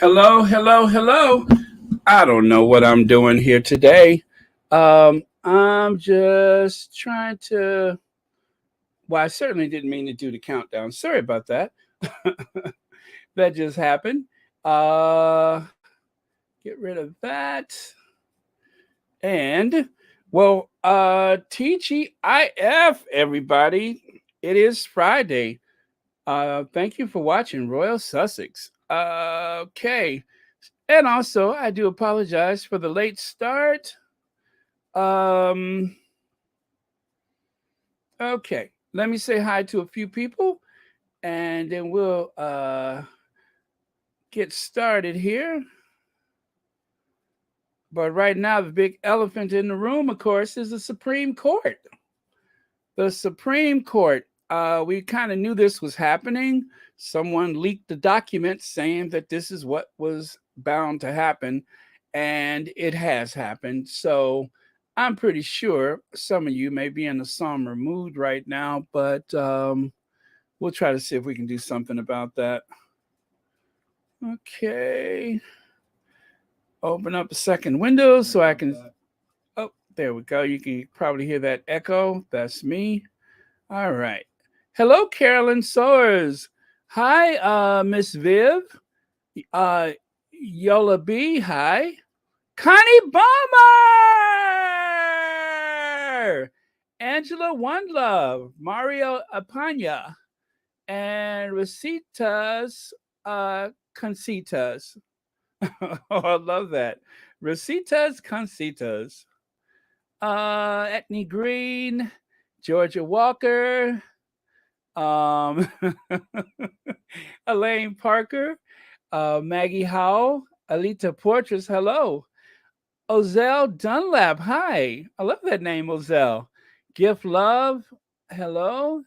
Hello, hello, hello. I don't know what I'm doing here today. I'm just trying to. Well, I certainly didn't mean to do the countdown. Sorry about that. That just happened. Uh, get rid of that. And, well, TGIF, everybody. It is Friday. Thank you for watching Royal Sussex. Okay. And also, I do apologize for the late start. Um, okay, let me say hi to a few people, and then we'll get started here. But right now, the big elephant in the room, of course, is the Supreme Court. The Supreme Court. We kind of knew this was happening. Someone leaked the document saying that this is what was bound to happen, and it has happened. So I'm pretty sure some of you may be in a somber mood right now, but we'll try to see if we can do something about that. Okay. Open up a second window so I can. Oh, there we go. You can probably hear that echo. That's me. All right. Hello, Carolyn Soares. Hi, Miss Viv. Uh, Yola B. Hi. Connie Bomber. Angela One Love. Mario Apanya. And Rositas Consitas. Oh, I love that. Rositas Consitas. Etney Green. Georgia Walker. Um, Elaine Parker, Maggie Howell, Alita Portress, hello. Ozell Dunlap, hi. I love that name, Ozell. Gift Love, hello.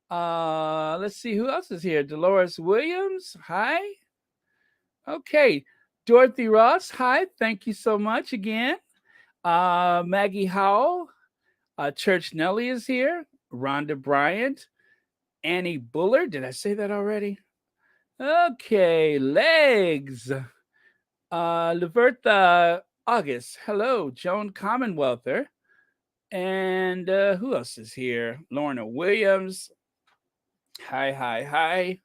Let's see who else is here. Dolores Williams, hi. Okay. Dorothy Ross, hi. Thank you so much again. Maggie Howell, Church Nellie is here. Rhonda Bryant, Annie Bullard. Did I say that already? Okay, legs. Levertha August. Hello, Joan Commonwealther. And who else is here? Lorna Williams. Hi, hi, hi.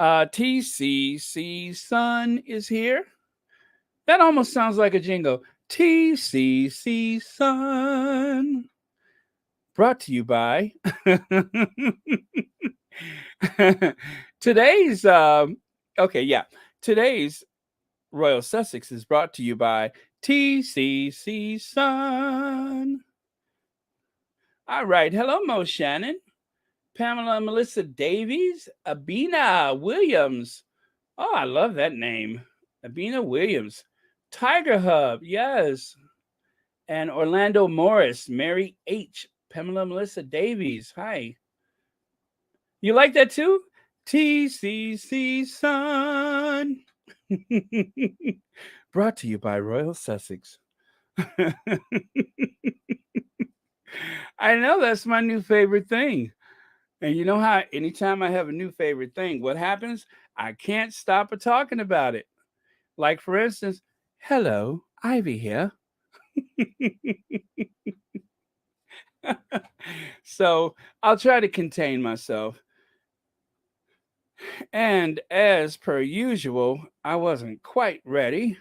TCC Sun is here. That almost sounds like a jingle. TCC Sun. Brought to you by. Today's okay, yeah. Today's Royal Sussex is brought to you by TCC Sun. All right. Hello, Mo Shannon. Pamela Melissa Davies. Abina Williams. Oh, I love that name. Abina Williams. Tiger Hub. Yes. And Orlando Morris. Mary H. Pamela Melissa Davies. Hi. You like that too? TCC Sun. Brought to you by Royal Sussex. I know that's my new favorite thing. And you know how anytime I have a new favorite thing, what happens? I can't stop talking about it. Like, for instance, hello, Ivy here. So I'll try to contain myself. And as per usual, I wasn't quite ready.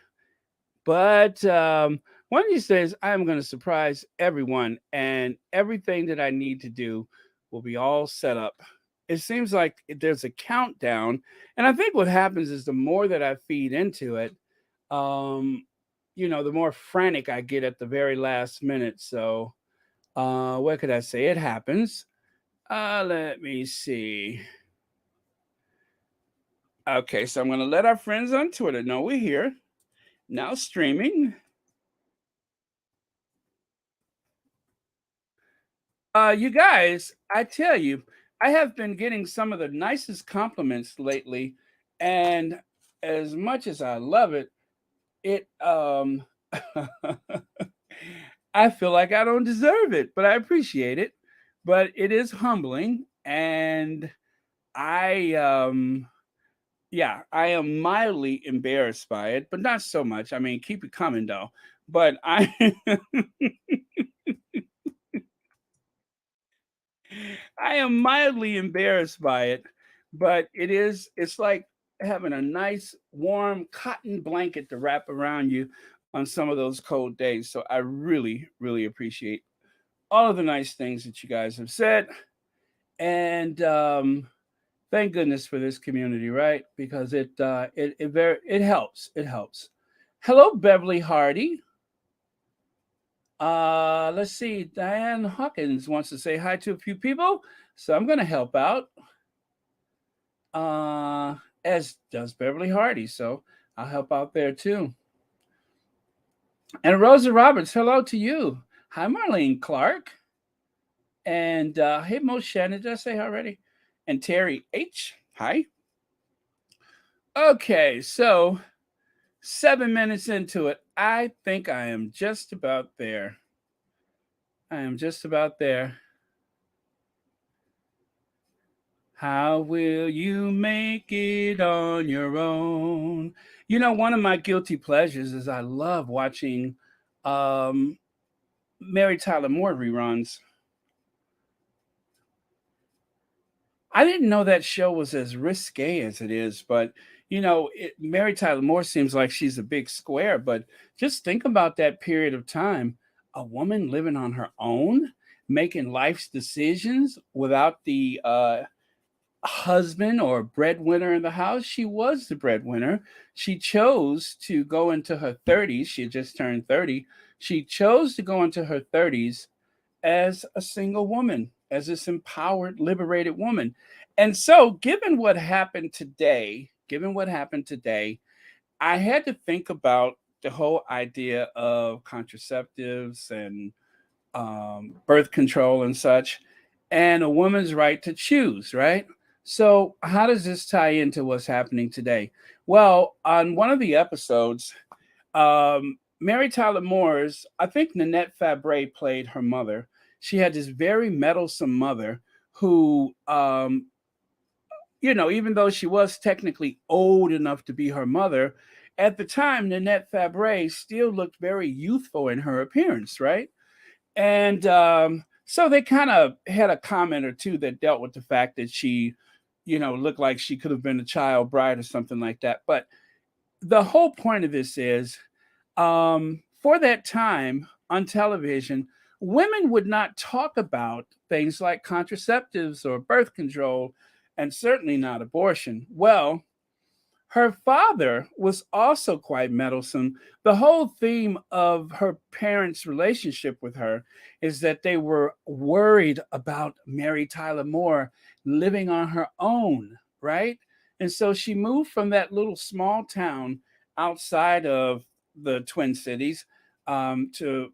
But one of these days, I'm going to surprise everyone, and everything that I need to do will be all set up. It seems like there's a countdown, and I think what happens is the more that I feed into it, um, the more frantic I get at the very last minute. So, what could I say? It happens. Let me see. Okay, so I'm going to let our friends on Twitter know we're here. Now streaming. You guys, I tell you, I have been getting some of the nicest compliments lately, and as much as I love it, it I feel like I don't deserve it, but I appreciate it. But it is humbling, and I Yeah, I am mildly embarrassed by it, but not so much. I mean, keep it coming though. But I I am mildly embarrassed by it, but it's like having a nice warm cotton blanket to wrap around you on some of those cold days. So I really, really appreciate all of the nice things that you guys have said. And thank goodness for this community, right? Because it helps. It helps. Hello, Beverly Hardy. Let's see. Diane Hawkins wants to say hi to a few people, so I'm going to help out. Uh, as does Beverly Hardy, so I'll help out there too. And Rosa Roberts, hello to you. Hi, Marlene Clark. And hey, Mo Shannon, did I say hi already? And Terry H. Hi. Okay, so 7 minutes into it, I think I am just about there. I am just about there. How will you make it on your own? You know, one of my guilty pleasures is I love watching um, Mary Tyler Moore reruns. I didn't know that show was as risque as it is, but Mary Tyler Moore seems like she's a big square. But just think about that period of time: a woman living on her own, making life's decisions without the husband or breadwinner in the house. She was the breadwinner. She chose to go into her 30s. She had just turned 30. She chose to go into her 30s as a single woman, as this empowered, liberated woman. And so, given what happened today, I had to think about the whole idea of contraceptives and birth control and such, and a woman's right to choose, right? So, how does this tie into what's happening today? Well, on one of the episodes, Mary Tyler Moore's, I think Nanette Fabre played her mother. She had this very meddlesome mother who, even though she was technically old enough to be her mother, at the time, Nanette Fabre still looked very youthful in her appearance, right? And so they kind of had a comment or two that dealt with the fact that she, looked like she could have been a child bride or something like that. But the whole point of this is for that time on television, women would not talk about things like contraceptives or birth control, and certainly not abortion. Well, her father was also quite meddlesome. The whole theme of her parents' relationship with her is that they were worried about Mary Tyler Moore living on her own, right? And so she moved from that little small town outside of the Twin Cities to,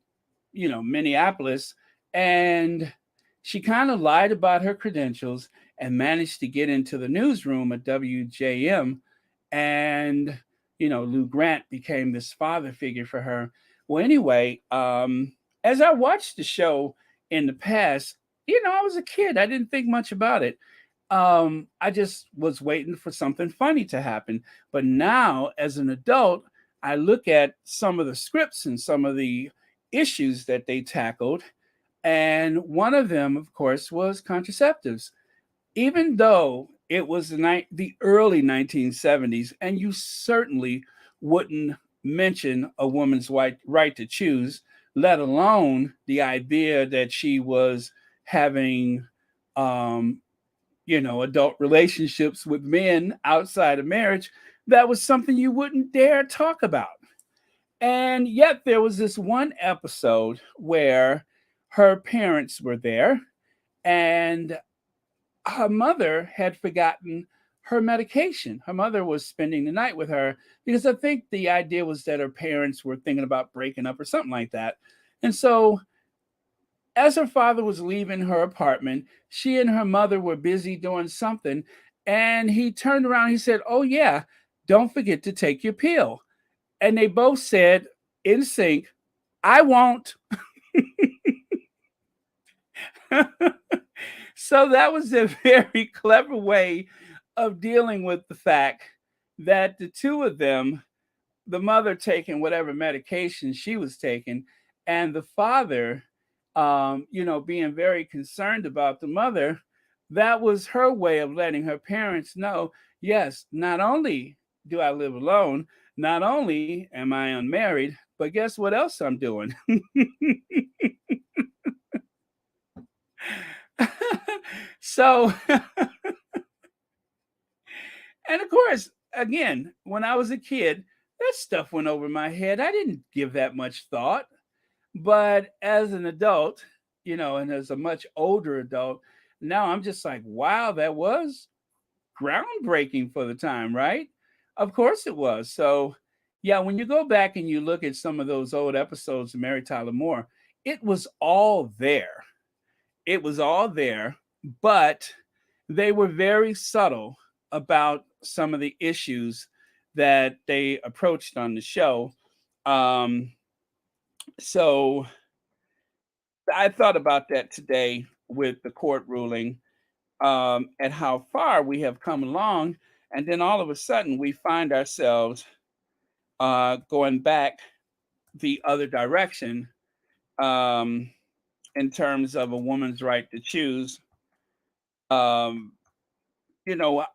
Minneapolis. And she kind of lied about her credentials and managed to get into the newsroom at WJM. And Lou Grant became this father figure for her. Well, anyway, as I watched the show in the past, I was a kid. I didn't think much about it. I just was waiting for something funny to happen. But now, as an adult, I look at some of the scripts and some of the issues that they tackled, and one of them, of course, was contraceptives. Even though it was the early 1970s, and you certainly wouldn't mention a woman's right to choose, let alone the idea that she was having, um, adult relationships with men outside of marriage. That was something you wouldn't dare talk about. And yet, there was this one episode where her parents were there, and her mother had forgotten her medication. Her mother was spending the night with her because I think the idea was that her parents were thinking about breaking up or something like that. And so, as her father was leaving her apartment, she and her mother were busy doing something. And he turned around, he said, "Oh, yeah, don't forget to take your pill." And they both said in sync, "I won't." So that was a very clever way of dealing with the fact that the two of them, the mother taking whatever medication she was taking, and the father, being very concerned about the mother, that was her way of letting her parents know, yes, not only do I live alone, not only am I unmarried, but guess what else I'm doing? So, and of course, again, when I was a kid, that stuff went over my head. I didn't give that much thought. But as an adult, and as a much older adult, now I'm just like, wow, that was groundbreaking for the time, right? Of course it was. So, yeah, when you go back and you look at some of those old episodes of Mary Tyler Moore, it was all there. It was all there, but they were very subtle about some of the issues that they approached on the show. Um, so I thought about that today with the court ruling, and how far we have come along. And then all of a sudden, we find ourselves going back the other direction, um, in terms of a woman's right to choose, um, you know,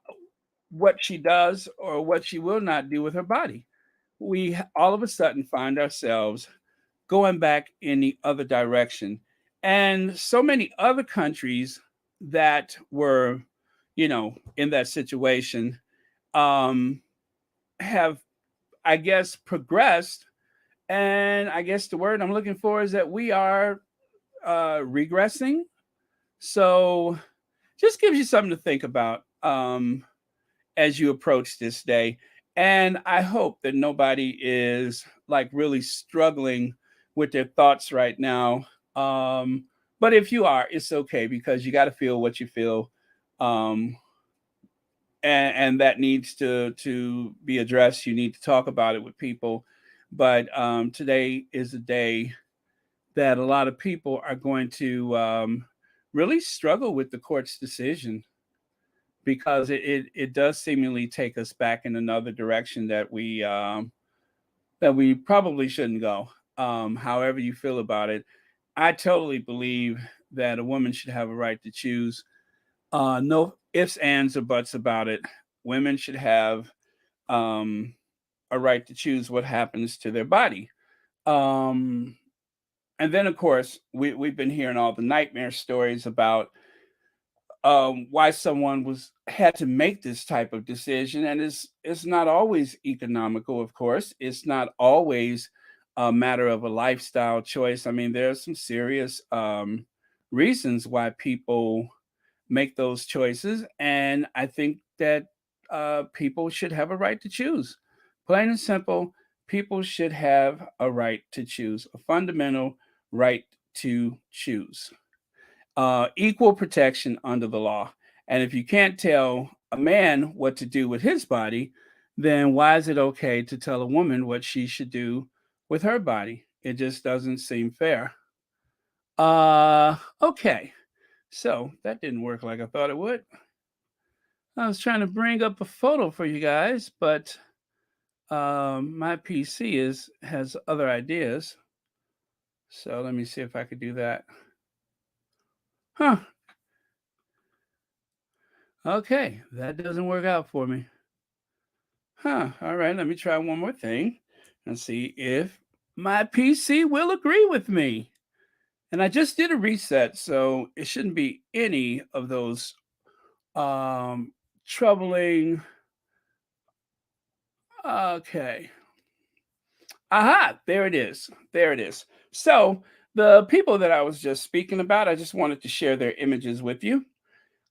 what she does or what she will not do with her body. We all of a sudden find ourselves going back in the other direction. And so many other countries that were, in that situation, um, have, I guess, progressed. And I guess the word I'm looking for is that we are regressing. So just gives you something to think about, as you approach this day. And I hope that nobody is like really struggling with their thoughts right now. But if you are, it's okay because you got to feel what you feel. Um, and that needs to be addressed. You need to talk about it with people. But today is a day that a lot of people are going to really struggle with the court's decision because it does seemingly take us back in another direction that we probably shouldn't go. However you feel about it, I totally believe that a woman should have a right to choose. No ifs, ands, or buts about it. Women should have um, a right to choose what happens to their body. Um, and then, of course, we've been hearing all the nightmare stories about why someone was had to make this type of decision, and it's not always economical. Of course, it's not always a matter of a lifestyle choice. I mean, there are some serious reasons why people make those choices, and I think that people should have a right to choose. Plain and simple, people should have a right to choose, a fundamental right to choose, equal protection under the law. And if you can't tell a man what to do with his body, then why is it okay to tell a woman what she should do with her body? It just doesn't seem fair. Okay. So that didn't work like I thought it would. I was trying to bring up a photo for you guys, but my PC has other ideas. So let me see if I could do that. Huh. Okay, that doesn't work out for me. Huh. All right, let me try one more thing and see if my PC will agree with me. And I just did a reset, so it shouldn't be any of those um troubling. Okay. Aha, there it is. There it is. So, the people that I was just speaking about, I just wanted to share their images with you.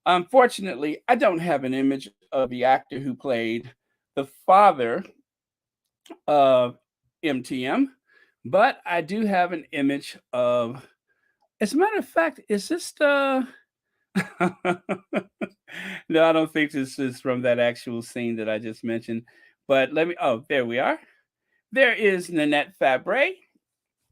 Unfortunately, I don't have an image of the actor who played the father of MTM, but I do have an image of, as a matter of fact, is this the no, I don't think this is from that actual scene that I just mentioned. But let me, oh, there we are. There is Nanette Fabre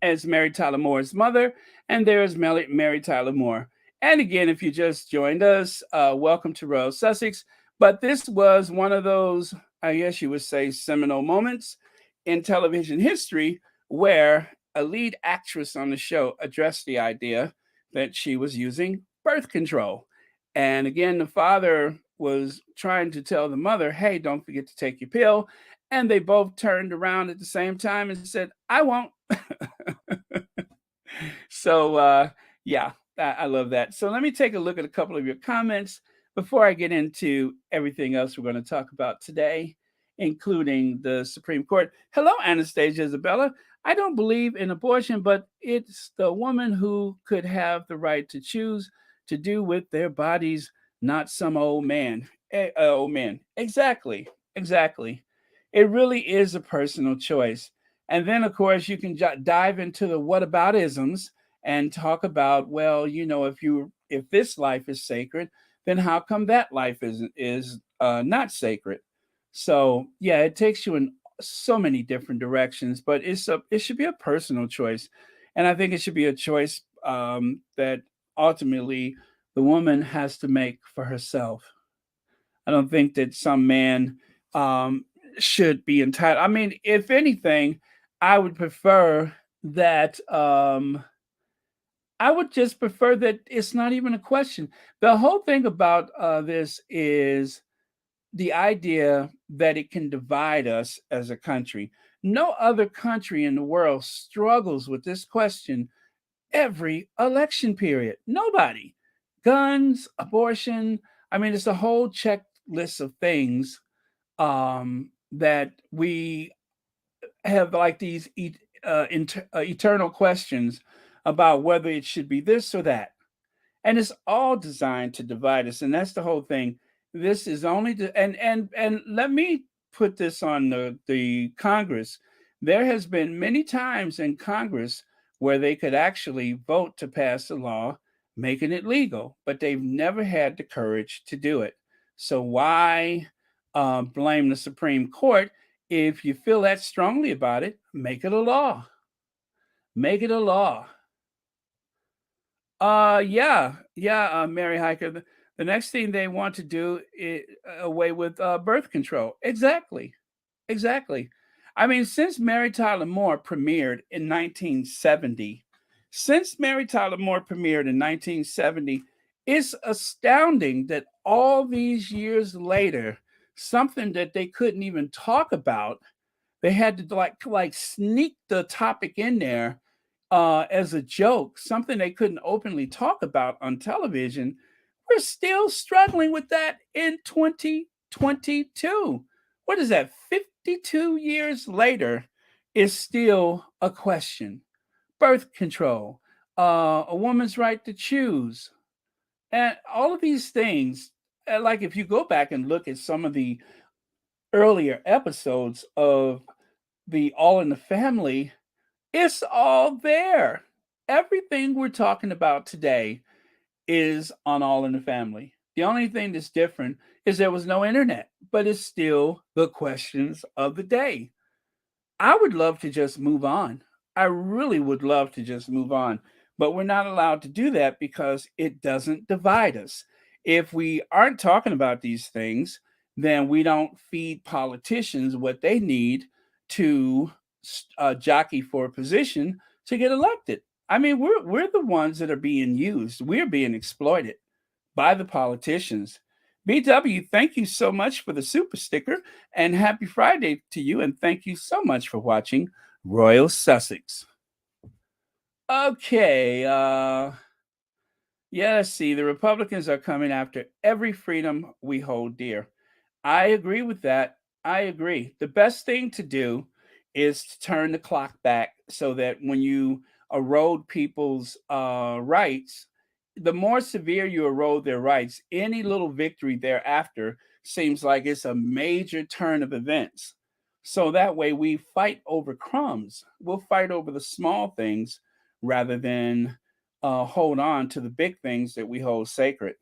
as Mary Tyler Moore's mother, and there's Mary Tyler Moore. And again, if you just joined us, welcome to Royal Sussex. But this was one of those, I guess you would say, seminal moments in television history where a lead actress on the show addressed the idea that she was using birth control. And again, the father was trying to tell the mother, hey, don't forget to take your pill. And they both turned around at the same time and said, I won't. So, yeah, I love that. So, let me take a look at a couple of your comments before I get into everything else we're going to talk about today, including the Supreme Court. Hello, Anastasia Isabella. I don't believe in abortion, but it's the woman who could have the right to choose to do with their bodies, not some old man. Old man. Exactly. Exactly. It really is a personal choice. And then, of course, you can dive into the whataboutisms and talk about, well, if this life is sacred, then how come that life is not sacred? So yeah, it takes you in so many different directions, but it should be a personal choice, and I think it should be a choice that ultimately the woman has to make for herself. I don't think that some man um, should be entitled. I mean, if anything, I would prefer that. I would just prefer that it's not even a question. The whole thing about this is the idea that it can divide us as a country. No other country in the world struggles with this question every election period. Nobody. Guns, abortion. I mean, it's a whole checklist of things that we have like these eternal questions about whether it should be this or that. And it's all designed to divide us. And that's the whole thing. This is only to, and let me put this on the Congress. There has been many times in Congress where they could actually vote to pass a law making it legal, but they've never had the courage to do it. So why blame the Supreme Court? If you feel that strongly about it, make it a law. Make it a law. Yeah, Mary Hiker. The next thing they want to do is away with birth control. Exactly, exactly. I mean, since Mary Tyler Moore premiered in 1970, it's astounding that all these years later, something that they couldn't even talk about, they had to like sneak the topic in there as a joke, something they couldn't openly talk about on television. We're still struggling with that in 2022. What is that? 52 years later, is still a question. Birth control, a woman's right to choose, and all of these things. Like if you go back and look at some of the earlier episodes of the All in the Family, it's all there. Everything we're talking about today is on All in the Family. The only thing that's different is there was no internet, but it's still the questions of the day. I would love to just move on. I really would love to just move on, but we're not allowed to do that because it doesn't divide us. If we aren't talking about these things, then we don't feed politicians what they need to jockey for a position to get elected. I mean, we're the ones that are being used. We're being exploited by the politicians. BW, thank you so much for the super sticker and happy Friday to you. And thank you so much for watching Royal Sussex. Okay. Yeah, let's see. The Republicans are coming after every freedom we hold dear. I agree with that. I agree. The best thing to do is to turn the clock back so that when you erode people's rights, the more severe you erode their rights, any little victory thereafter seems like it's a major turn of events. So that way we fight over crumbs. We'll fight over the small things rather than hold on to the big things that we hold sacred.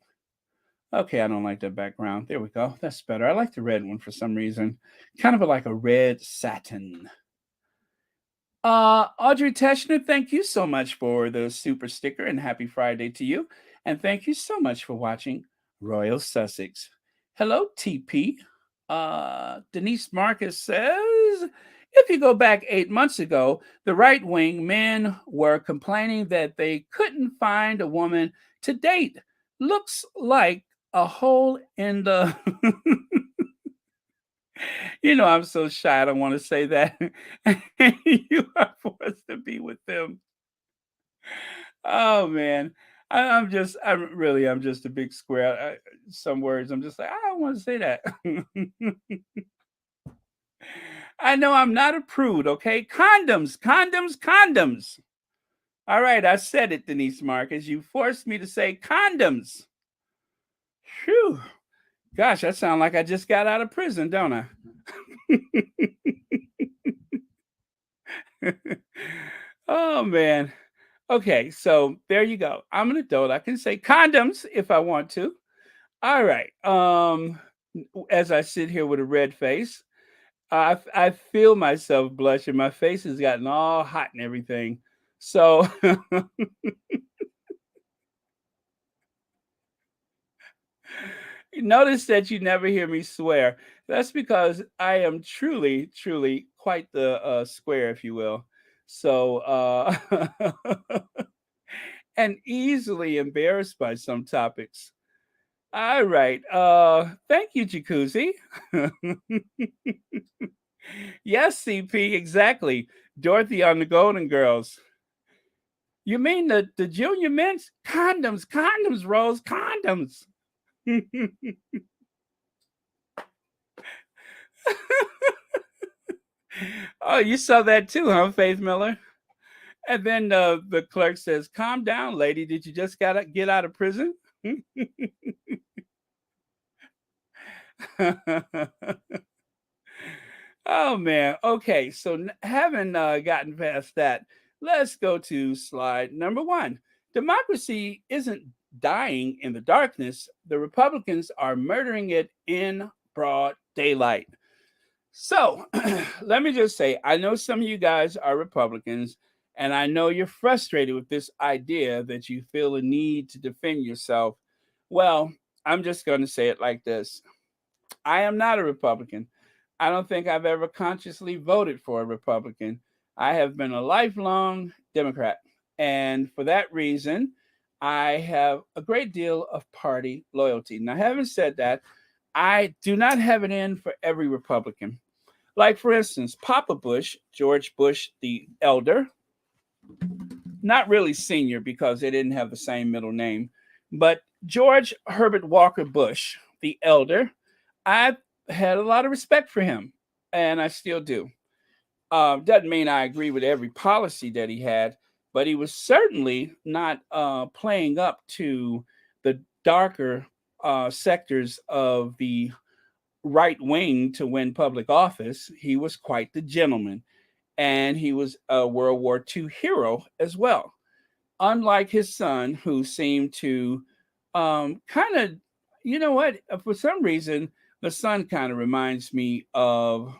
Okay, I don't like that background. There we go. That's better. I like the red one for some reason. Kind of like a red satin. Audrey Teschner, thank you so much for the super sticker and happy Friday to you. And thank you so much for watching Royal Sussex. Hello, TP. Denise Marcus says, if you go back 8 months ago, the right wing men were complaining that they couldn't find a woman to date. Looks like a hole in the. I'm so shy. I don't want to say that. You are forced to be with them. Oh man. I'm just a big square. Some words I'm just like, I don't want to say that. I know I'm not a prude, okay? Condoms, condoms, condoms. All right, I said it, Denise Marcus. You forced me to say condoms. Phew. Gosh, that sounds like I just got out of prison, don't I? Oh man. Okay, so there you go. I'm an adult. I can say condoms if I want to. All right. As I sit here with a red face, I feel myself blushing. My face has gotten all hot and everything. So notice that you never hear me swear. That's because I am truly, truly quite the square, if you will. So and easily embarrassed by some topics. All right. Thank you, Jacuzzi. Yes, CP, exactly. Dorothy on the Golden Girls. You mean the junior mints? Condoms, condoms, Rose, condoms. Oh, you saw that too, huh, Faith Miller? And then the clerk says, "Calm down, lady. Did you just gotta get out of prison?" Oh man. Okay, so having gotten past that, let's go to slide number one. Democracy isn't dying in the darkness. The Republicans are murdering it in broad daylight. So let me just say, I know some of you guys are Republicans, and I know you're frustrated with this idea that you feel a need to defend yourself. Well, I'm just going to say it like this: I am not a Republican. I don't think I've ever consciously voted for a Republican. I have been a lifelong Democrat. And for that reason, I have a great deal of party loyalty. Now, having said that, I do not have it in for every Republican. Like, for instance, Papa Bush, George Bush the elder, not really senior because they didn't have the same middle name, but George Herbert Walker Bush the elder, I had a lot of respect for him, and I still do. Doesn't mean I agree with every policy that he had, but he was certainly not playing up to the darker sectors of the right wing to win public office. He was quite the gentleman, and he was a World War II hero as well. Unlike his son, who seemed to kind of, you know what, for some reason, the son kind of reminds me of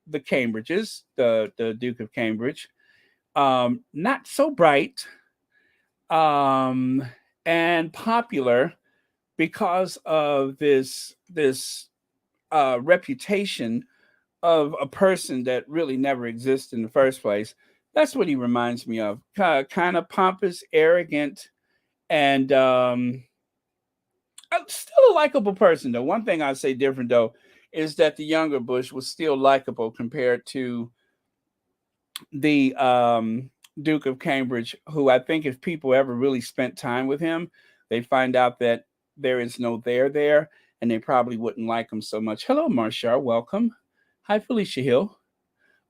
the Cambridges, the Duke of Cambridge. Not so bright, um, and popular because of this reputation of a person that really never existed in the first place. That's what he reminds me of. Kind of pompous, arrogant, and still a likable person. Though one thing I say different though is that the younger Bush was still likable compared to the Duke of Cambridge, who I think if people ever really spent time with him, they find out that there is no there, and they probably wouldn't like him so much. Hello, Marshall. Welcome. Hi, Felicia Hill.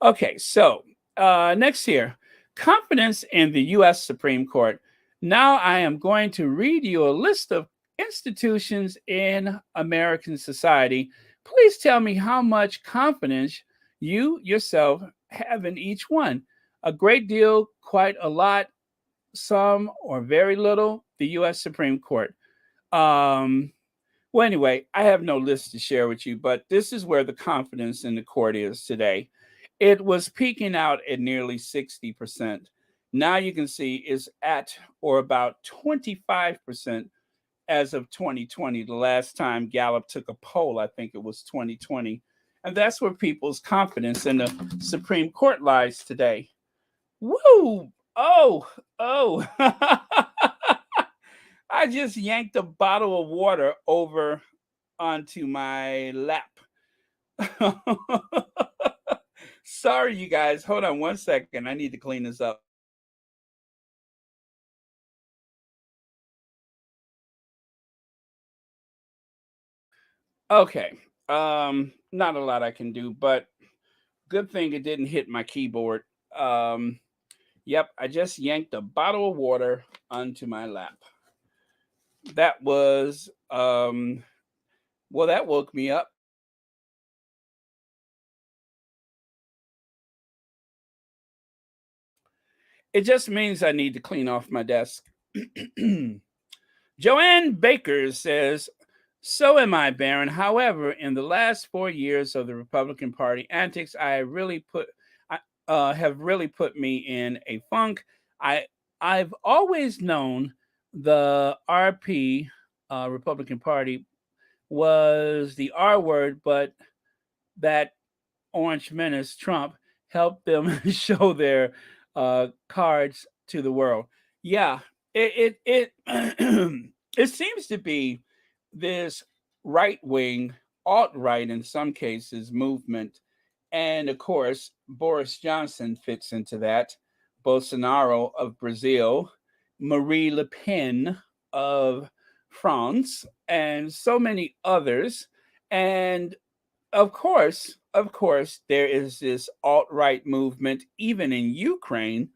Okay, so next here, confidence in the U.S. Supreme Court. Now I am going to read you a list of institutions in American society. Please tell me how much confidence you yourself have in each one. A great deal, quite a lot, some, or very little. The U.S. Supreme Court. Um, well, anyway, I have no list to share with you, but this is where the confidence in the court is today. It was peaking out at nearly 60%. Now you can see it's at or about 25% as of 2020. The last time Gallup took a poll, I think it was 2020. And that's where people's confidence in the Supreme Court lies today. Woo! Oh. I just yanked a bottle of water over onto my lap. Sorry, you guys. Hold on one second. I need to clean this up. Okay. Not a lot I can do, but good thing it didn't hit my keyboard. Yep, I just yanked a bottle of water onto my lap. That was well, that woke me up. It just means I need to clean off my desk. Joanne Baker says, so am I, Baron. However, in the last 4 years of the Republican Party antics, have really put me in a funk. I've always known the RP Republican Party was the R word, but that Orange Menace Trump helped them show their cards to the world. Yeah, it it seems to be this right wing, alt right in some cases movement, and of course Boris Johnson fits into that. Bolsonaro of Brazil, Marie Le Pen of France, and so many others. And of course, there is this alt right movement, even in Ukraine,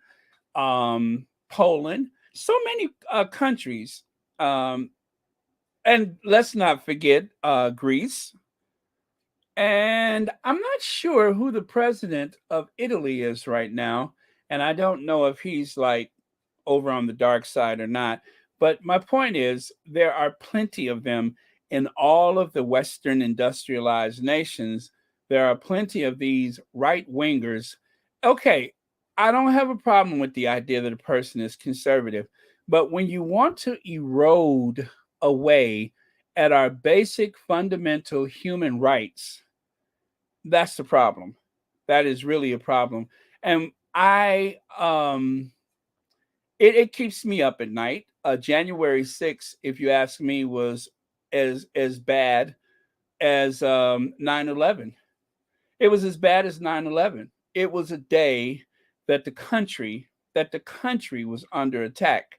Poland, so many countries. Um, and let's not forget Greece. And I'm not sure who the president of Italy is right now. And I don't know if he's like over on the dark side or not. But my point is, there are plenty of them in all of the Western industrialized nations. There are plenty of these right wingers. Okay, I don't have a problem with the idea that a person is conservative. But when you want to erode away at our basic fundamental human rights, that's the problem. That is really a problem. And it keeps me up at night. January 6th, if you ask me, was as bad as 9/11. It was as bad as 9/11. It was a day that the country was under attack.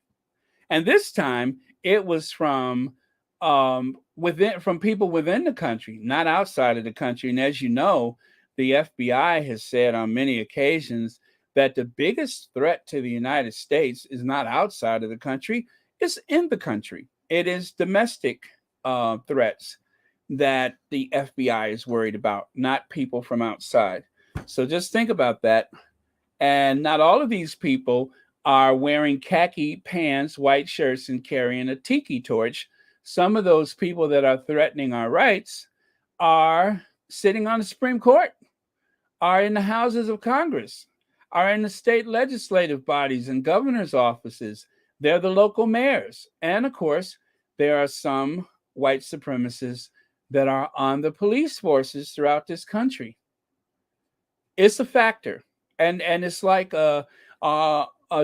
And this time it was from people within the country, not outside of the country. And as you know, the FBI has said on many occasions that the biggest threat to the United States is not outside of the country, it's in the country. It is domestic threats that the FBI is worried about, not people from outside. So just think about that. And not all of these people are wearing khaki pants, white shirts, and carrying a tiki torch. Some of those people that are threatening our rights are sitting on the Supreme Court, are in the houses of Congress, are in the state legislative bodies and governor's offices. They're the local mayors. And of course, there are some white supremacists that are on the police forces throughout this country. It's a factor. And it's like a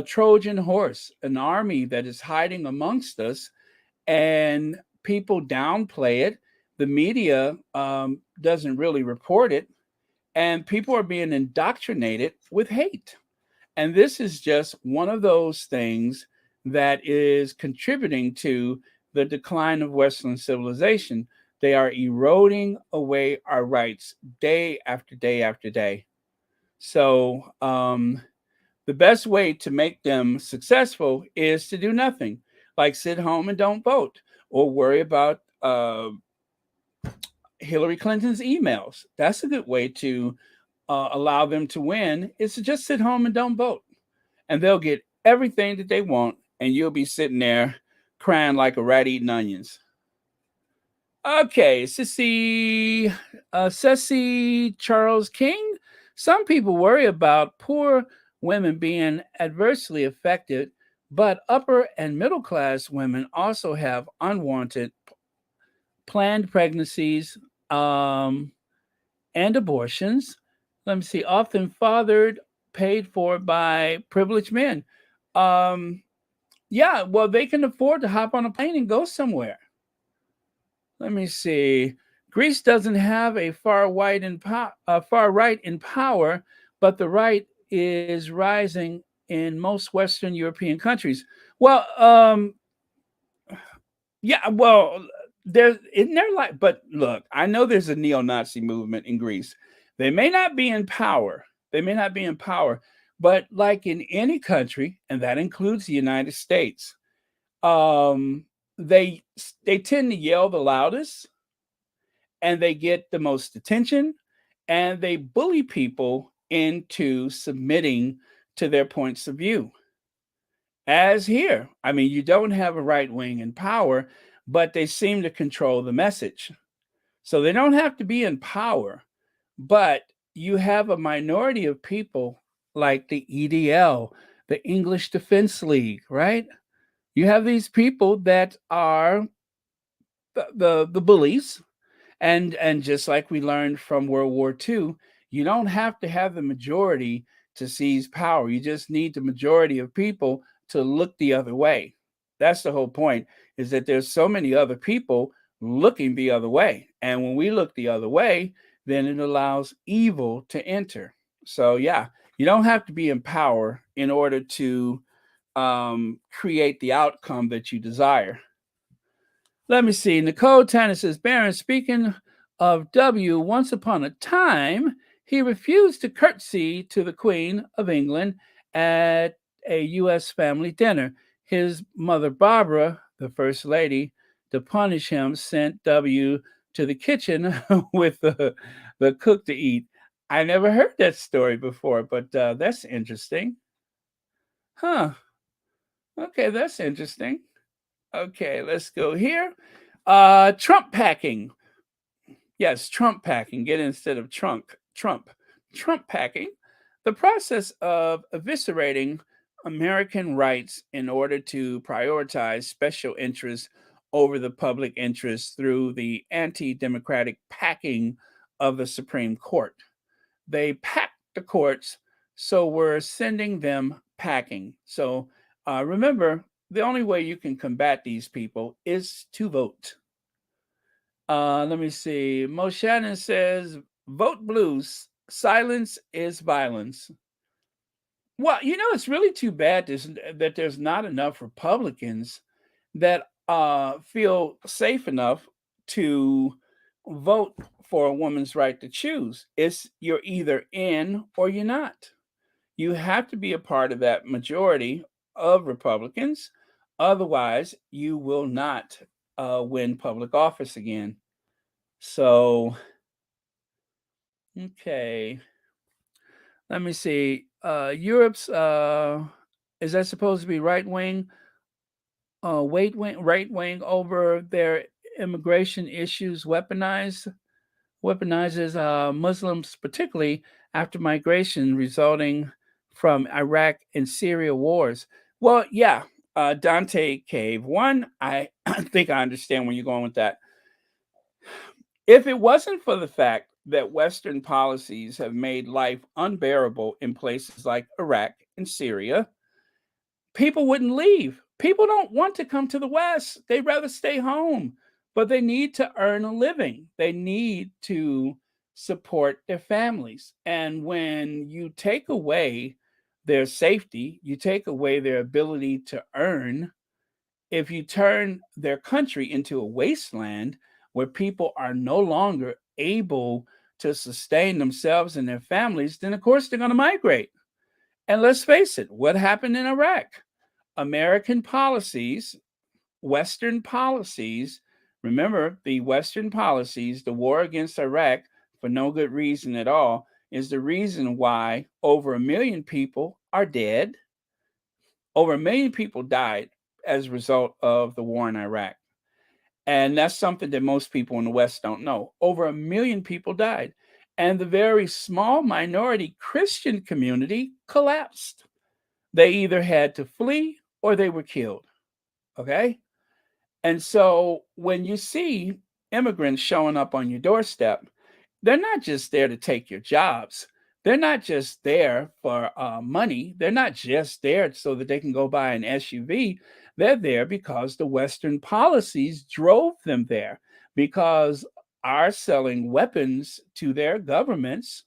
Trojan horse, an army that is hiding amongst us, and people downplay it. The media doesn't really report it, and people are being indoctrinated with hate. And this is just one of those things that is contributing to the decline of Western civilization. They are eroding away our rights day after day after day. So, the best way to make them successful is to do nothing, like sit home and don't vote or worry about Hillary Clinton's emails. That's a good way to allow them to win, is to just sit home and don't vote. And they'll get everything that they want, and you'll be sitting there crying like a rat eating onions. Okay, Ceci Charles King. Some people worry about poor women being adversely affected But upper and middle class women also have unwanted planned pregnancies and abortions. Let me see, often fathered, paid for by privileged men. Um, yeah, well, they can afford to hop on a plane and go somewhere. Let me see. Greece doesn't have a far right in power, but the right is rising in most Western European countries. Well, yeah, well, there isn't there like, but look, I know there's a neo-Nazi movement in Greece. They may not be in power. They may not be in power, but like in any country, and that includes the United States, um, they they tend to yell the loudest, and they get the most attention, and they bully people into submitting to their points of view. As here, I mean, you don't have a right wing in power, but they seem to control the message. So they don't have to be in power, but you have a minority of people like the EDL, the English Defense League, right? You have these people that are the bullies, and just like we learned from World War II, you don't have to have the majority to seize power. You just need the majority of people to look the other way. That's the whole point, is that there's so many other people looking the other way. And when we look the other way, then it allows evil to enter. So yeah, you don't have to be in power in order to create the outcome that you desire. Let me see. Nicole Tanner says, Baron, speaking of W, once upon a time, he refused to curtsy to the Queen of England at a U.S. family dinner. His mother, Barbara, the First Lady, to punish him, sent W to the kitchen with the cook to eat. I never heard that story before, but that's interesting. Huh. Okay, that's interesting. Okay, let's go here. Trump packing. Yes, Trump packing. Get it instead of trunk. Trump. Trump packing. The process of eviscerating American rights in order to prioritize special interests over the public interest through the anti democratic packing of the Supreme Court. They packed the courts, so we're sending them packing. So remember, the only way you can combat these people is to vote. Let me see. Mo Shannon says, vote blues. Silence is violence. Well, it's really too bad that there's not enough Republicans that feel safe enough to vote for a woman's right to choose. It's you're either in or you're not. You have to be a part of that majority of Republicans. Otherwise, you will not win public office again. So, okay. Let me see. Europe's is that supposed to be right wing? Right wing over their immigration issues weaponizes Muslims, particularly after migration resulting from Iraq and Syria wars. Well, yeah, Dante Cave. One, I think I understand where you're going with that. If it wasn't for the fact that Western policies have made life unbearable in places like Iraq and Syria, people wouldn't leave. People don't want to come to the West. They'd rather stay home, but they need to earn a living. They need to support their families. And when you take away their safety, you take away their ability to earn, if you turn their country into a wasteland where people are no longer able to sustain themselves and their families, then of course they're going to migrate. And let's face it, what happened in Iraq? American policies, Western policies, remember the Western policies, the war against Iraq, for no good reason at all, is the reason why over 1 million people are dead. Over 1 million people died as a result of the war in Iraq. And that's something that most people in the West don't know. Over 1 million people died. And the very small minority Christian community collapsed. They either had to flee or they were killed. Okay. And so when you see immigrants showing up on your doorstep, they're not just there to take your jobs. They're not just there for money. They're not just there so that they can go buy an SUV. They're there because the Western policies drove them there, because our selling weapons to their governments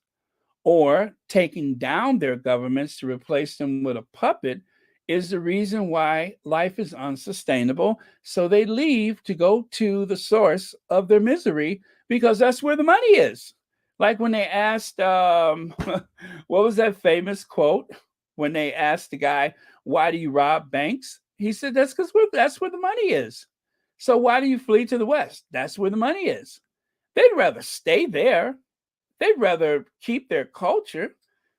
or taking down their governments to replace them with a puppet is the reason why life is unsustainable. So they leave to go to the source of their misery, because that's where the money is. Like when they asked, what was that famous quote? When they asked the guy, "Why do you rob banks?" He said, "That's because that's where the money is." So why do you flee to the West? That's where the money is. They'd rather stay there. They'd rather keep their culture.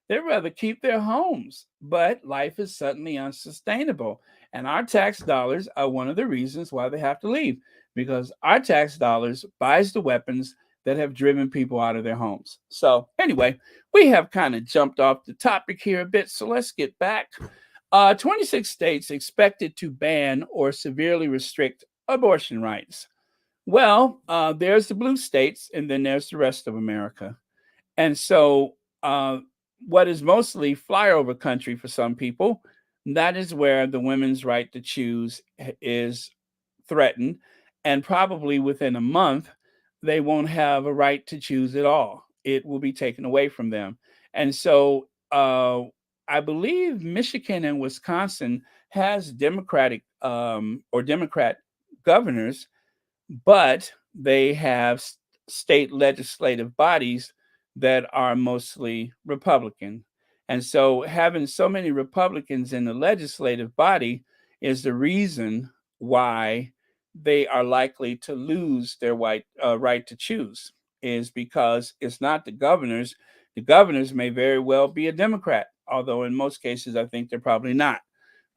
They'd rather keep their homes. But life is suddenly unsustainable. And our tax dollars are one of the reasons why they have to leave, because our tax dollars buys the weapons that have driven people out of their homes. So anyway, we have kind of jumped off the topic here a bit. So let's get back. 26 states expected to ban or severely restrict abortion rights. Well, there's the blue states, and then there's the rest of America. And so, what is mostly flyover country for some people, that is where the women's right to choose is threatened. And probably within a month, they won't have a right to choose at all. It will be taken away from them. And so, I believe Michigan and Wisconsin has Democratic or Democrat governors, but they have state legislative bodies that are mostly Republican. And so having so many Republicans in the legislative body is the reason why they are likely to lose their right to choose, is because it's not the governors. The governors may very well be a Democrat, although in most cases I think they're probably not.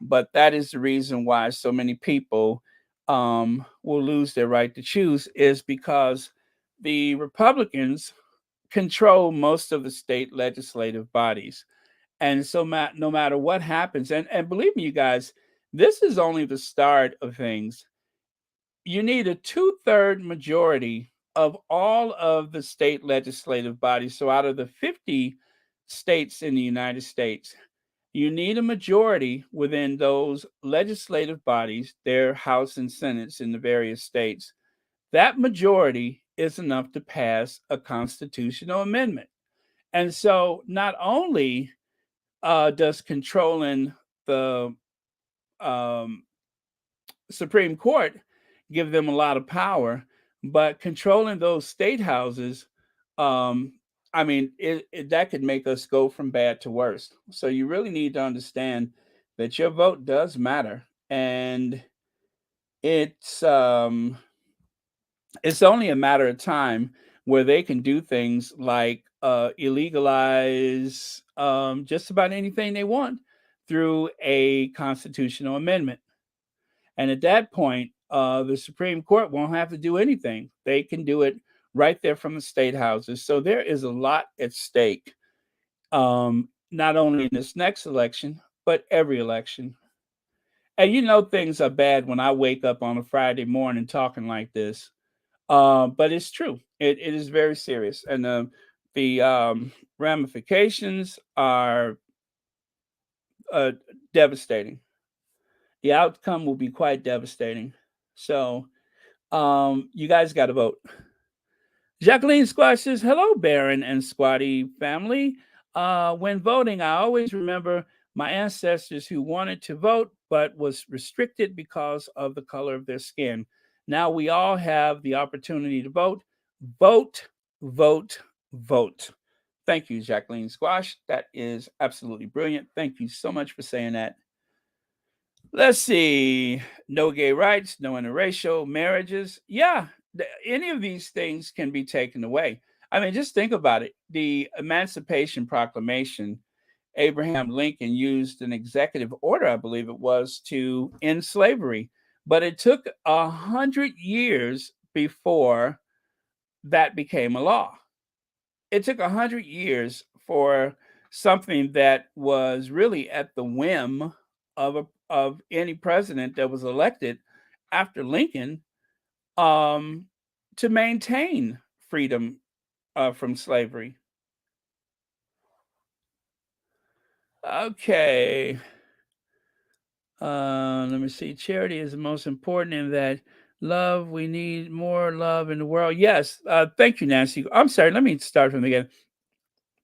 But that is the reason why so many people will lose their right to choose, is because the Republicans control most of the state legislative bodies. And so no matter what happens, and believe me, you guys, this is only the start of things. You need a two-third majority of all of the state legislative bodies. So out of the 50 states in the United States, you need a majority within those legislative bodies, their House and Senates in the various states. That majority is enough to pass a constitutional amendment. And so not only does controlling the um, Supreme Court give them a lot of power, but controlling those state houses, um, I mean, that could make us go from bad to worse. So you really need to understand that your vote does matter, and it's um, it's only a matter of time where they can do things like illegalize just about anything they want through a constitutional amendment. And at that point, the Supreme Court won't have to do anything. They can do it right there from the state houses. So there is a lot at stake, not only in this next election, but every election. And you know, things are bad when I wake up on a Friday morning talking like this. But it's true. It is very serious. And the ramifications are uh, devastating. The outcome will be quite devastating. So, you guys got to vote. Jacqueline Squash says, "Hello, Baron and Squatty family. When voting, I always remember my ancestors who wanted to vote but was restricted because of the color of their skin. Now we all have the opportunity to vote. Vote, vote, vote." Thank you, Jacqueline Squash. That is absolutely brilliant. Thank you so much for saying that. Let's see. No gay rights, no interracial marriages. Yeah, any of these things can be taken away. I mean, just think about it. The Emancipation Proclamation, Abraham Lincoln used an executive order, I believe it was, to end slavery. But it took 100 years before that became a law. It took 100 years for something that was really at the whim of of any president that was elected after Lincoln, um, to maintain freedom from slavery. Okay. Let me see. Charity is the most important in that love. We need more love in the world. Yes. Thank you, Nancy. I'm sorry. Let me start from the beginning.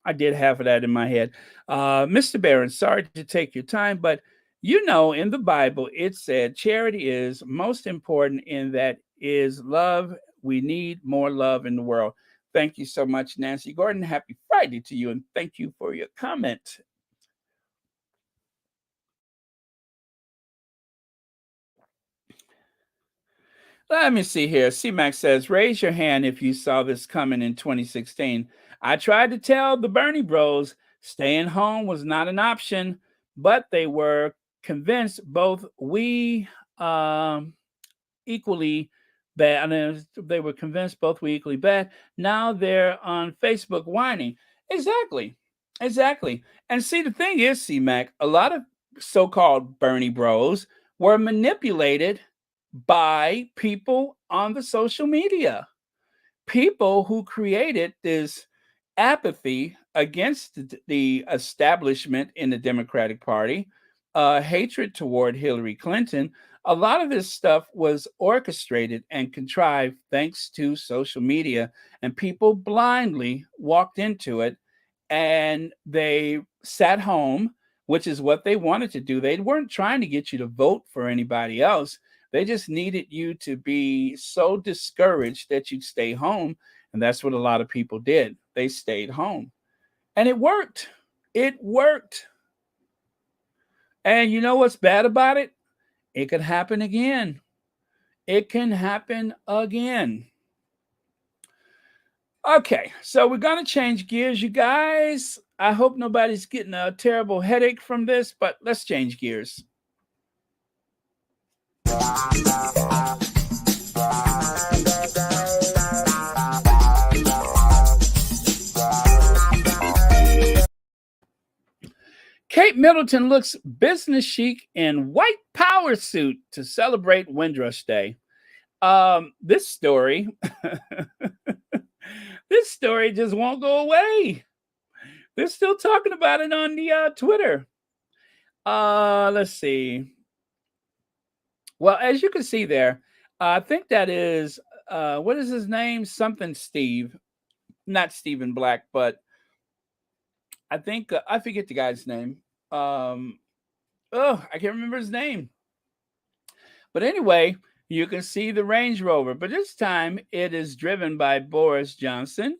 I did half of that in my head. Mr. Barron, sorry to take your time, but you know, in the Bible, it said charity is most important in that is love. We need more love in the world. Thank you so much, Nancy Gordon. Happy Friday to you, and thank you for your comment. Let me see here. CMAX says, raise your hand if you saw this coming in 2016. I tried to tell the Bernie bros staying home was not an option, but they were convinced both we equally bad. And they were convinced both were equally bad. Now they're on Facebook whining. Exactly. Exactly. And see, the thing is, CMAC, a lot of so called Bernie bros were manipulated by people on the social media, people who created this apathy against the establishment in the Democratic Party, hatred toward Hillary Clinton. A lot of this stuff was orchestrated and contrived thanks to social media, and people blindly walked into it and they sat home, which is what they wanted to do. They weren't trying to get you to vote for anybody else. They just needed you to be so discouraged that you'd stay home. And that's what a lot of people did. They stayed home. And it worked. It worked. And you know what's bad about it? It could happen again. It can happen again. Okay, so we're going to change gears, you guys. I hope nobody's getting a terrible headache from this, but let's change gears. Kate Middleton looks business chic in white power suit to celebrate Windrush Day. This story, this story just won't go away. They're still talking about it on the Twitter. Let's see. Well, as you can see there, I think that is what is his name? Something Steve, not Stephen Black, but I think I forget the guy's name. I can't remember his name. But anyway, you can see the Range Rover, but this time it is driven by Boris Johnson.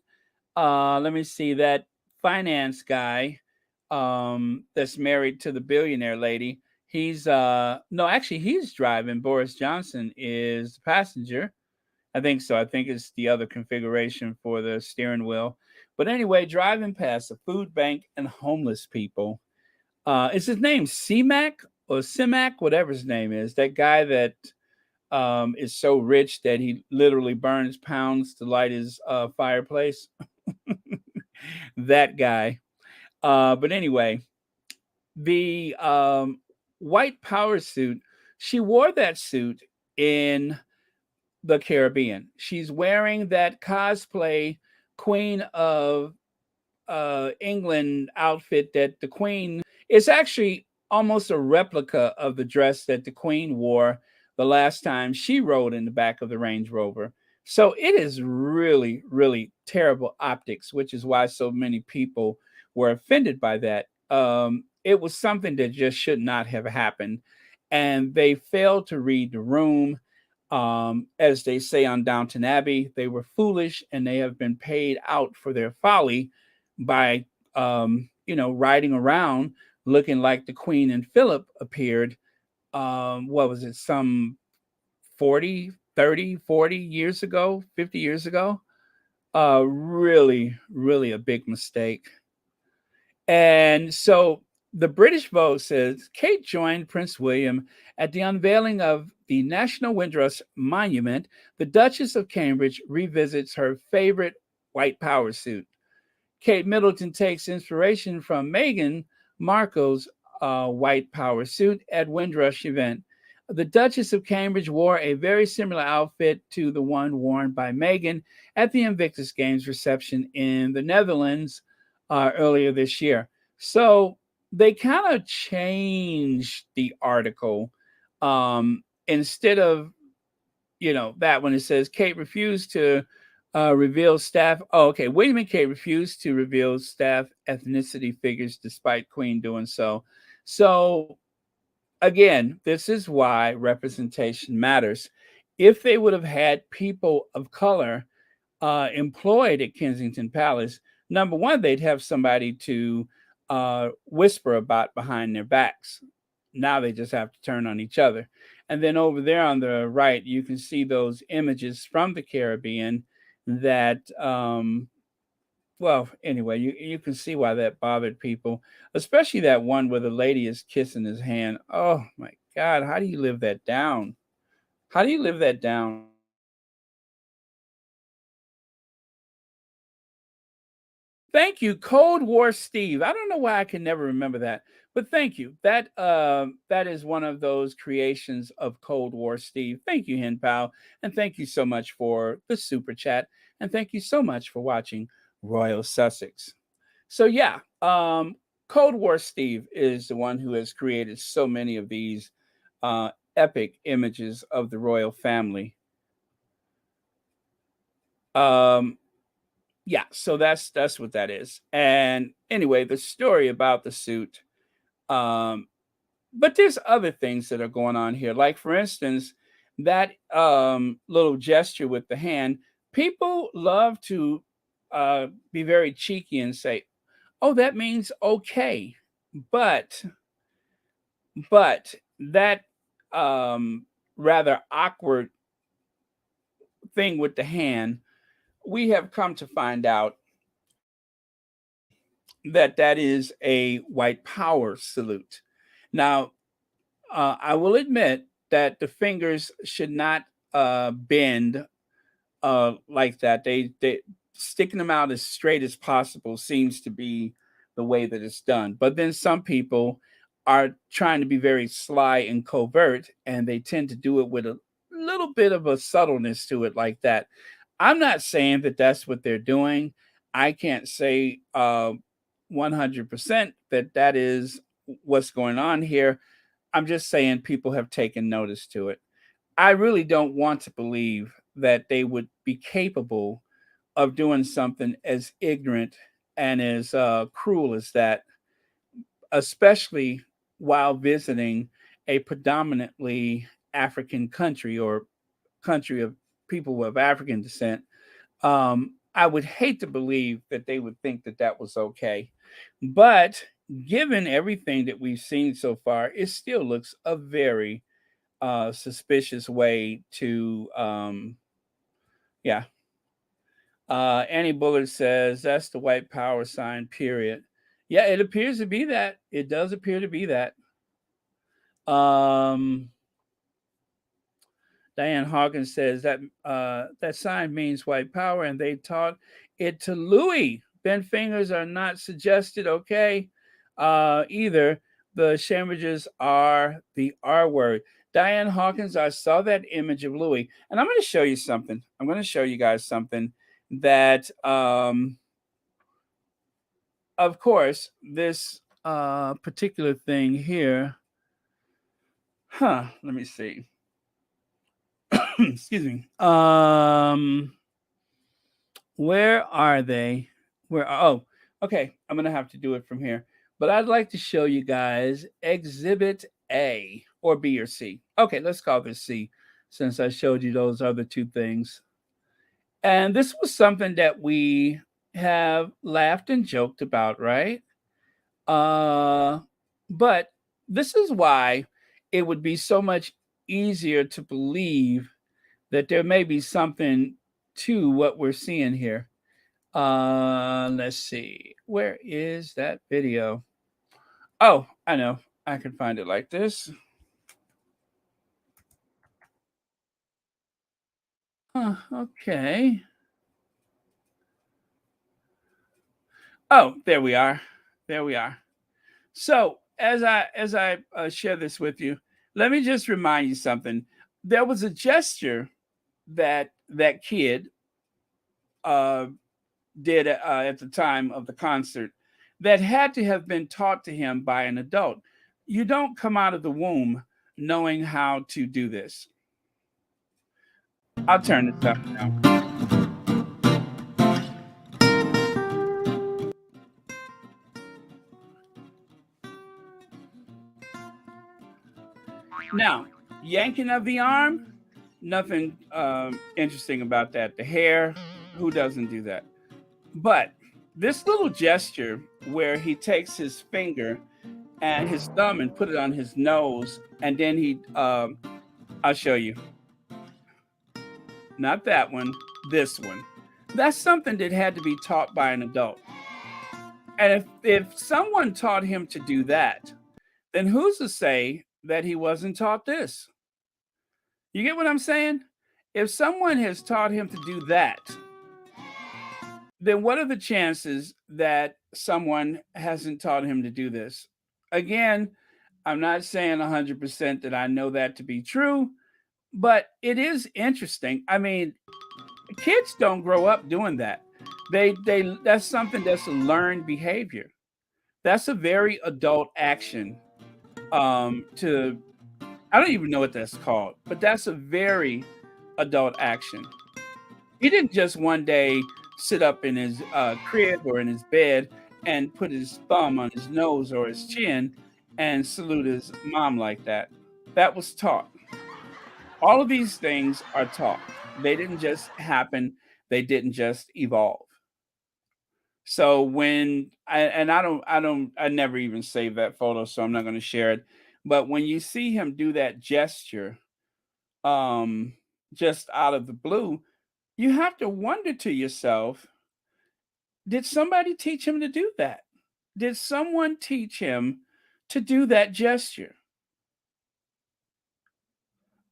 Let me see that finance guy that's married to the billionaire lady. He's no, actually he's driving. Boris Johnson is the passenger. I think so. I think it's the other configuration for the steering wheel. But anyway, driving past a food bank and homeless people. Is his name CMAC or Simac, whatever his name is? That guy that is so rich that he literally burns pounds to light his fireplace. That guy. But anyway, the white power suit, she wore that suit in the Caribbean. She's wearing that cosplay Queen of England outfit that the Queen is actually almost a replica of the dress that the Queen wore the last time she rode in the back of the Range Rover. So it is really, really terrible optics, which is why so many people were offended by that. It was something that just should not have happened. And they failed to read the room. As they say on Downton Abbey, they were foolish and they have been paid out for their folly by, riding around looking like the Queen and Philip appeared. What was it? Some 40 years ago, 50 years ago. Really, really a big mistake. And so the British Vogue says Kate joined Prince William at the unveiling of the National Windrush Monument. The Duchess of Cambridge revisits her favorite white power suit. Kate Middleton takes inspiration from Meghan Markle's white power suit at Windrush event. The Duchess of Cambridge wore a very similar outfit to the one worn by Meghan at the Invictus Games reception in the Netherlands earlier this year. So they kind of changed the article. Instead of, that when it says Kate refused to reveal staff. Oh, okay. William and Kate refused to reveal staff ethnicity figures despite Queen doing so. So again, this is why representation matters. If they would have had people of color employed at Kensington Palace, number one, they'd have somebody to whisper about behind their backs. Now they just have to turn on each other. And then over there on the right, you can see those images from the Caribbean that, well, anyway, you can see why that bothered people, especially that one where the lady is kissing his hand. Oh my God, how do you live that down? How do you live that down? Thank you, Cold War Steve. I don't know why I can never remember that, but thank you. That is one of those creations of Cold War Steve. Thank you, Hen Pal, and thank you so much for the super chat, and thank you so much for watching Royal Sussex. So yeah, Cold War Steve is the one who has created so many of these epic images of the royal family. Um, yeah, so that's what that is. And anyway, the story about the suit. Um, but there's other things that are going on here. Like for instance, that little gesture with the hand. People love to be very cheeky and say, "Oh, that means okay," but but that rather awkward thing with the hand, we have come to find out that that is a white power salute. Now, I will admit that the fingers should not bend like that. They sticking them out as straight as possible seems to be the way that it's done. But then some people are trying to be very sly and covert, and they tend to do it with a little bit of a subtleness to it, like that. I'm not saying that that's what they're doing. I can't say 100% that that is what's going on here. I'm just saying people have taken notice to it. I really don't want to believe that they would be capable of doing something as ignorant and as cruel as that, especially while visiting a predominantly African country or country of people of African descent. I would hate to believe that they would think that that was okay. But given everything that we've seen so far, it still looks a very suspicious way to, yeah. Annie Bullard says that's the white power sign, period. Yeah, it appears to be that. It does appear to be that. Um, Diane Hawkins says that that sign means white power, and they taught it to Louis. Bent fingers are not suggested, okay? Either the Shambridges are the R word. Diane Hawkins, I saw that image of Louis, and I'm going to show you something. I'm going to show you guys something that, of course, this particular thing here. Let me see. Excuse me. Where are they? Where? Oh, okay. I'm gonna have to do it from here. But I'd like to show you guys Exhibit A or B or C. Okay, let's call this C, since I showed you those other two things. And this was something that we have laughed and joked about, right? Uh, but this is why it would be so much easier to believe that there may be something to what we're seeing here. Let's see. Where is that video? Oh, I know. I can find it like this. Okay. Oh, there we are. There we are. So, as I share this with you, let me just remind you something. There was a gesture that that kid uh, did at the time of the concert that had to have been taught to him by an adult. You don't come out of the womb knowing how to do this. I'll turn this up now. Now, yanking of the arm, nothing interesting about that. The hair, who doesn't do that? But this little gesture where he takes his finger and his thumb and put it on his nose, and then I'll show you. Not that one, this one. That's something that had to be taught by an adult. And if someone taught him to do that, then who's to say that he wasn't taught this? You get what I'm saying? If someone has taught him to do that, then what are the chances that someone hasn't taught him to do this? Again, I'm not saying 100% that I know that to be true, but it is interesting. I mean, kids don't grow up doing that. They that's something that's a learned behavior. That's a very adult action. To I don't even know what that's called, but that's a very adult action. He didn't just one day sit up in his crib or in his bed and put his thumb on his nose or his chin and salute his mom like that. That was taught. All of these things are taught. They didn't just happen, they didn't just evolve. So when I never even saved that photo, so I'm not going to share it. But when you see him do that gesture, um, just out of the blue, you have to wonder to yourself, did somebody teach him to do that? Did someone teach him to do that gesture?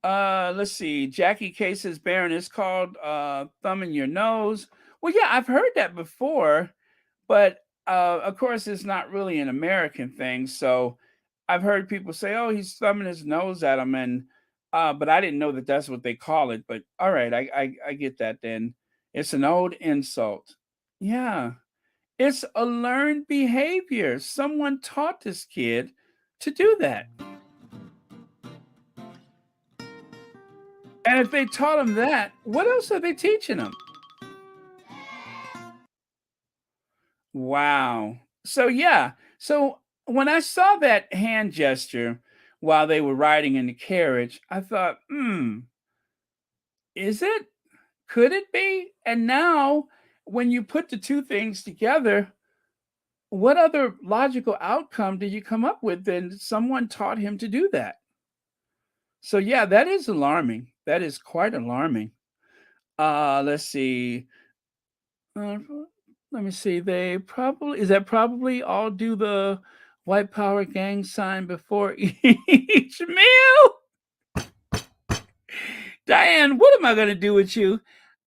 Let's see. Jackie K says Baron is called thumb in your nose. Well, yeah, I've heard that before, but of course, it's not really an American thing. So I've heard people say, "Oh, he's thumbing his nose at him," and but I didn't know that that's what they call it. But all right, I get that. Then it's an old insult. Yeah, it's a learned behavior. Someone taught this kid to do that, and if they taught him that, what else are they teaching him? Wow. So yeah. So when I saw that hand gesture while they were riding in the carriage, I thought, is it? Could it be? And now when you put the two things together, what other logical outcome did you come up with than someone taught him to do that? So yeah, that is alarming. That is quite alarming. Let's see. Uh, Let me see. They probably is that probably all do the white power gang sign before each meal. Diane, what am I going to do with you?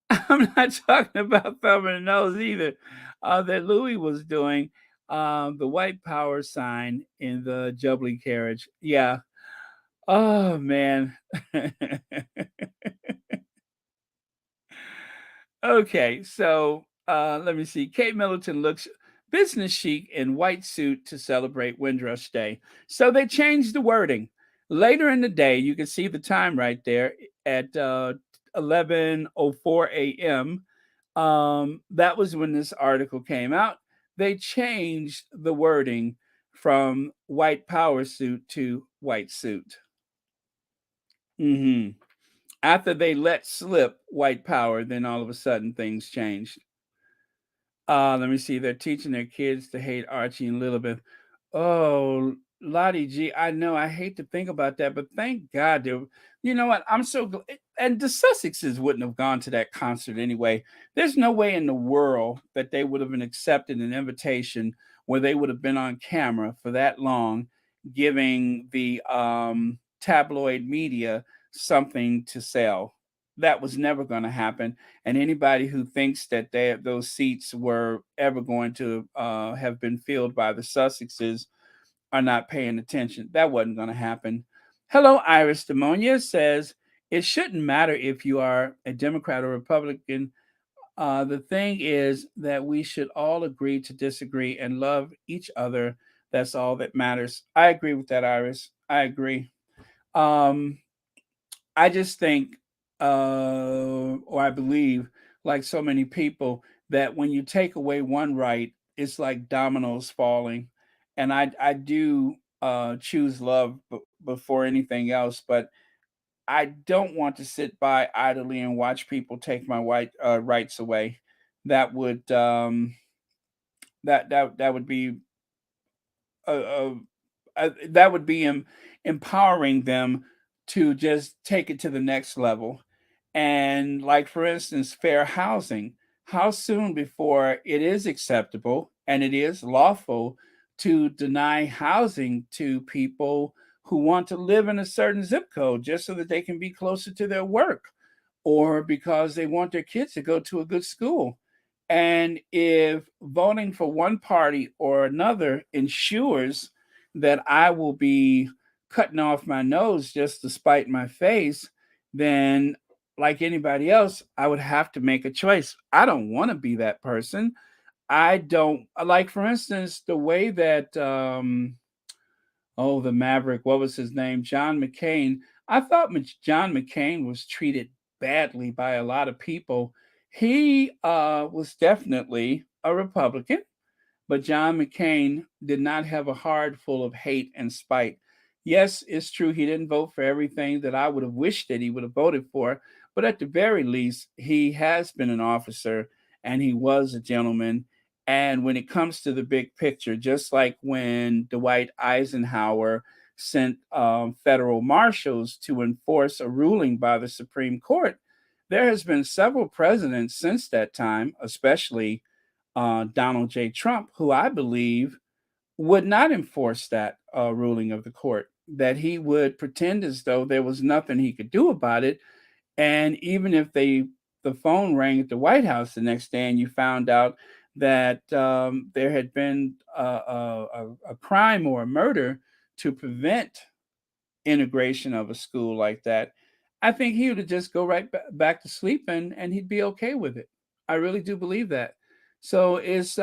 I'm not talking about thumbing the nose either. That Louis was doing the white power sign in the Jubilee carriage. Yeah. Oh man. Okay, so let me see. Kate Middleton looks business chic in white suit to celebrate Windrush Day. So they changed the wording. Later in the day, you can see the time right there at 11:04 a.m. That was when this article came out. They changed the wording from white power suit to white suit. Hmm. After they let slip white power, then all of a sudden things changed. Let me see. They're teaching their kids to hate Archie and Lilibeth. Oh, Lottie G, I know. I hate to think about that, but thank God they. You know what? I'm so glad. And the Sussexes wouldn't have gone to that concert anyway. There's no way in the world that they would have been accepted an invitation where they would have been on camera for that long, giving the tabloid media something to sell. That was never going to happen. And anybody who thinks that those seats were ever going to have been filled by the Sussexes are not paying attention. That wasn't going to happen. Hello, Iris Demonia says it shouldn't matter if you are a Democrat or Republican. The thing is that we should all agree to disagree and love each other. That's all that matters. I agree with that, Iris. I agree. Um, I just think, or I believe, like so many people, that when you take away one right, it's like dominoes falling. And I do choose love before anything else, but I don't want to sit by idly and watch people take my rights away. That would that would be a, that would be empowering them to just take it to the next level. And like for instance, fair housing. How soon before it is acceptable and it is lawful to deny housing to people who want to live in a certain zip code just so that they can be closer to their work or because they want their kids to go to a good school? And if voting for one party or another ensures that I will be cutting off my nose just to spite my face, then like anybody else, I would have to make a choice. I don't want to be that person. I don't like, for instance, the way that oh, the Maverick, what was his name? John McCain. I thought John McCain was treated badly by a lot of people. He was definitely a Republican, but John McCain did not have a heart full of hate and spite. Yes, it's true he didn't vote for everything that I would have wished that he would have voted for, but at the very least, he has been an officer and he was a gentleman. And when it comes to the big picture, just like when Dwight Eisenhower sent federal marshals to enforce a ruling by the Supreme Court, there has been several presidents since that time, especially Donald J. Trump, who I believe would not enforce that ruling of the court, that he would pretend as though there was nothing he could do about it. And even if the phone rang at the White House the next day and you found out that there had been a crime or a murder to prevent integration of a school like that, I think he would just go right back to sleep and he'd be okay with it. I really do believe that. So it's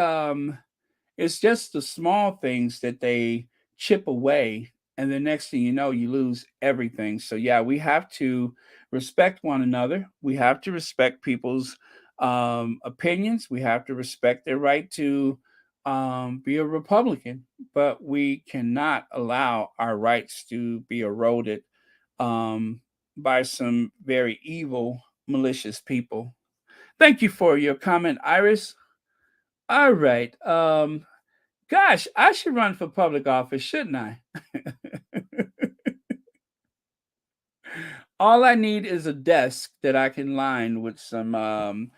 just the small things that they chip away, and the next thing you know, you lose everything. So yeah, we have to respect one another. We have to respect people's opinions. We have to respect their right to be a Republican, but we cannot allow our rights to be eroded um, by some very evil, malicious people. Thank you for your comment, Iris. All right. Gosh, I should run for public office, shouldn't I? All I need is a desk that I can line with some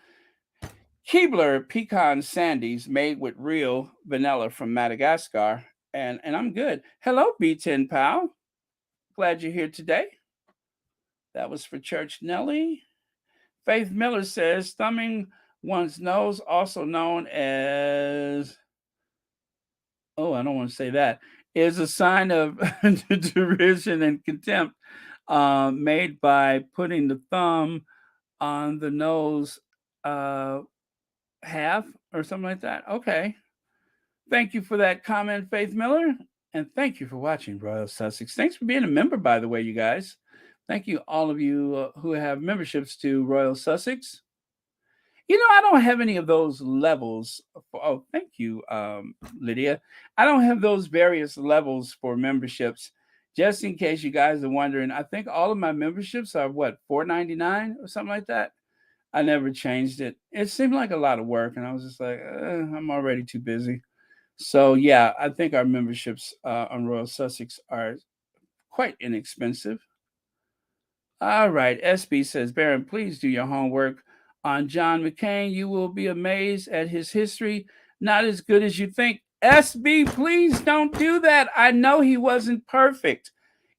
Keebler pecan sandies made with real vanilla from Madagascar, and I'm good. Hello, B10 pal. Glad you're here today. That was for Church Nelly. Faith Miller says thumbing one's nose, also known as, oh, I don't want to say that, is a sign of derision and contempt made by putting the thumb on the nose uh, half or something like that. Okay. Thank you for that comment, Faith Miller. And thank you for watching Royal Sussex. Thanks for being a member, by the way, you guys. Thank you, all of you who have memberships to Royal Sussex. You know, I don't have any of those levels. Oh, thank you, Lydia. I don't have those various levels for memberships. Just in case you guys are wondering, I think all of my memberships are what, $4.99 or something like that. I never changed it. It seemed like a lot of work, and I was just like, I'm already too busy. So yeah, I think our memberships on Royal Sussex are quite inexpensive. All right. SB says, Baron, please do your homework on John McCain. You will be amazed at his history. Not as good as you think. SB, please don't do that. I know he wasn't perfect.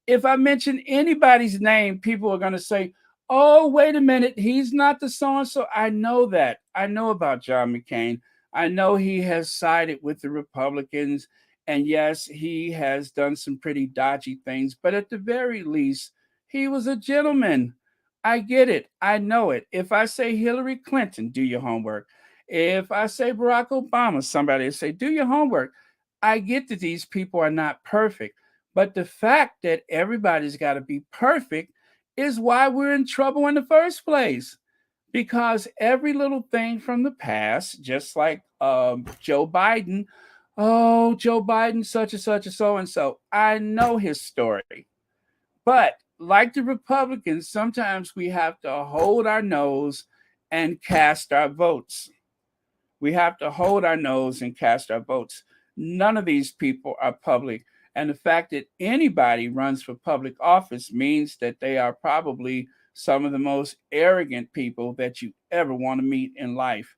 If I mention anybody's name, people are going to say, oh, wait a minute. He's not the so and so. I know that. I know about John McCain. I know he has sided with the Republicans And yes, he has done some pretty dodgy things, but at the very least, he was a gentleman. I get it. I know it. If I say Hillary Clinton, do your homework. If I say Barack Obama, somebody will say, do your homework. I get that these people are not perfect, but the fact that everybody's got to be perfect is why we're in trouble in the first place. Because every little thing from the past, just like Joe Biden, oh, Joe Biden, such and such and so and so, I know his story. But like the Republicans, sometimes we have to hold our nose and cast our votes. We have to hold our nose and cast our votes. None of these people are public. And the fact that anybody runs for public office means that they are probably some of the most arrogant people that you ever want to meet in life.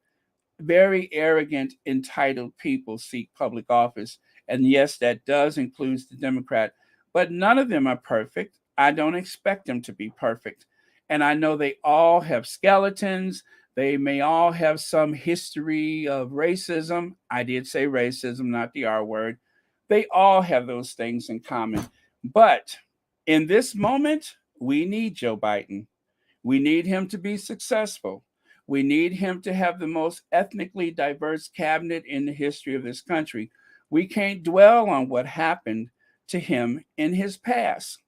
Very arrogant, entitled people seek public office. And yes, that does include the Democrat, but none of them are perfect. I don't expect them to be perfect. And I know they all have skeletons. They may all have some history of racism. I did say racism, not the R word. They all have those things in common. But in this moment, we need Joe Biden. We need him to be successful. We need him to have the most ethnically diverse cabinet in the history of this country. We can't dwell on what happened to him in his past.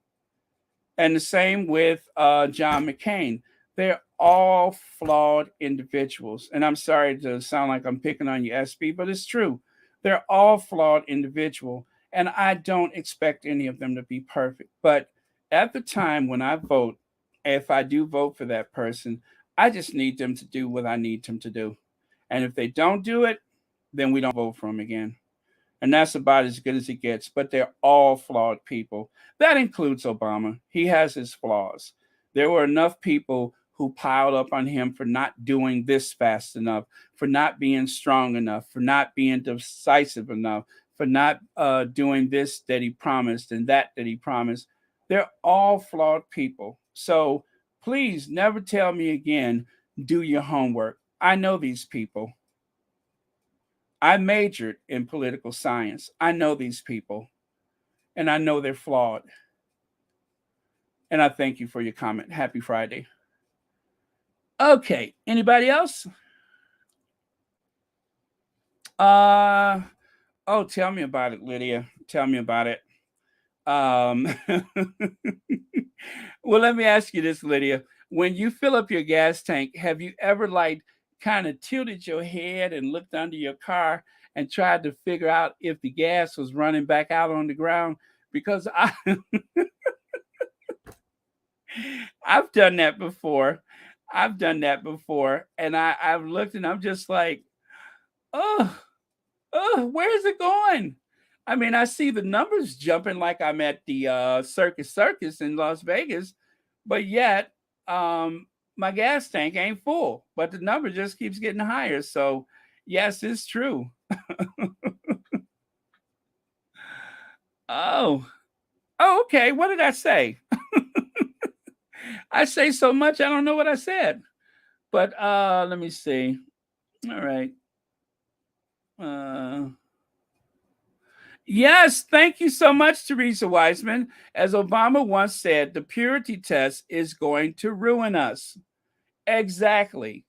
And the same with John McCain. They're all flawed individuals. And I'm sorry to sound like I'm picking on you, SB, but it's true. They're all flawed individual. And I don't expect any of them to be perfect. But at the time when I vote, if I do vote for that person, I just need them to do what I need them to do. And if they don't do it, then we don't vote for them again. And that's about as good as it gets. But they're all flawed people. That includes Obama. He has his flaws. There were enough people who piled up on him for not doing this fast enough, for not being strong enough, for not being decisive enough, for not doing this that he promised and that he promised. They're all flawed people. So please never tell me again, do your homework. I know these people. I majored in political science. I know these people, and I know they're flawed. And I thank you for your comment. Happy Friday. Okay, anybody else? Uh oh, tell me about it, Lydia. Tell me about it. Um Well, let me ask you this, Lydia. When you fill up your gas tank, have you ever like kind of tilted your head and looked under your car and tried to figure out if the gas was running back out on the ground? Because I've done that before. I've done that before, and I've looked and I'm just like, oh, oh, where's it going? I mean, I see the numbers jumping like I'm at the Circus in Las Vegas, but yet my gas tank ain't full, but the number just keeps getting higher. So, yes, it's true. Oh, oh, okay. What did I say? I say so much, I don't know what I said. But let me see. All right. Uh, yes, thank you so much, Teresa Wiseman. As Obama once said, the purity test is going to ruin us. Exactly.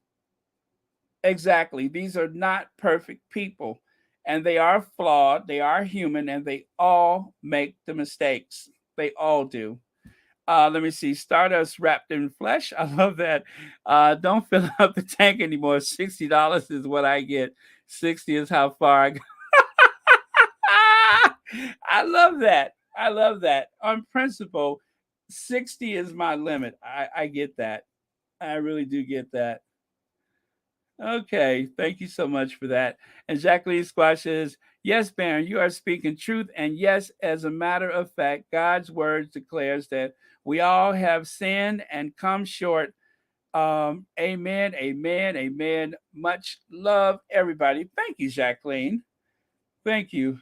Exactly. These are not perfect people, and they are flawed, they are human, and they all make the mistakes. They all do. Let me see. Stardust wrapped in flesh. I love that. Don't fill up the tank anymore. $60 is what I get. 60 is how far I go. I love that. I love that. On principle, 60 is my limit. I get that. I really do get that. Okay, thank you so much for that. And Jacqueline Squash says, yes, Baron, you are speaking truth. And yes, as a matter of fact, God's word declares that we all have sinned and come short. Amen, amen, amen. Much love, everybody. Thank you, Jacqueline. Thank you.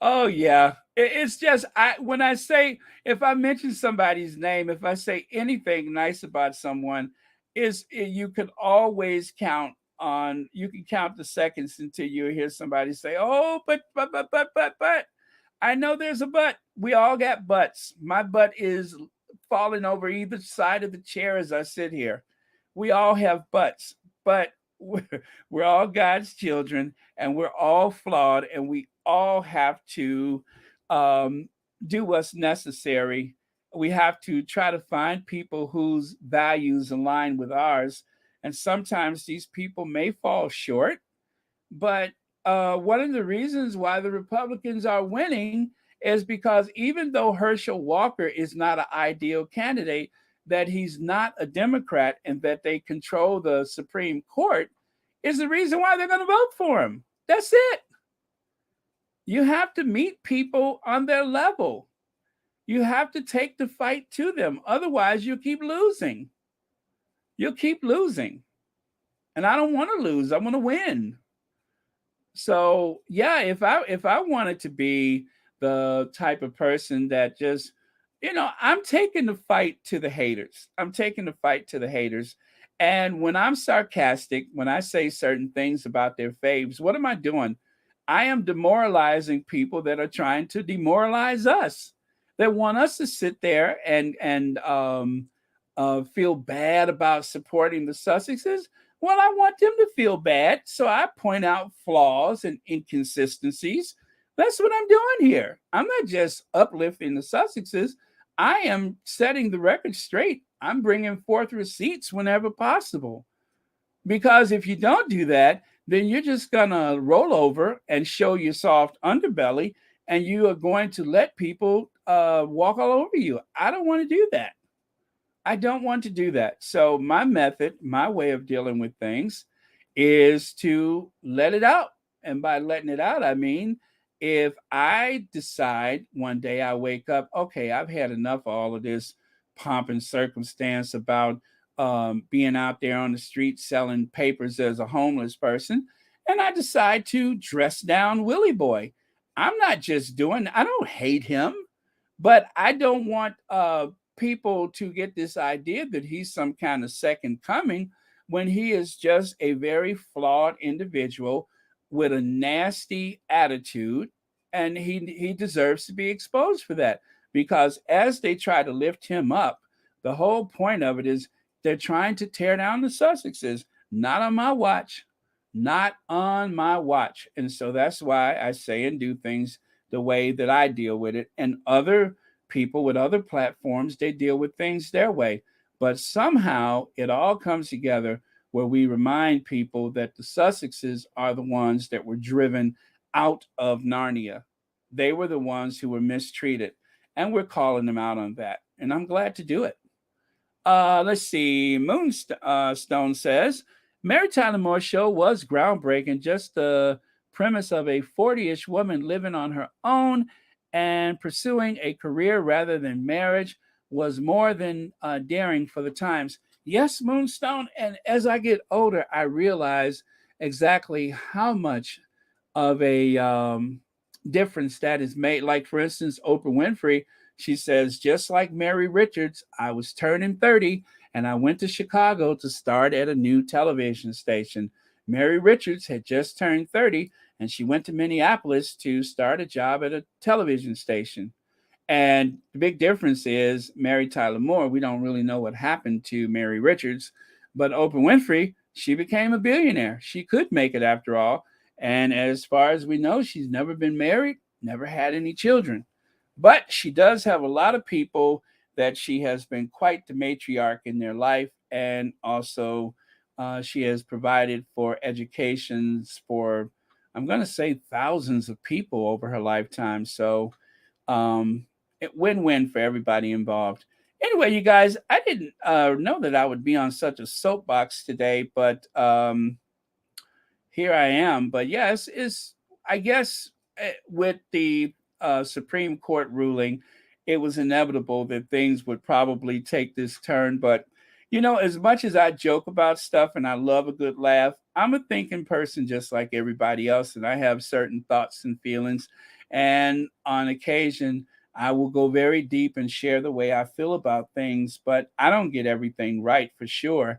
Oh yeah, it's just I when I say if I mention somebody's name, if I say anything nice about someone, is you can always count on, you can count the seconds until you hear somebody say, "Oh, but." I know there's a but. We all got butts. My butt is falling over either side of the chair as I sit here. We all have butts, but we're, we're all God's children, and we're all flawed, and we all have to um, do what's necessary. We have to try to find people whose values align with ours, and sometimes these people may fall short, but one of the reasons why the Republicans are winning is because even though Herschel Walker is not an ideal candidate, that he's not a Democrat and that they control the Supreme Court is the reason why they're going to vote for him. That's it. You have to meet people on their level. You have to take the fight to them. Otherwise, you'll keep losing. You'll keep losing. And I don't want to lose. I want to win. So yeah, if I wanted to be the type of person that just, I'm taking the fight to the haters. I'm taking the fight to the haters. And when I'm sarcastic, when I say certain things about their faves, what am I doing? I am demoralizing people that are trying to demoralize us. That want us to sit there and feel bad about supporting the Sussexes. Well, I want them to feel bad, so I point out flaws and inconsistencies. That's what I'm doing here. I'm not just uplifting the Sussexes. I am setting the record straight. I'm bringing forth receipts whenever possible. Because if you don't do that, then you're just going to roll over and show your soft underbelly, and you are going to let people walk all over you. I don't want to do that. I don't want to do that. So my method, my way of dealing with things is to let it out. And by letting it out, I mean, if I decide one day I wake up, okay, I've had enough of all of this pomp and circumstance about being out there on the street selling papers as a homeless person, and I decide to dress down Willie Boy. I'm not just doing, I don't hate him, but I don't want people to get this idea that he's some kind of second coming when he is just a very flawed individual with a nasty attitude, and he deserves to be exposed for that, because as they try to lift him up, the whole point of it is they're trying to tear down the Sussexes. Not on my watch. Not on my watch. And so that's why I say and do things the way that I deal with it. And other people with other platforms, they deal with things their way. But somehow it all comes together where we remind people that the Sussexes are the ones that were driven out of Narnia. They were the ones who were mistreated. And we're calling them out on that. And I'm glad to do it. Let's see. Moonstone says Mary Tyler Moore show was groundbreaking. Just the premise of a 40-ish woman living on her own and pursuing a career rather than marriage was more than daring for the times. Yes, Moonstone. And as I get older, I realize exactly how much of a difference that is made. Like, for instance, Oprah Winfrey, she says, just like Mary Richards, I was turning 30 and I went to Chicago to start at a new television station. Mary Richards had just turned 30 and she went to Minneapolis to start a job at a television station. And the big difference is Mary Tyler Moore, we don't really know what happened to Mary Richards, but Oprah Winfrey, she became a billionaire. She could make it after all. And as far as we know, she's never been married, never had any children. But she does have a lot of people that she has been quite the matriarch in their life. And also, she has provided for educations for, I'm going to say, thousands of people over her lifetime. So, um, it win-win for everybody involved. Anyway, you guys, I didn't know that I would be on such a soapbox today, but here I am. But yes, it's I guess with the Supreme Court ruling, it was inevitable that things would probably take this turn. But as much as I joke about stuff and I love a good laugh, I'm a thinking person just like everybody else, and I have certain thoughts and feelings. And on occasion, I will go very deep and share the way I feel about things, but I don't get everything right for sure.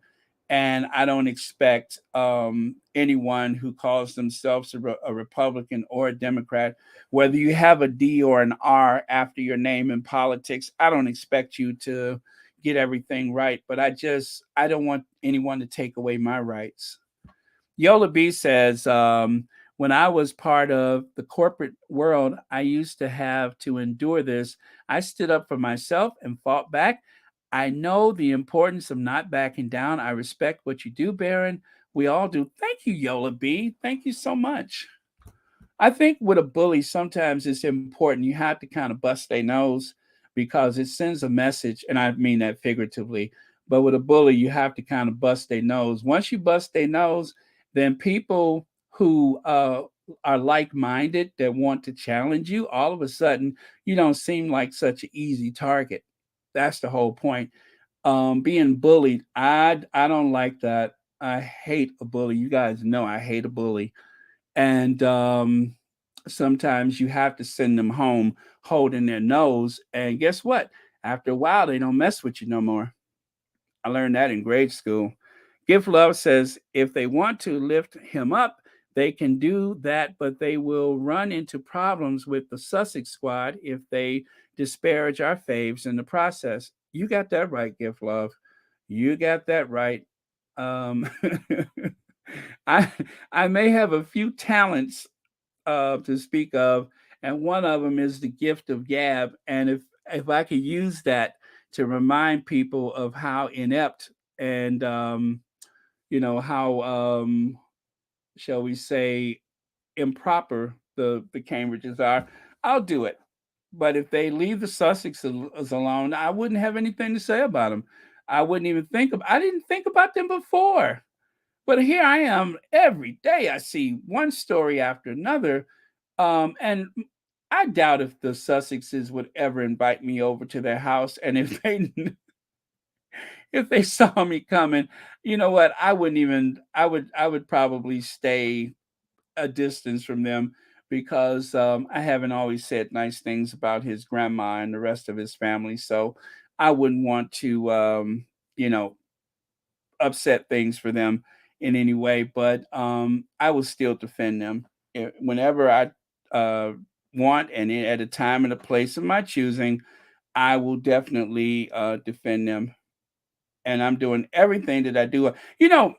And I don't expect anyone who calls themselves a Republican or a Democrat, whether you have a D or an R after your name in politics, I don't expect you to get everything right. But I don't want anyone to take away my rights. Yola B says, when I was part of the corporate world, I used to have to endure this. I stood up for myself and fought back. I know the importance of not backing down. I respect what you do, Baron. We all do. Thank you, Yola B. Thank you so much. I think with a bully, sometimes it's important. You have to kind of bust their nose because it sends a message, and I mean that figuratively. But with a bully, you have to kind of bust their nose. Once you bust their nose, then people who are like minded that want to challenge you, all of a sudden, you don't seem like such an easy target. That's the whole point. Being bullied, I don't like that. I hate a bully. You guys know I hate a bully. And sometimes you have to send them home holding their nose. And guess what? After a while, they don't mess with you no more. I learned that in grade school. Gift Love says if they want to lift him up, they can do that, but they will run into problems with the Sussex squad if they disparage our faves in the process. You got that right, Gift Love. You got that right. Um, I I may have a few talents to speak of, and one of them is the gift of gab. And if I could use that to remind people of how inept and how shall we say improper the Cambridges are, I'll do it. But if they leave the Sussexes alone, I wouldn't have anything to say about them. I wouldn't even think of. I didn't think about them before. But here I am every day. I see one story after another, and I doubt if the Sussexes would ever invite me over to their house. And if they if they saw me coming, you know what? I wouldn't even. I would probably stay a distance from them because I haven't always said nice things about his grandma and the rest of his family. So I wouldn't want to, you know, upset things for them in any way, but I will still defend them whenever I uh, want and at a time and a place of my choosing. I will definitely defend them, and I'm doing everything that I do. You know,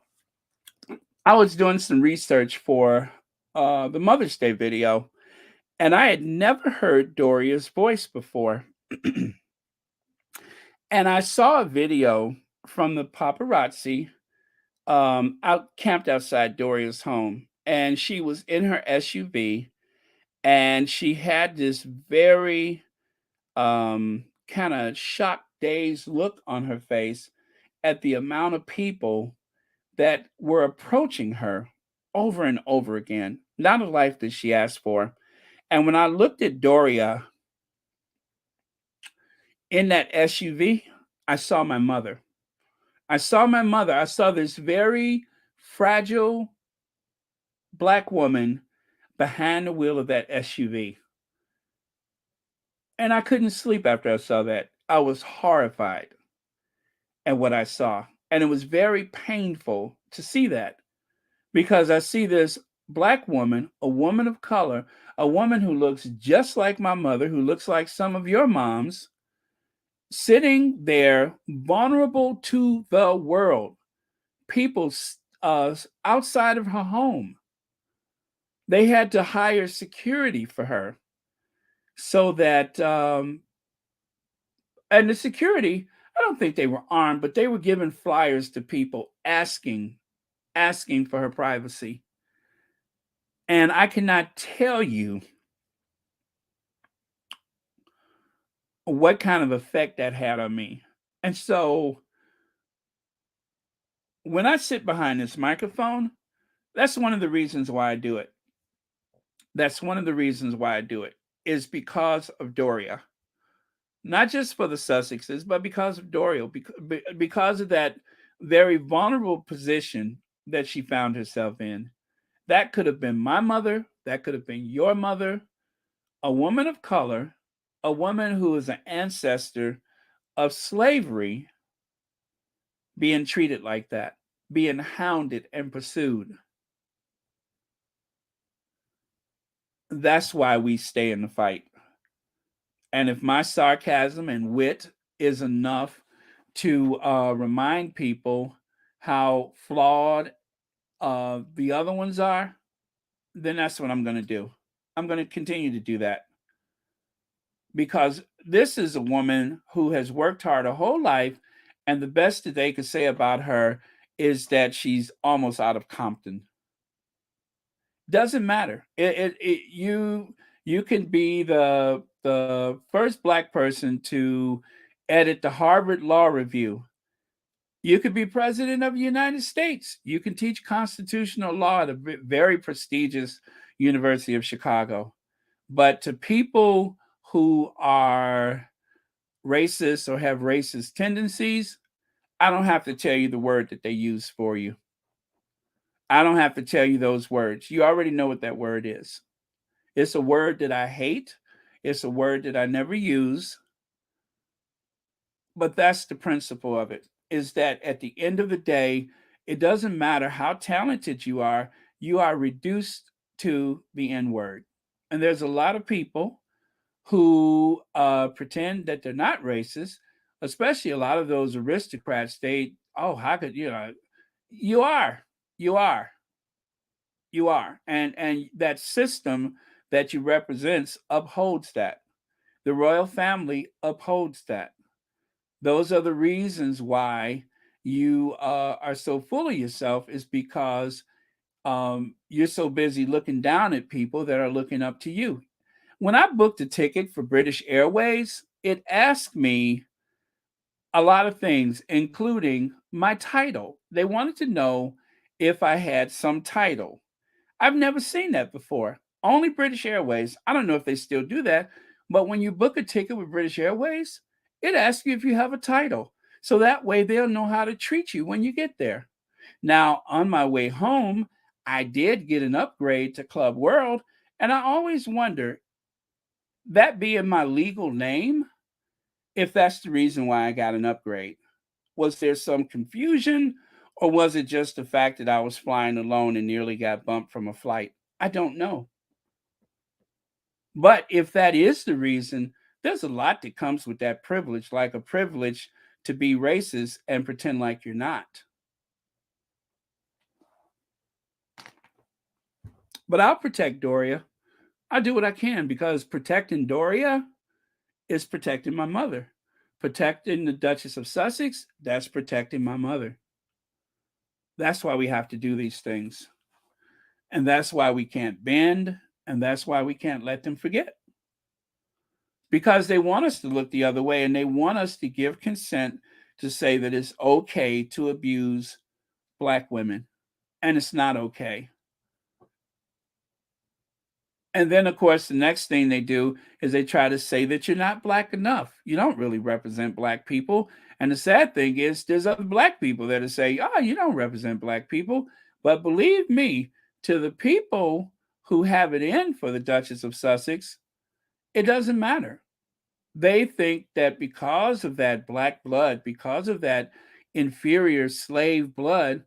I was doing some research for the Mother's Day video, and I had never heard Doria's voice before, and I saw a video from the paparazzi out camped outside Doria's home, and she was in her SUV, and she had this very kind of shocked, dazed look on her face at the amount of people that were approaching her over and over again. Not a life that she asked for. And when I looked at Doria in that SUV, I saw my mother. I saw my mother. I saw this very fragile black woman behind the wheel of that SUV. And I couldn't sleep after I saw that. I was horrified at what I saw. And it was very painful to see that because I see this black woman, a woman of color, a woman who looks just like my mother, who looks like some of your moms, sitting there vulnerable to the world, people outside of her home. They had to hire security for her so that and the security, I don't think they were armed, but they were giving flyers to people asking for her privacy. And I cannot tell you what kind of effect that had on me. And so when I sit behind this microphone, that's one of the reasons why I do it. That's one of the reasons why I do it is because of Doria. Not just for the Sussexes, but because of Doria, because of that very vulnerable position that she found herself in. That could have been my mother. That could have been your mother, a woman of color, a woman who is an ancestor of slavery being treated like that, being hounded and pursued. That's why we stay in the fight. And if my sarcasm and wit is enough to remind people how flawed the other ones are, then that's what I'm going to do. I'm going to continue to do that because this is a woman who has worked hard her whole life, and the best that they could say about her is that she's almost out of Compton. Doesn't matter. You can be the first black person to edit the Harvard Law Review. You could be president of the United States. You can teach constitutional law at a very prestigious University of Chicago. But to people who are racist or have racist tendencies, I don't have to tell you the word that they use for you. I don't have to tell you those words. You already know what that word is. It's a word that I hate. It's a word that I never use. But that's the principle of it, is that at the end of the day, it doesn't matter how talented you are reduced to the N word. And there's a lot of people who pretend that they're not racist, especially a lot of those aristocrats. How could you are, you are, you are, and that system that you represents upholds that. The royal family upholds that. Those are the reasons why you are so full of yourself, is because you're so busy looking down at people that are looking up to you. When I booked a ticket for British Airways, it asked me a lot of things, including my title. They wanted to know if I had some title. I've never seen that before. Only British Airways. I don't know if they still do that, but when you book a ticket with British Airways, it asks you if you have a title. So that way they'll know how to treat you when you get there. Now, on my way home, I did get an upgrade to Club World, and I always wonder, that being my legal name, if that's the reason why I got an upgrade. Was there some confusion, or was it just the fact that I was flying alone and nearly got bumped from a flight? I don't know. But if that is the reason, there's a lot that comes with that privilege, like a privilege to be racist and pretend like you're not. But I'll protect Doria. I do what I can, because protecting Doria is protecting my mother. Protecting the Duchess of Sussex, that's protecting my mother. That's why we have to do these things. And that's why we can't bend. And that's why we can't let them forget. Because they want us to look the other way, and they want us to give consent to say that it's okay to abuse black women. And it's not okay. And then, of course, the next thing they do is they try to say that you're not black enough. You don't really represent black people. And the sad thing is, there's other black people that say, oh, you don't represent black people. But believe me, to the people who have it in for the Duchess of Sussex, it doesn't matter. They think that because of that black blood, because of that inferior slave blood,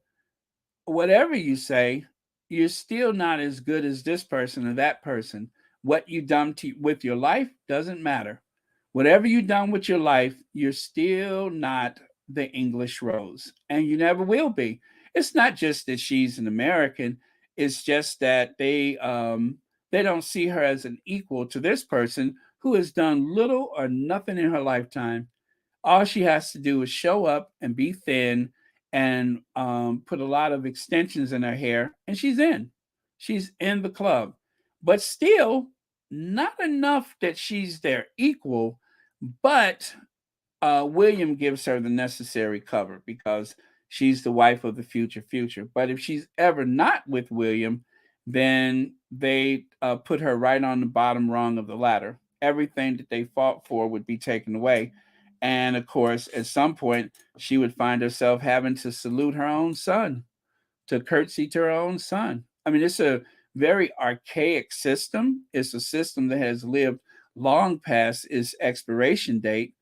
whatever you say, you're still not as good as this person or that person. What you done with your life doesn't matter. Whatever you done with your life, you're still not the English Rose, and you never will be. It's not just that she's an American; it's just that they don't see her as an equal to this person who has done little or nothing in her lifetime. All she has to do is show up and be thin, and put a lot of extensions in her hair, and she's in. She's in the club. But still, not enough that she's their equal, but William gives her the necessary cover because she's the wife of the future. But if she's ever not with William, then they put her right on the bottom rung of the ladder. Everything that they fought for would be taken away. And of course, at some point, she would find herself having to salute her own son, to curtsy to her own son. I mean, it's a very archaic system. It's a system that has lived long past its expiration date,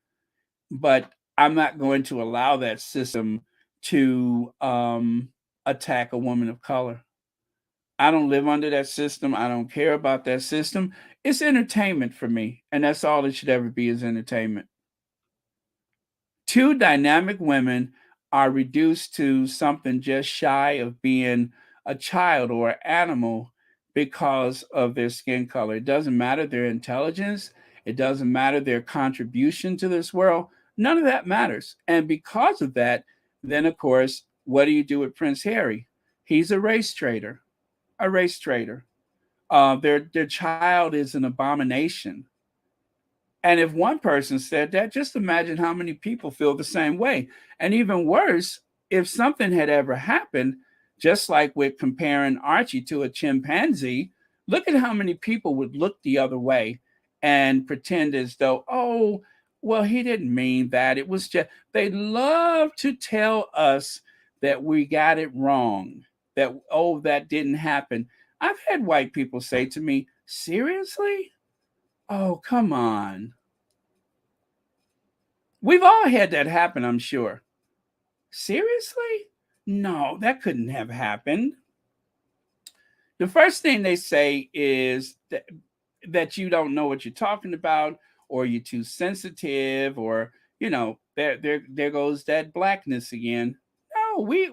but I'm not going to allow that system to attack a woman of color. I don't live under that system. I don't care about that system. It's entertainment for me, and that's all it should ever be, is entertainment. Two dynamic women are reduced to something just shy of being a child or an animal because of their skin color. It doesn't matter their intelligence, it doesn't matter their contribution to this world. None of that matters. And because of that, then of course, what do you do with Prince Harry? He's a race traitor, a race traitor. Their child is an abomination. And if one person said that, just imagine how many people feel the same way. And even worse, if something had ever happened, just like with comparing Archie to a chimpanzee, look at how many people would look the other way and pretend as though, oh, well, he didn't mean that. It was just, they love to tell us that we got it wrong, that, oh, that didn't happen. I've had white people say to me, seriously? Oh, come on. We've all had that happen, I'm sure. Seriously? No, that couldn't have happened. The first thing they say is that you don't know what you're talking about, or you're too sensitive, or there goes that blackness again. No, we're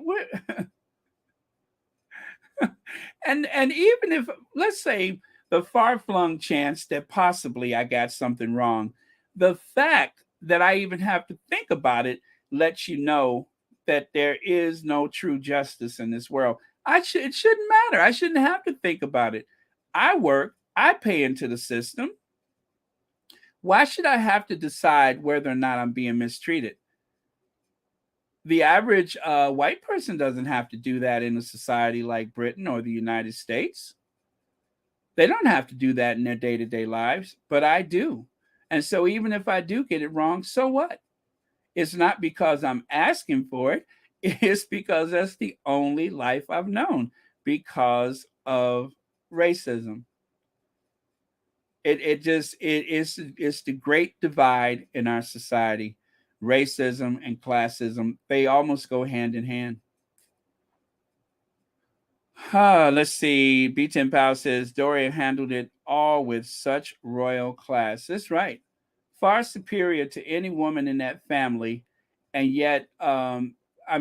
and even if, let's say, the far-flung chance that possibly I got something wrong, the fact that I even have to think about it lets you know that there is no true justice in this world. It shouldn't matter. I shouldn't have to think about it. I work, I pay into the system. Why should I have to decide whether or not I'm being mistreated? The average white person doesn't have to do that in a society like Britain or the United States. They don't have to do that in their day to day lives, but I do. And so even if I do get it wrong, so what? It's not because I'm asking for it, it's because that's the only life I've known because of racism. It's the great divide in our society. Racism and classism, they almost go hand in hand. Let's see. B10 Powell says Doria handled it all with such royal class. That's right. Far superior to any woman in that family. And yet, I'm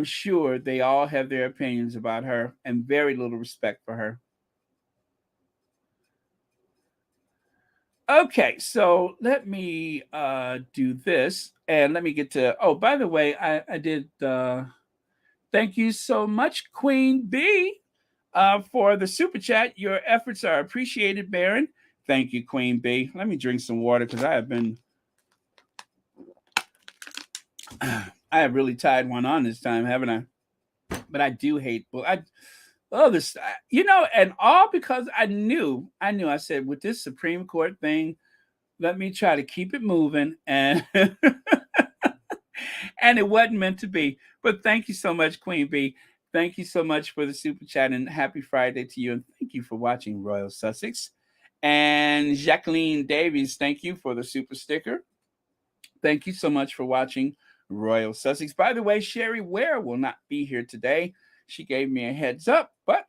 sure they all have their opinions about her and very little respect for her. Okay, so let me do this and let me get to. Oh, by the way, I did. Thank you so much, Queen B, for the super chat. Your efforts are appreciated, Baron. Thank you, Queen B. Let me drink some water because I have been. I have really tied one on this time, haven't I? But I do hate. Well, this, and all because I knew. I said with this Supreme Court thing, let me try to keep it moving, and and it wasn't meant to be. But thank you so much, Queen B. Thank you so much for the super chat, and happy Friday to you. And thank you for watching Royal Sussex. And Jacqueline Davies, thank you for the super sticker. Thank you so much for watching Royal Sussex. By the way, Sherry Ware will not be here today. She gave me a heads up, but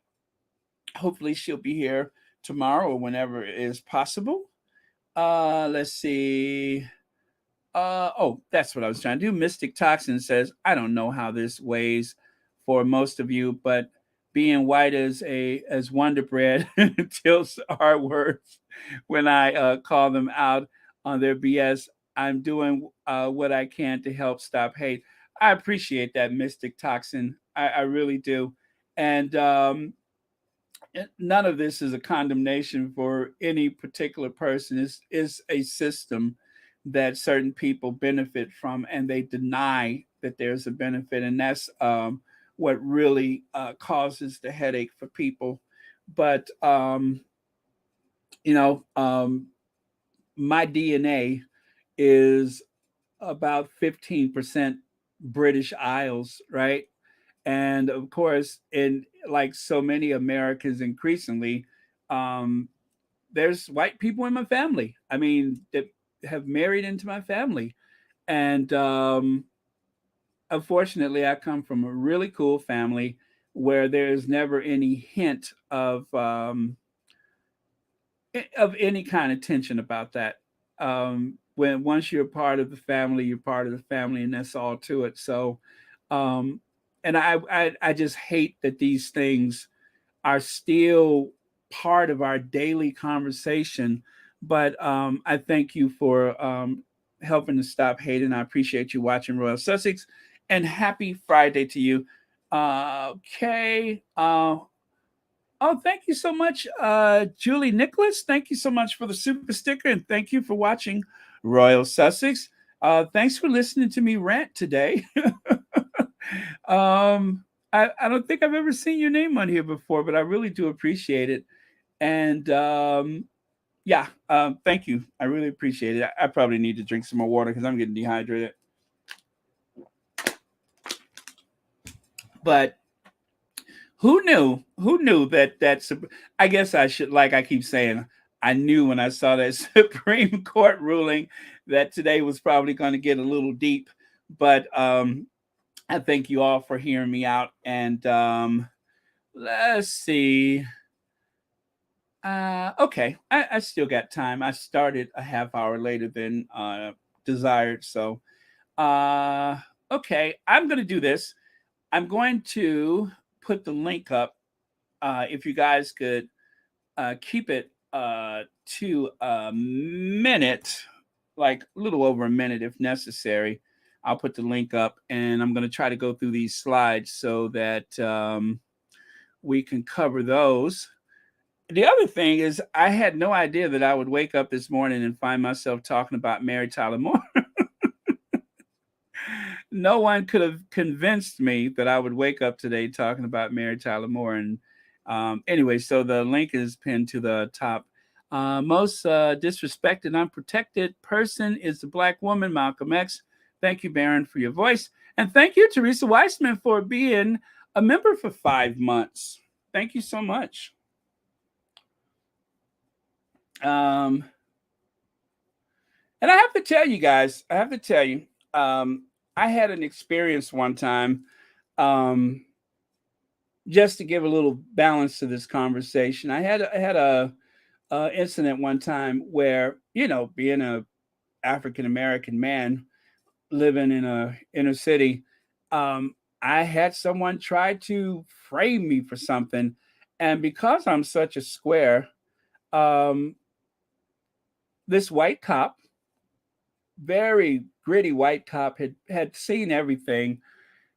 hopefully she'll be here tomorrow or whenever it is possible. Let's see. That's what I was trying to do. Mystic Toxin says, I don't know how this weighs for most of you, but being white as Wonder Bread tilts our words when I call them out on their BS. I'm doing what I can to help stop hate. I appreciate that, Mystic Toxin. I really do. And none of this is a condemnation for any particular person. It's a system that certain people benefit from, and they deny that there's a benefit, and that's what really causes the headache for people. But my DNA is about 15% British Isles, right? And of course, in like so many Americans, increasingly, um, there's white people in my family. I mean, that have married into my family, and unfortunately, I come from a really cool family where there is never any hint of any kind of tension about that. When once you're part of the family, you're part of the family, and that's all to it. So, um, and I just hate that these things are still part of our daily conversation. But I thank you for helping to stop hate, and I appreciate you watching Royal Sussex. And happy Friday to you. Okay. Oh, thank you so much, Julie Nicholas. Thank you so much for the super sticker, and thank you for watching Royal Sussex. Thanks for listening to me rant today. I don't think I've ever seen your name on here before, but I really do appreciate it. And yeah, thank you. I really appreciate it. I probably need to drink some more water because I'm getting dehydrated. But who knew? Who knew that I guess I should, like I keep saying, I knew when I saw that Supreme Court ruling that today was probably going to get a little deep. But I thank you all for hearing me out. And let's see. Okay, I still got time. I started a half hour later than desired. So, uh, okay, I'm going to do this. I'm going to put the link up. If you guys could keep it to a minute, like a little over a minute if necessary. I'll put the link up, and I'm going to try to go through these slides so that we can cover those. The other thing is, I had no idea that I would wake up this morning and find myself talking about Mary Tyler Moore. No one could have convinced me that I would wake up today talking about Mary Tyler Moore. And anyway, so the link is pinned to the top. Most disrespected, unprotected person is the Black woman, Malcolm X. Thank you, Baron, for your voice. And thank you, Teresa Weissman, for being a member for 5 months. Thank you so much. Um, and I have to tell you guys, I had an experience one time, just to give a little balance to this conversation. I had a incident one time where, being a African American man living in a inner city, I had someone try to frame me for something, and because I'm such a square, um, this white cop, very gritty white cop, had seen everything.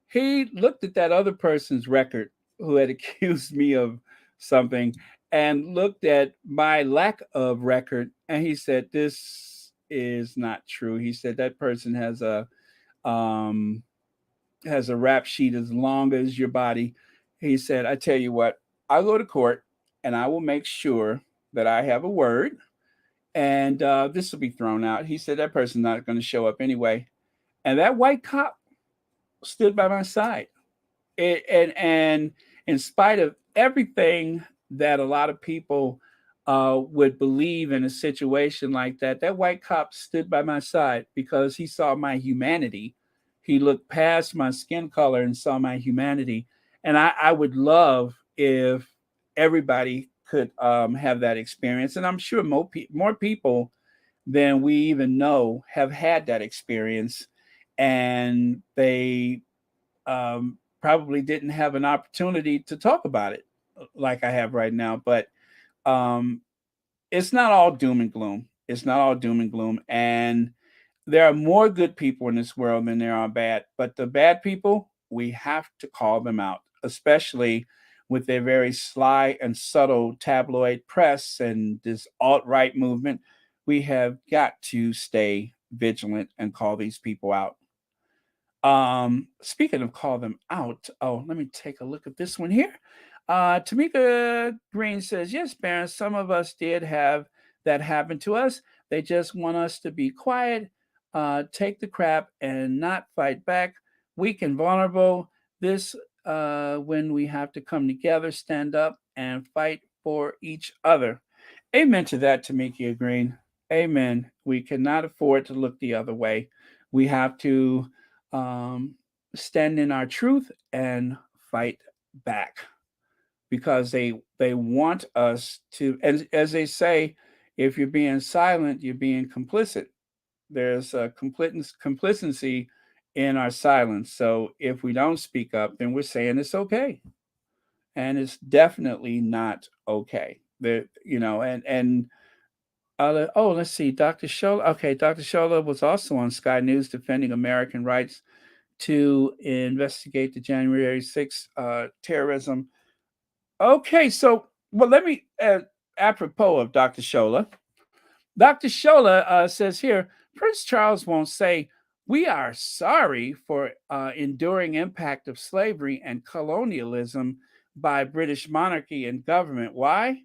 He looked at that other person's record who had accused me of something, and looked at my lack of record, and he said, "This is not true." He said that person um has a rap sheet as long as your body. He said, "I tell you what, I'll go to court and I will make sure that I have a word, and this will be thrown out." He said that person's not going to show up anyway. And that white cop stood by my side. And in spite of everything that a lot of people would believe in a situation like that, that white cop stood by my side because he saw my humanity. He looked past my skin color and saw my humanity. And I would love if everybody could have that experience. And I'm sure more people than we even know have had that experience, and they probably didn't have an opportunity to talk about it like I have right now. But um, it's not all doom and gloom. It's not all doom and gloom. And there are more good people in this world than there are bad. But the bad people, we have to call them out, especially with their very sly and subtle tabloid press and this alt right movement. We have got to stay vigilant and call these people out. Speaking of call them out, oh, let me take a look at this one here. Tamika Green says, "Yes, Baron, some of us did have that happen to us. They just want us to be quiet, take the crap, and not fight back. Weak and vulnerable. This when we have to come together, stand up, and fight for each other." Amen to that, Tamika Green. Amen. We cannot afford to look the other way. We have to um, stand in our truth and fight back because they want us to, as they say, if you're being silent, you're being complicit. There's a complicity in our silence. So if we don't speak up, then we're saying it's okay, and it's definitely not okay. There, and oh, let's see, Dr. Shola. Okay, Dr. Shola was also on Sky News defending American rights to investigate the January 6th terrorism. Okay, so well, let me apropos of Dr. Shola. Dr. Shola says here, Prince Charles won't say, "We are sorry for enduring impact of slavery and colonialism by British monarchy and government." Why?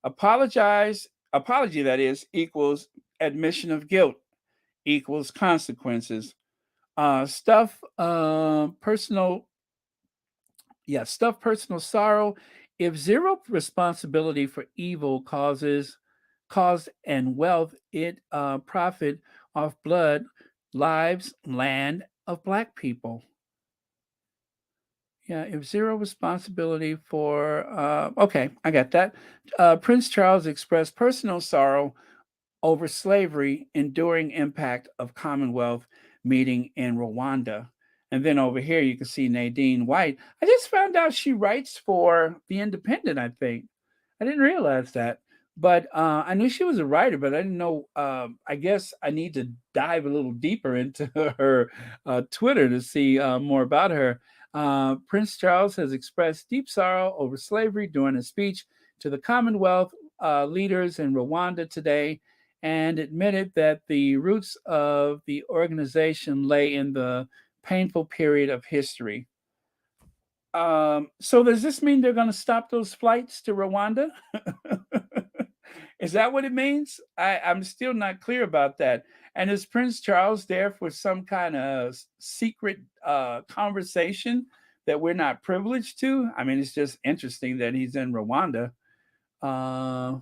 Apology, that is, equals admission of guilt, equals consequences. Personal, yeah, stuff personal sorrow. If zero responsibility for evil caused and wealth, it profit off blood, lives, land of black people. Yeah, if zero responsibility for okay, I got that. Prince Charles expressed personal sorrow over slavery, enduring impact of Commonwealth meeting in Rwanda. And then over here, you can see Nadine White. I just found out she writes for The Independent, I think. I didn't realize that. But I knew she was a writer, but I didn't know. I guess I need to dive a little deeper into her Twitter to see more about her. Prince Charles has expressed deep sorrow over slavery during a speech to the Commonwealth leaders in Rwanda today, and admitted that the roots of the organization lay in the painful period of history. So does this mean they're going to stop those flights to Rwanda? Is that what it means? I'm still not clear about that. And is Prince Charles there for some kind of secret conversation that we're not privileged to? I mean, it's just interesting that he's in Rwanda. Uh,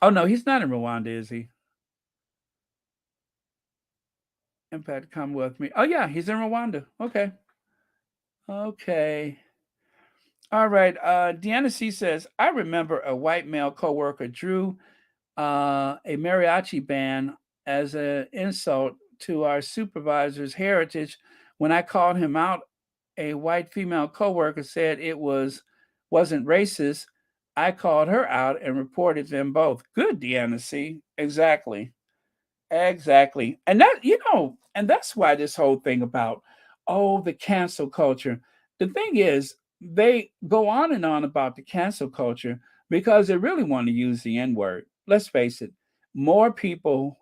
oh no, he's not in Rwanda, is he? Impact Commonwealth me. Oh yeah, he's in Rwanda. Okay. Okay. All right. Deanna C says, I remember a white male coworker drew a mariachi band as an insult to our supervisor's heritage. When I called him out, a white female coworker said it wasn't racist. I called her out and reported them both. Good, Deanna C. Exactly. Exactly. And and that's why this whole thing about, oh, the cancel culture. The thing is, they go on and on about the cancel culture because they really want to use the N word. Let's face it, more people,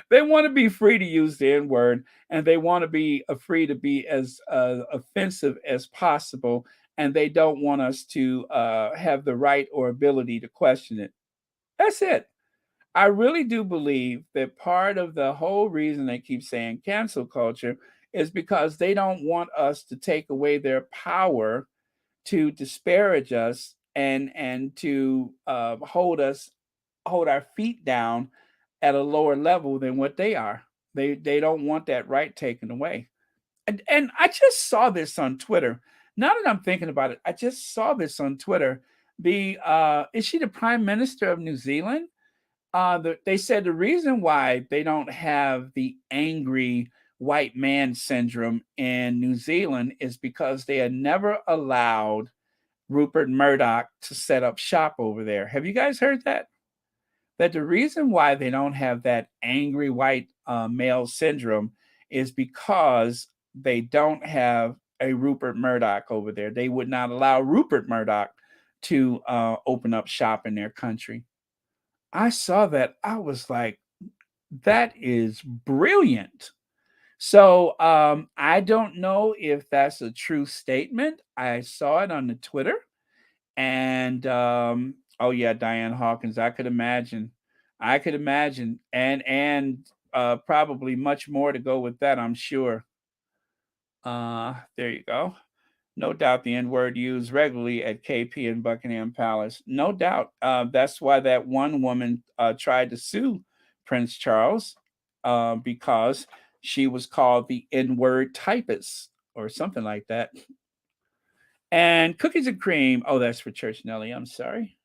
they want to be free to use the N word, and they want to be free to be as offensive as possible. And they don't want us to have the right or ability to question it. That's it. I really do believe that part of the whole reason they keep saying cancel culture is because they don't want us to take away their power to disparage us and to hold our feet down at a lower level than what they are. They don't want that right taken away. And I just saw this on Twitter. Now that I'm thinking about it, I just saw this on Twitter. The is she the Prime Minister of New Zealand? They said the reason why they don't have the angry white man syndrome in New Zealand is because they had never allowed Rupert Murdoch to set up shop over there. Have you guys heard that? That the reason why they don't have that angry white male syndrome is because they don't have a Rupert Murdoch over there. They would not allow Rupert Murdoch to open up shop in their country. I saw that. I was like, that is brilliant. So I don't know if that's a true statement. I saw it on the Twitter. And oh yeah, Diane Hawkins, I could imagine. I could imagine. And probably much more to go with that, I'm sure. There you go. No doubt the N word used regularly at KP and Buckingham Palace. No doubt. That's why that one woman tried to sue Prince Charles because she was called the N word typist or something like that. And cookies and cream. Oh, that's for Church Nelly. I'm sorry.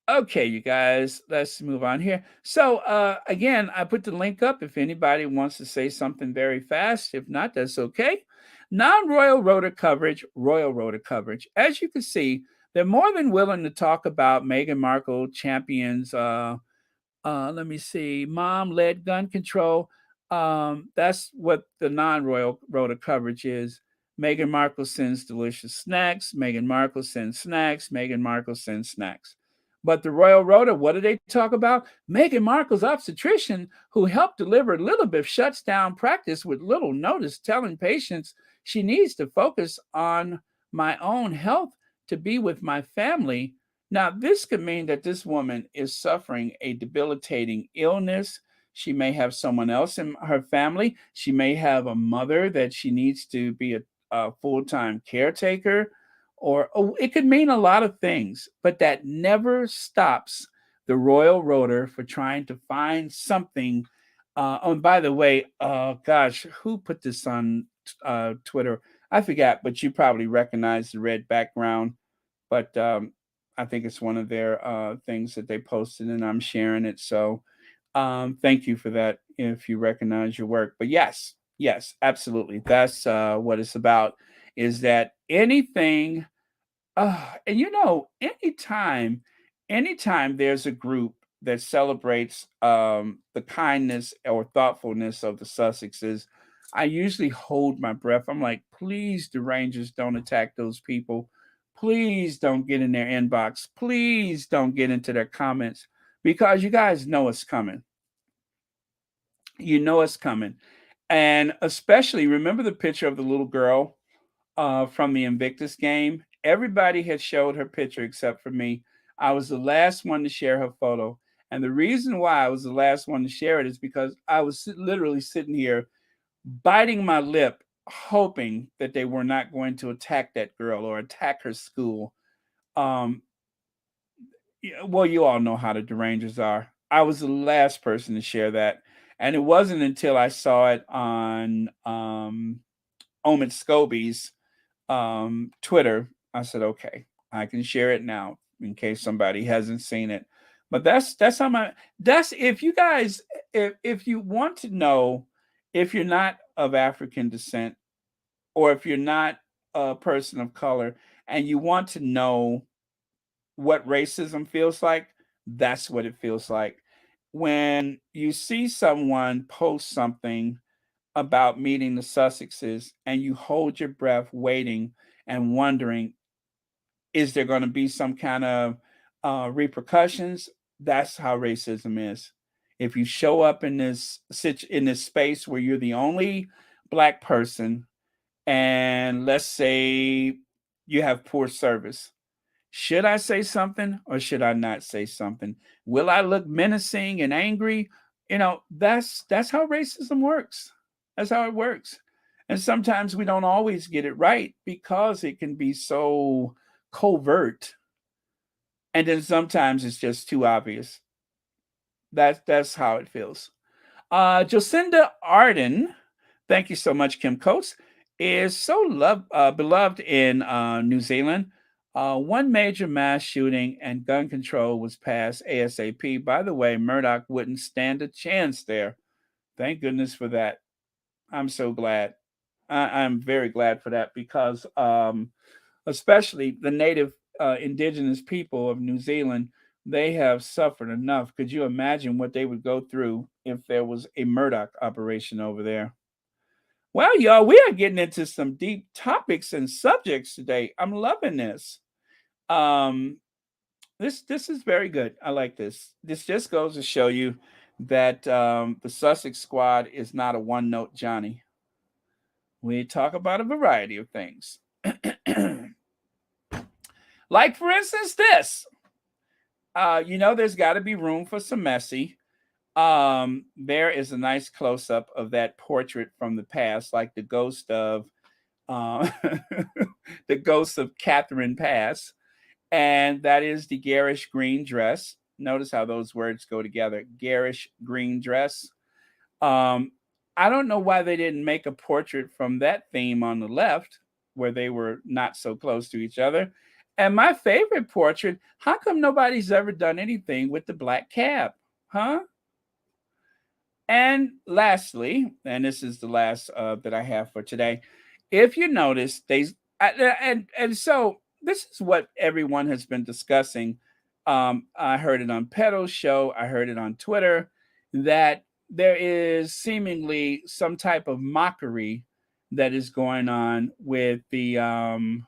Okay, you guys, let's move on here. So, again, I put the link up if anybody wants to say something very fast. If not, that's okay. Non-royal rotor coverage, royal rotor coverage. As you can see, they're more than willing to talk about Meghan Markle champions let me see, mom-led gun control. That's what the non-royal rota coverage is. Meghan Markle sends delicious snacks. Meghan Markle sends snacks. Meghan Markle sends snacks. But the royal rota, what do they talk about? Meghan Markle's obstetrician, who helped deliver Elizabeth, shuts down practice with little notice, telling patients she needs to focus on my own health to be with my family. Now, this could mean that this woman is suffering a debilitating illness. She may have someone else in her family. She may have a mother that she needs to be a full time caretaker, or it could mean a lot of things, but that never stops the royal rotor for trying to find something. Oh, and by the way, gosh, who put this on Twitter? I forgot, but you probably recognize the red background. But I think it's one of their things that they posted, and I'm sharing it. So thank you for that if you recognize your work. But yes, yes, absolutely. That's what it's about, is that anything, and anytime there's a group that celebrates the kindness or thoughtfulness of the Sussexes, I usually hold my breath. I'm like, please, the Rangers don't attack those people. Please don't get in their inbox. Please don't get into their comments, because you guys know it's coming. You know it's coming. And especially remember the picture of the little girl from the Invictus game. Everybody had showed her picture except for me. I was the last one to share her photo. And the reason why I was the last one to share it is because I was literally sitting here biting my lip, hoping that they were not going to attack that girl or attack her school. Um, well, you all know how the derangers are. I was the last person to share that. And it wasn't until I saw it on Omid Scobie's Twitter, I said, okay, I can share it now in case somebody hasn't seen it. But that's how that's if you guys, if you want to know, if you're not of African descent, or if you're not a person of color and you want to know what racism feels like, that's what it feels like. When you see someone post something about meeting the Sussexes and you hold your breath waiting and wondering, is there going to be some kind of repercussions? That's how racism is. If you show up in this space where you're the only black person, and let's say you have poor service, should I say something or should I not say something? Will I look menacing and angry? That's how racism works. That's how it works. And sometimes we don't always get it right because it can be so covert. And then sometimes it's just too obvious. That's how it feels. Jacinda Arden, thank you so much, Kim Coates, is so beloved in New Zealand. One major mass shooting and gun control was passed ASAP. By the way, Murdoch wouldn't stand a chance there. Thank goodness for that. I'm so glad. I'm very glad for that, because especially the native indigenous people of New Zealand, they have suffered enough. Could you imagine what they would go through if there was a Murdoch operation over there? Well, y'all, we are getting into some deep topics and subjects today. I'm loving this. Um, this is very good. I like this. This just goes to show you that the Sussex squad is not a one note Johnny. We talk about a variety of things. Like, for instance, this. There's got to be room for some messy. There is a nice close up of that portrait from the past, like the ghost of uh, the ghost of Catherine Pass, and that is the garish green dress. Notice how those words go together. Garish green dress. Um, I don't know why they didn't make a portrait from that theme on the left. where they were not so close to each other. And my favorite portrait, how come nobody's ever done anything with the black cab? Huh? And lastly, and this is the last that I have for today, if you notice, and so this is what everyone has been discussing. I heard it on Pedal's show. I heard it on Twitter that there is seemingly some type of mockery that is going on with um,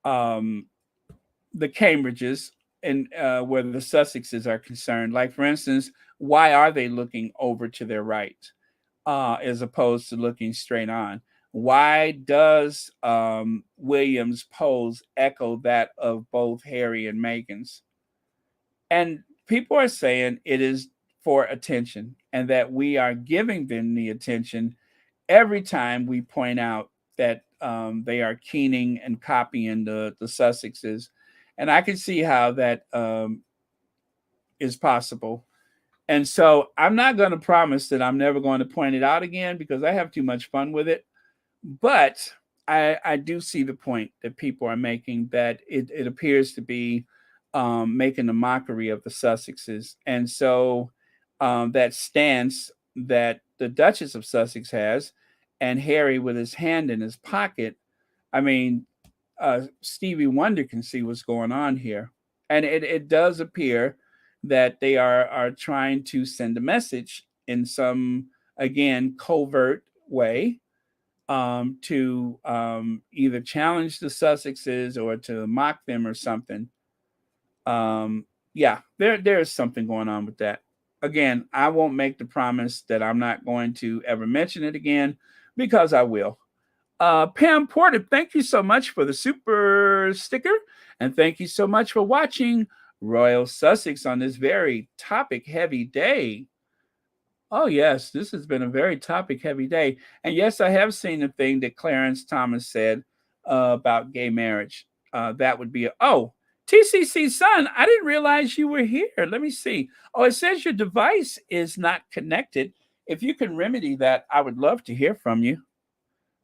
the Cambridges and where the Sussexes are concerned. Like, for instance, why are they looking over to their right as opposed to looking straight on? Why does William's pose echo that of both Harry and Meghan's? And people are saying it is for attention and that we are giving them the attention every time we point out that they are keening and copying the Sussexes. And I can see how that is possible. And so I'm not going to promise that I'm never going to point it out again because I have too much fun with it. But I do see the point that people are making that it appears to be making a mockery of the Sussexes. And so that stance that the Duchess of Sussex has, and Harry with his hand in his pocket, I mean, Stevie Wonder can see what's going on here. And it does appear that they are trying to send a message in some, again, covert way to either challenge the Sussexes or to mock them or something. Yeah, there's something going on with that. Again, I won't make the promise that I'm not going to ever mention it again because I will. Pam Porter, thank you so much for the super sticker, and thank you so much for watching Royal Sussex on this very topic heavy day. Oh, yes, this has been a very topic heavy day. And yes, I have seen the thing that Clarence Thomas said about gay marriage. That would be TCC son, I didn't realize you were here. Let me see. Oh, it says your device is not connected. If you can remedy that, I would love to hear from you.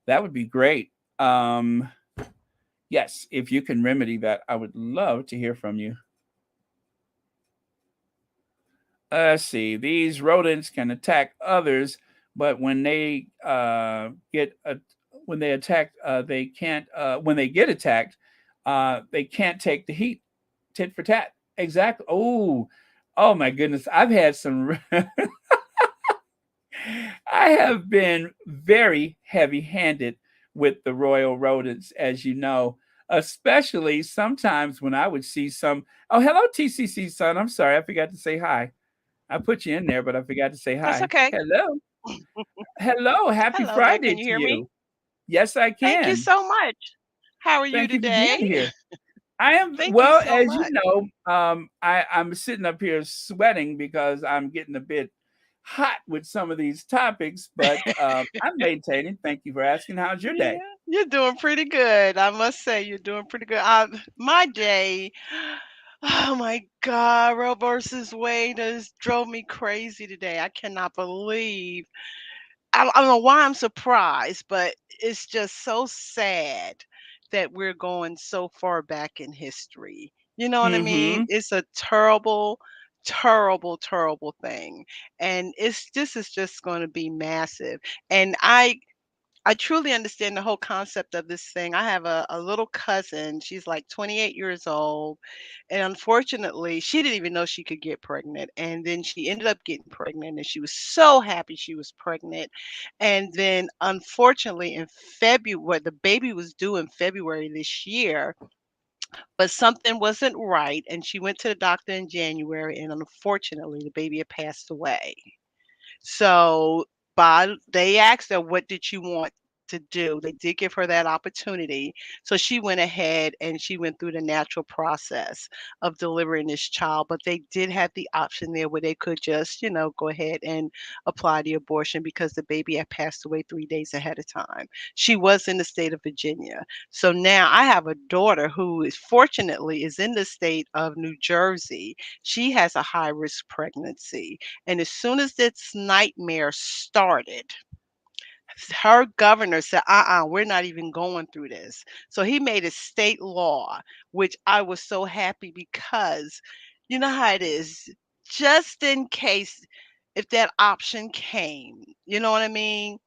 That would be great. Yes, if you can remedy that, I would love to hear from you. Let's see. These rodents can attack others, but when they attack, they can't. When they get attacked, they can't take the heat. Tit for tat. Exactly. Oh my goodness. I've had some. I have been very heavy-handed with the royal rodents, as you know, especially sometimes when I would see some. Oh, hello, TCC son. I'm sorry, I forgot to say hi. I put you in there, but I forgot to say That's hi. okay. Hello. Hello. Happy Hello there. Friday Can you to hear me? you. Yes, I Thank you can. so much. How are you Thank you for being today? here. I am Thank you well, so as you much. know, I'm sitting up here sweating because I'm getting a bit hot with some of these topics, but I'm maintaining. Thank you for asking. How's your day? Yeah, you're doing pretty good. I must say you're doing pretty good. My day, oh my God, Roe versus Wade has drove me crazy today. I cannot believe. I don't know why I'm surprised, but it's just so sad that we're going so far back in history. You know what I mean? Mm-hmm. It's a terrible, terrible, terrible thing. And this is just going to be massive. And I truly understand the whole concept of this thing. I have a little cousin. She's like 28 years old. And unfortunately, she didn't even know she could get pregnant. And then she ended up getting pregnant. And she was so happy she was pregnant. And then, unfortunately, in February, the baby was due in February this year, but something wasn't right. And she went to the doctor in January. And unfortunately, the baby had passed away. So, they asked her, "What did you want to do?" They did give her that opportunity. So she went ahead and she went through the natural process of delivering this child, but they did have the option there where they could just, go ahead and apply the abortion because the baby had passed away 3 days ahead of time. She was in the state of Virginia. So now I have a daughter who is fortunately is in the state of New Jersey. She has a high risk pregnancy, and as soon as this nightmare started, her governor said, we're not even going through this. So he made a state law, which I was so happy because you know how it is. Just in case if that option came, you know what I mean?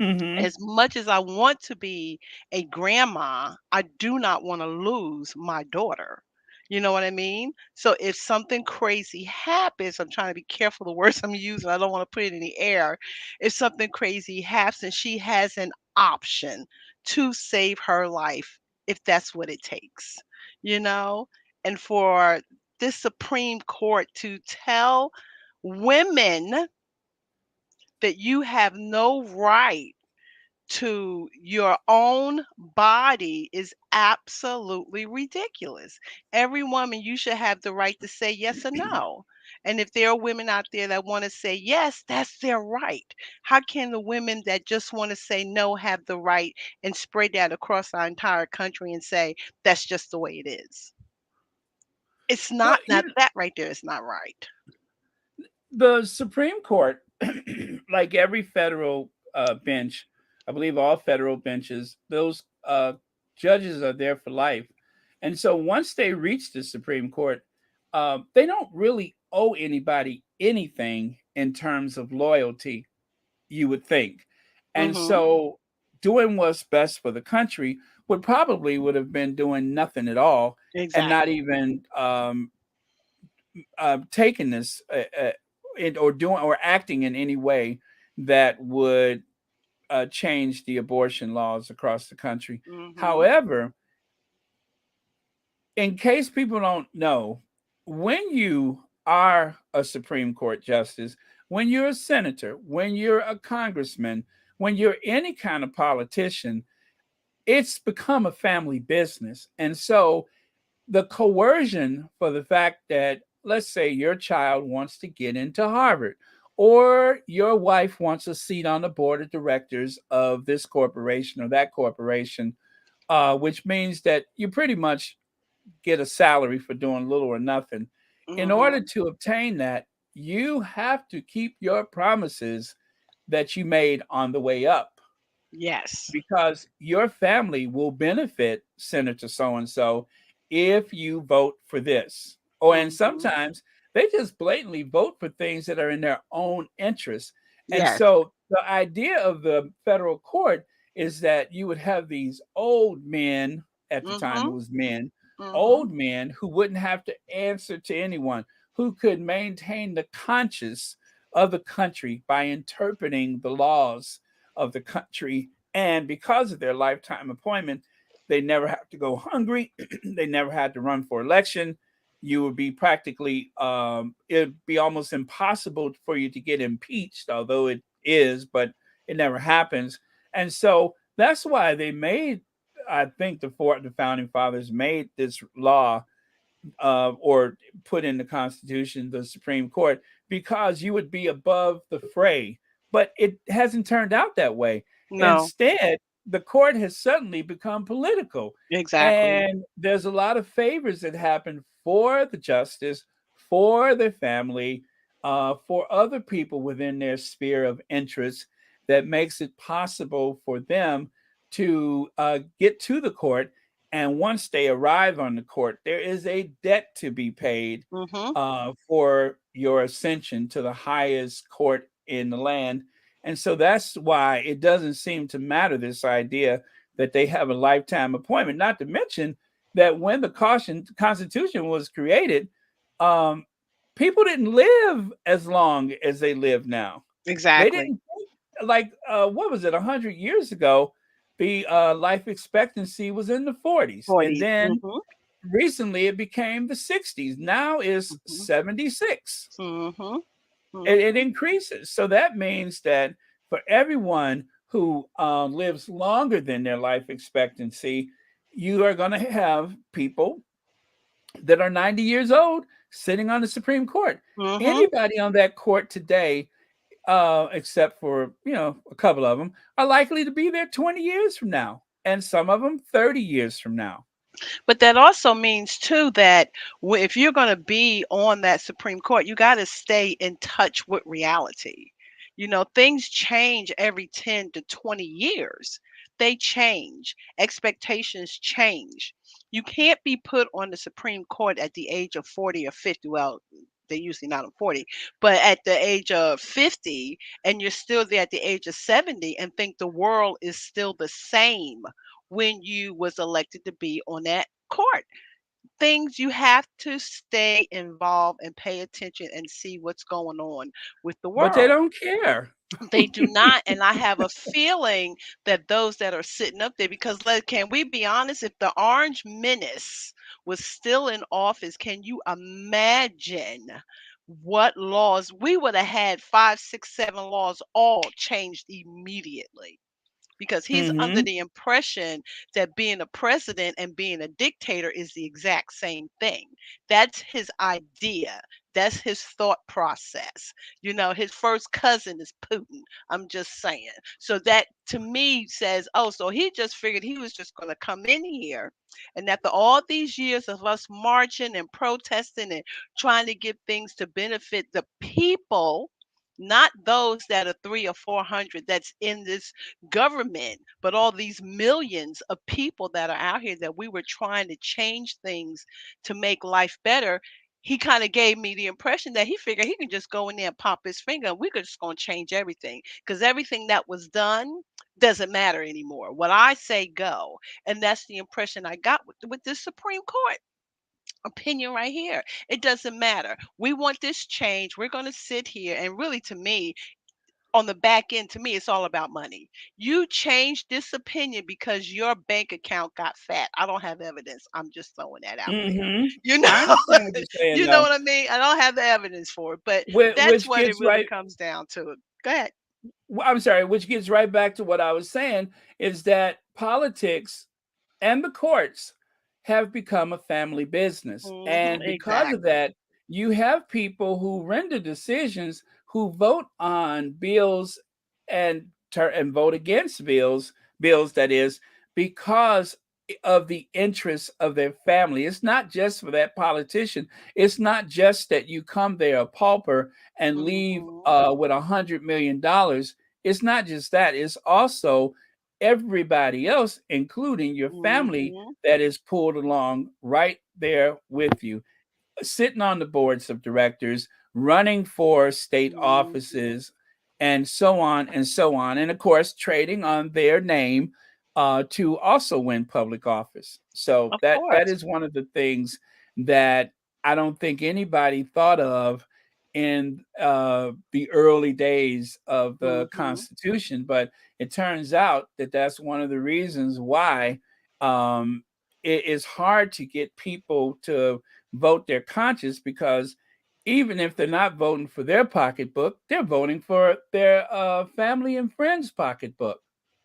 Mm-hmm. As much as I want to be a grandma, I do not want to lose my daughter. You know what I mean? So if something crazy happens, I'm trying to be careful the words I'm using. I don't want to put it in the air. If something crazy happens, she has an option to save her life if that's what it takes. You know? And for this Supreme Court to tell women that you have no right to your own body is absolutely ridiculous. Every woman, you should have the right to say yes or no. And if there are women out there that want to say yes, that's their right. How can the women that just want to say no have the right and spread that across our entire country and say that's just the way it is? It's Well, not. Now that right there is not right. the Supreme Court, like every federal bench, I believe all federal benches, those judges are there for life. And so once they reach the Supreme Court, they don't really owe anybody anything in terms of loyalty, you would think. And Mhm. so doing what's best for the country would have been doing nothing at all and not Exactly. even taking this or doing or acting in any way that would change the abortion laws across the country. Mhm. However, in case people don't know, when you are a Supreme Court justice, when you're a senator, when you're a congressman, when you're any kind of politician, it's become a family business. And so the coercion for the fact that, let's say, your child wants to get into Harvard, or your wife wants a seat on the board of directors of this corporation or that corporation, which means that you pretty much get a salary for doing little or nothing. In order Mhm. to obtain that, you have to keep your promises that you made on the way up, Yes. because your family will benefit Senator so and so if you vote for this. Or and Mhm. sometimes they just blatantly vote for things that are in their own interest. And Yes. so the idea of the federal court is that you would have these old men, at the time it Mhm. was men, Mhm. old men who wouldn't have to answer to anyone, who could maintain the conscience of the country by interpreting the laws of the country. And because of their lifetime appointment, they never have to go hungry. They never had to run for election. You would be practically, it'd be almost impossible for you to get impeached, although it is, but it never happens. And so that's why they made, I think the founding fathers made this law, or put in the Constitution, the Supreme Court, because you would be above the fray. But it hasn't turned out that way. No. Instead, the court has suddenly become political. Exactly. And there's a lot of favors that happen for the justice, for their family, for other people within their sphere of interest, that makes it possible for them to get to the court. And once they arrive on the court, there is a debt to be paid Mhm. for your ascension to the highest court in the land. And so that's why it doesn't seem to matter, this idea that they have a lifetime appointment. Not to mention that when the Constitution was created, um, people didn't live as long as they live now. They Exactly. didn't, like, what was it, 100 years ago, the life expectancy was in the 40s, and 40s. then Mhm. recently it became the 60s. Now is Mhm. 76. Mhm. It Mhm. increases. So that means that for everyone who lives longer than their life expectancy, you are going to have people that are 90 years old sitting on the Supreme Court. Mhm. Anybody on that court today, except for, a couple of them, are likely to be there 20 years from now, and some of them 30 years from now. But that also means too that if you're going to be on that Supreme Court, you got to stay in touch with reality. Things change every 10 to 20 years. They change. Expectations change. You can't be put on the Supreme Court at the age of 40 or 50. Well, they're usually not on 40, but at the age of 50, and you're still there at the age of 70 and think the world is still the same when you was elected to be on that court. Things you have to stay involved and pay attention and see what's going on with the But they world. don't care. They do not, and I have a feeling that those that are sitting up there, because can we be honest? If the Orange Menace was still in office, can you imagine what laws we would have had? 5, 6, 7 laws all changed immediately, because he's under Mm-hmm. the impression that being a president and being a dictator is the exact same thing. That's his idea. That's his thought process. His first cousin is Putin. I'm just saying. So that to me says, oh, so he just figured he was just going to come in here. And after all these years of us marching and protesting and trying to get things to benefit the people, not those that are 300 or 400 that's in this government, but all these millions of people that are out here that we were trying to change things to make life better. He kind of gave me the impression that he figured he can just go in there and pop his finger and we're just going to change everything, because everything that was done doesn't matter anymore. What I say go. And that's the impression I got with this Supreme Court opinion right here. It doesn't matter. We want this change. We're going to sit here, and really, to me, on the back end, to me, it's all about money. You changed this opinion because your bank account got fat. I don't have evidence. I'm just throwing that out there. Mm-hmm. You I know, understand what you're saying, you know though. what I mean? I don't have the evidence for it, but that's Which what it gets really right. comes down to. Go ahead. I'm sorry. Which gets right back to what I was saying is that politics and the courts have become a family business, and because of Exactly. that, you have people who render decisions, who vote on bills and vote against bills that is, because of the interests of their family. It's not just for that politician. It's not just that you come there a pauper and leave Hmm. with $100 million. It's not just that. It's also everybody else, including your family, Hmm. that is pulled along right there with you, sitting on the boards of directors, running for state Hmm. offices, and so on and so on. And of course, trading on their name to also win public office. So Of that course. is one of the things that I don't think anybody thought of in the early days of the Hmm. Constitution. But it turns out that that's one of the reasons why um, it is hard to get people to vote their conscience, because even if they're not voting for their pocketbook, they're voting for their family and friends' pocketbook.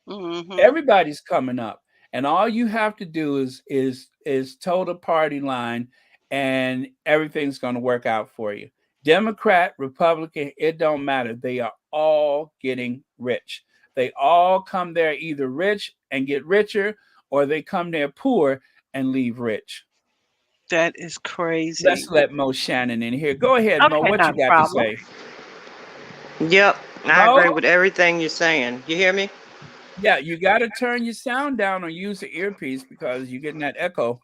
Hmm. Everybody's coming up, and all you have to do is toe the party line, and everything's going to work out for you. Democrat, Republican, it don't matter. They are all getting rich. They all come there either rich and get richer, or they come there poor and leave rich. That is Let's crazy. let Mo Shannon in here. Go ahead, Mo. Okay, What you not a got to problem. say? Yep, I agree Mo? with everything you're saying. You hear me? Yeah, you got to turn your sound down or use the earpiece because you're getting that echo.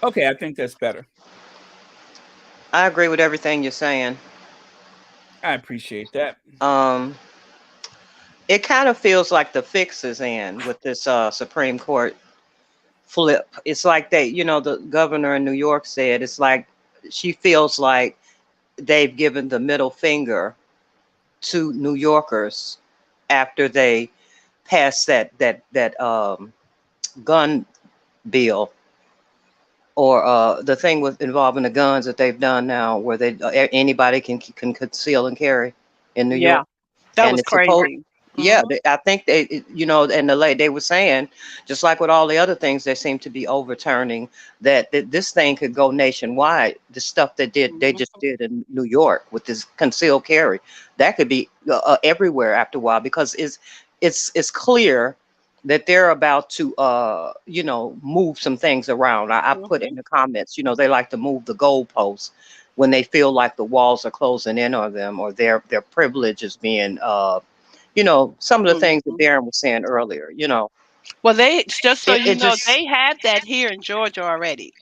Okay, I think that's better. I agree with everything you're saying. I appreciate that. Um, it kind of feels like the fix is in with this Supreme Court flip. It's like the governor in New York said, it's like she feels like they've given the middle finger to New Yorkers after they passed that gun bill, or the thing with involving the guns that they've done now, where anybody can conceal and carry in New Yeah, York, that and was it's supposed. crazy. Yeah, Hmm. I think and they were saying, just like with all the other things, they seem to be overturning that this thing could go nationwide. The stuff they just Hmm. did in New York with this concealed carry, that could be everywhere after a while, because it's clear that they're about to move some things around. I put Hmm. in the comments, they like to move the goalposts. when they feel like the walls are closing in on them, or their privilege is being some of the things that Mhm. Darren was saying earlier. Well, they just so you It know, just they have that here in Georgia already.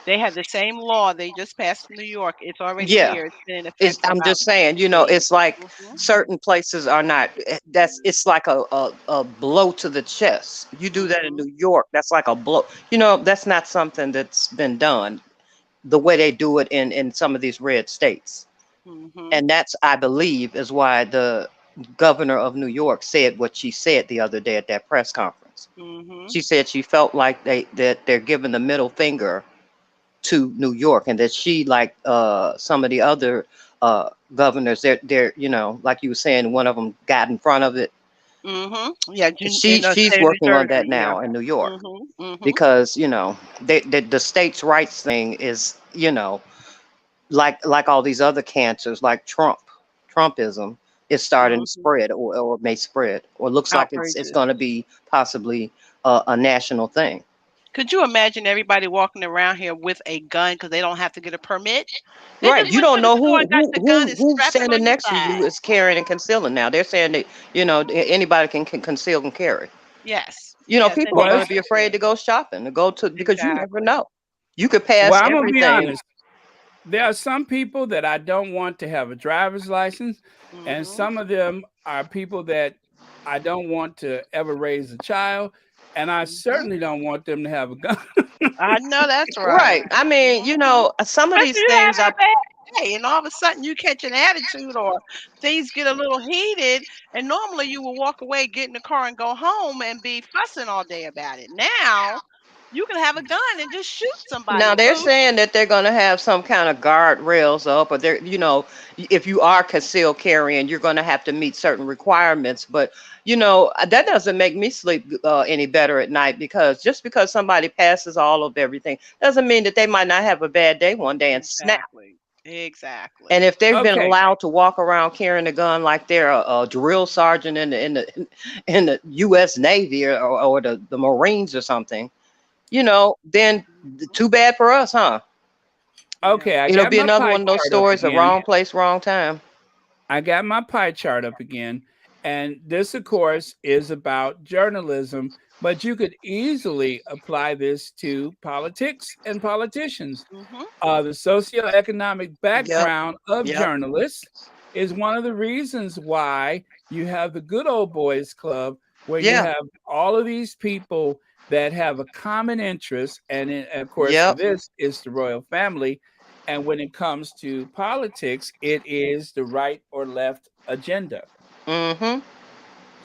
They have the same law. They just passed in New York. It's already yeah. here. It's been in effect for I'm about just saying, 2 years. it's like Mhm. certain places are not. It's like a blow to the chest. You do that in Mhm. New York, that's like a blow. That's not something that's been done the way they do it in some of these red states. Mhm. And that's, I believe, is why the governor of New York said what she said the other day at that press conference. Mhm. She said she felt like that they're giving the middle finger to New York, and that she, like some of the other governors, they're like you were saying, one of them got in front of it. Mhm. Yeah, in the She's state of New working on that Jersey. Yeah. now in New York, Mhm. Mhm. because the states' rights thing is, like all these other cancers, like Trumpism, is starting to Mhm. spread, or may spread, or looks like it's Outrageous. going to be possibly a national thing. Could you imagine everybody walking around here with a gun because they don't have to get a permit? They just Right. You went don't to the know store and got the gun and who's strapped it standing on your next to you side. is carrying and concealing now. They're saying that, anybody can conceal and carry. Yes. Yes, and People are they Well, going to have be afraid to. to go shopping, to go to, because you never Exactly. know. You could pass I'm gonna be everything. honest. There are some people that I don't want to have a driver's license, and Mhm. some of them are people that I don't want to ever raise a child, and I Mhm. certainly don't want them to have a gun. I know that's right. Right. I mean, Mhm. some of Especially these you things having are. a bad day, and all of a sudden you catch an attitude or things get a little heated, and normally you will walk away, get in the car, and go home and be fussing all day about it. Now you can have a gun and just shoot Now somebody. they're Poof. saying that they're going to have some kind of guardrails up, or they're, if you are concealed carrying, you're going to have to meet certain requirements. But that doesn't make me sleep any better at night, because just because somebody passes all of everything doesn't mean that they might not have a bad day one day and snap. Exactly. Exactly. And if they've been Okay, allowed to walk around carrying a gun like they're a drill sergeant in the U.S. Navy, or the Marines or something, then Mhm. too bad for us, huh? Yeah. okay, I It'll got be my another pie one of those chart up stories, the again. wrong place, wrong time. I got my pie chart up again. And this, of course, is about journalism, but you could easily apply this to politics and politicians. Mhm. The socioeconomic Yep. background of Yep. journalists is one of the reasons why you have the good old boys club, where you Yeah. have all of these people that have a common interest. And of course, for Yep. this is the royal family. And when it comes to politics, it is the right or left agenda. Mm-hmm.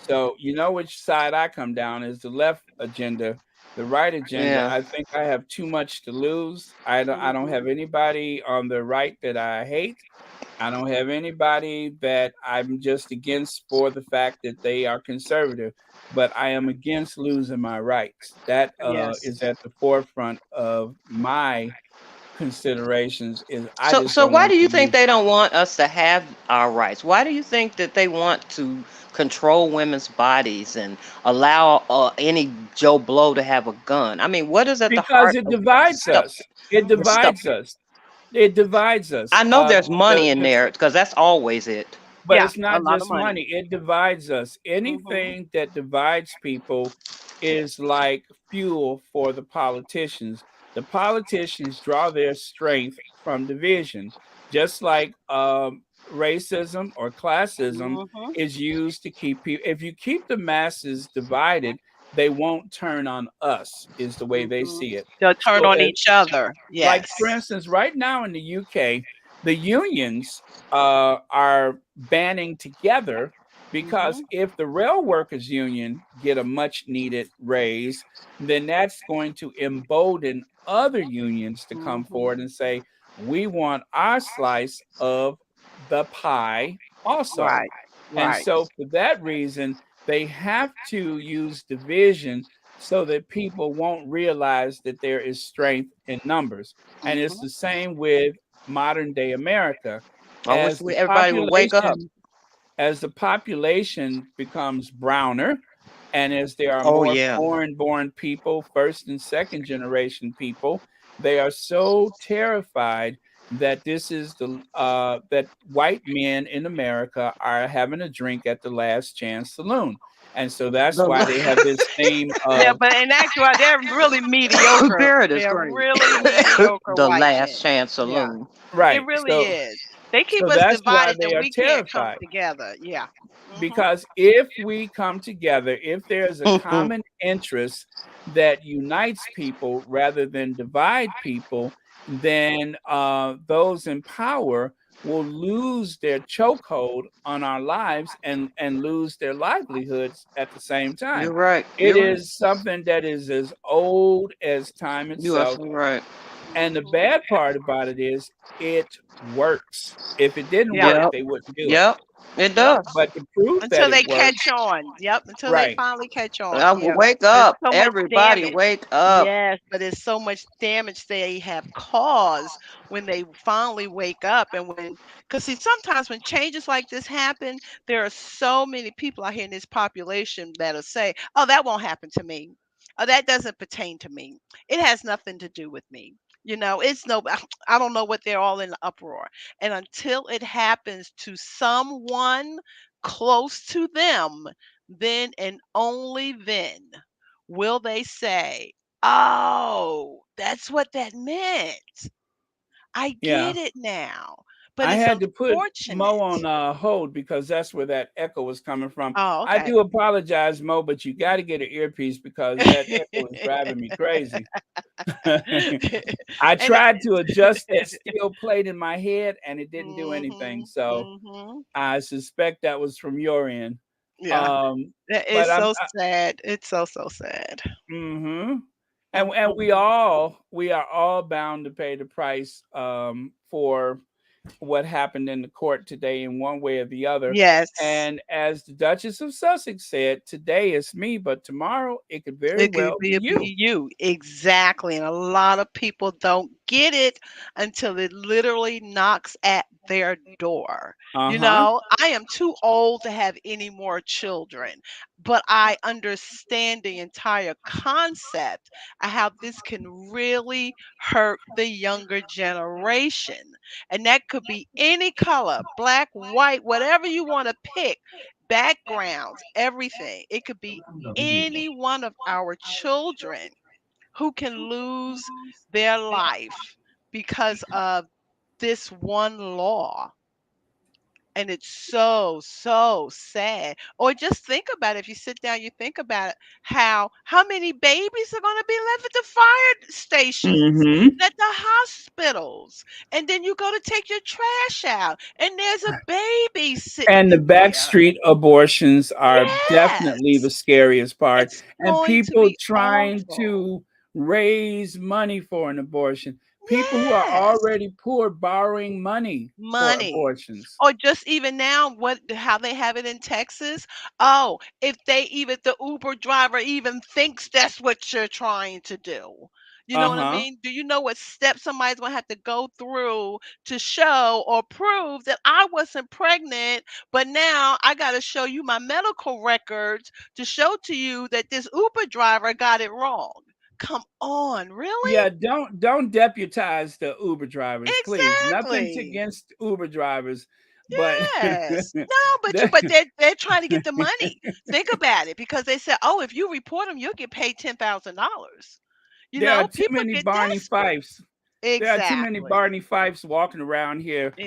So you know which side I come down is the left agenda. The right agenda, Yeah. I think I have too much to lose. I don't have Mhm. anybody on the right that I hate. I don't have anybody that I'm just against for the fact that they are conservative, but I am against losing my rights. That Yes. is at the forefront of my considerations. Is I So just so don't why want do to you think lose. they don't want us to have our rights? Why do you think that they want to control women's bodies and allow any Joe Blow to have a gun? I mean, what is at the Because heart it of the divides stuff? us. It The Mhm. stuff. divides us. It divides us. I know there's The money in there, because that's always it. But Yeah, it's a not lot of just money. money, it divides us. Mhm. Anything that divides people is like fuel for the politicians. The politicians draw their strength from division, just like racism or classism Mhm. is used to keep people. If you keep the masses divided, they won't turn on us, is the way they Mhm. see it. They'll turn So, on each other. like Yes. for instance, right now in the UK, the unions are banding together because Mhm. if the rail workers union get a much needed raise, then that's going to embolden other unions to come Mhm. forward and say, we want our slice of the pie also. Right. And Right. so for that reason, they have to use division so that people won't realize that there is strength in numbers. And it's Mhm. the same with modern day America. I wish As the everybody would wake up. population as the population becomes browner, and as there are Oh more yeah. foreign born people, first and second generation people, they are so terrified that this is the that white men in America are having a drink at the Last Chance Saloon, and so that's why they have this theme Yeah, of but in actuality, they're really mediocre. Spirit is They're great. really mediocre The white Last men. Chance Yeah, Saloon. it right. really is. They keep So us that's why divided they and are we can't come terrified. together. Yeah. Mhm. Because if we come together, if there's a common interest that unites people rather than divide people, then those in power will lose their chokehold on our lives and lose their livelihoods at the same You're time. right. It You're right. is something that is as old as time You are itself. so right. And the Mhm. bad part about it is it works. If it didn't Yeah. work, Yep. they wouldn't do it. Yep. It Yep. does. But to prove that Until it they works, catch on. Yep. Until they right. finally catch on. Yep. Wake There's up. so much Everybody damage. wake up. Yes, but there's so much damage they have caused when they finally wake up. And when, because see, sometimes when changes like this happen, there are so many people out here in this population that'll say, oh, that won't happen to me. Oh, that doesn't pertain to me. It has nothing to do with me. It's no, I don't know what they're all in the uproar. And until it happens to someone close to them, then and only then will they say, "Oh, that's what that meant. I Yeah. get it now." But I it's had to put Mo unfortunate. on hold because that's where that echo was coming from. Oh, I okay. do apologize, Mo, but you got to get an earpiece because that echo is driving me crazy. I And tried to adjust that steel plate in my head and it didn't do anything. mhm, So mhm. I suspect that was from your end. Yeah, Um, that but is so sad. It's so so sad. mm-hmm. And Mhm. we are all bound to pay the price for what happened in the court today in one way or the other. Yes. And as the Duchess of Sussex said, today it's me, but tomorrow it could very It could well be you. be you. Exactly. And a lot of people don't get it until it literally knocks at their door. Uh-huh. I am too old to have any more children, but I understand the entire concept of how this can really hurt the younger generation. And that could be any color, black, white, whatever you want to pick, backgrounds, everything. It could be any one of our children who can lose their life because of this one law. And it's so, so sad. Or just think about it. If you sit down, you think about it, how many babies are going to be left at the fire stations, Mm-hmm. at the hospitals, and then you go to take your trash out, and there's a baby sitting And the in there. backstreet abortions are definitely the Yes, scariest part. it's And going to people be trying awful. to raise money for an abortion. People who are Yes, already poor borrowing money for money. abortions. Or just even now, how they have it in Texas. Oh, if the Uber driver even thinks that's what you're trying to do. You know what I Uh-huh. mean? Do you know what steps somebody's gonna have to go through to show or prove that I wasn't pregnant, but now I gotta show you my medical records to show to you that this Uber driver got it wrong. Come on, really? Yeah, don't deputize the Uber drivers, please. Nothing Exactly. against Uber drivers, but Yes. No, there, but they're trying to get the money. Think about it, because they said, "Oh, if you report them, you'll get paid $10,000." there are too People many get Barney desperate. Fifes. There are too many Exactly. Barney Fifes walking around here.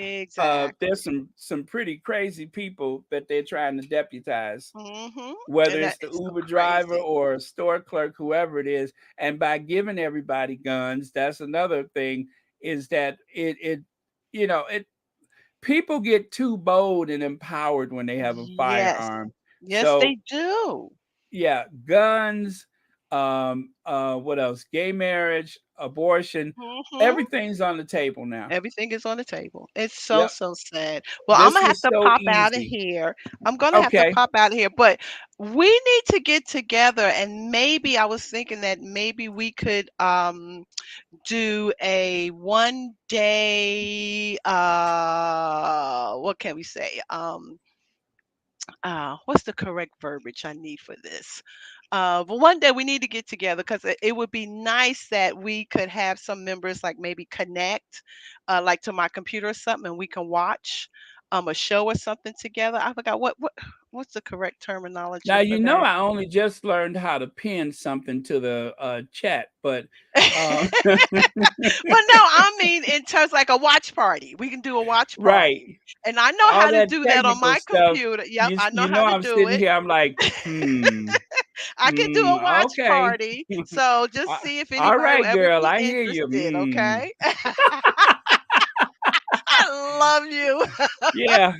There's Exactly. some pretty crazy people that they're trying to deputize, Mhm. whether And that it's the is so Uber driver crazy. or a store clerk, whoever it is. And by giving everybody guns, that's another thing. Is that it people get too bold and empowered when they have a Yes. firearm. Yes, So they do. yeah, guns, what else? Gay marriage, abortion, Mhm. everything's on the table now. Everything is on the table. It's so, Yep. so sad. Well, I'm This gonna have was to so pop out of easy. here. I'm gonna have to Okay. pop out of here, but we need to get together, and maybe I was thinking that maybe we could do a 1 day what can we say? What's the correct verbiage I need for this? But one day we need to get together because it would be nice that we could have some members like maybe connect, like to my computer or something, and we can watch a show or something together. I forgot what's the correct Now, terminology for you know, that. I only just learned how to pin something to the chat, but uh, Well, no, I mean in terms like a watch party. We can do a watch right, party. And I know all how to that do that on technical my stuff. computer. Yep, I know You how know, to I'm do sitting it. here. I'm like, hmm, I can do a watch okay. party. So just Uh, see if all anybody will right, ever girl, be I hear you. interested, Hmm. okay? I love you. Yeah,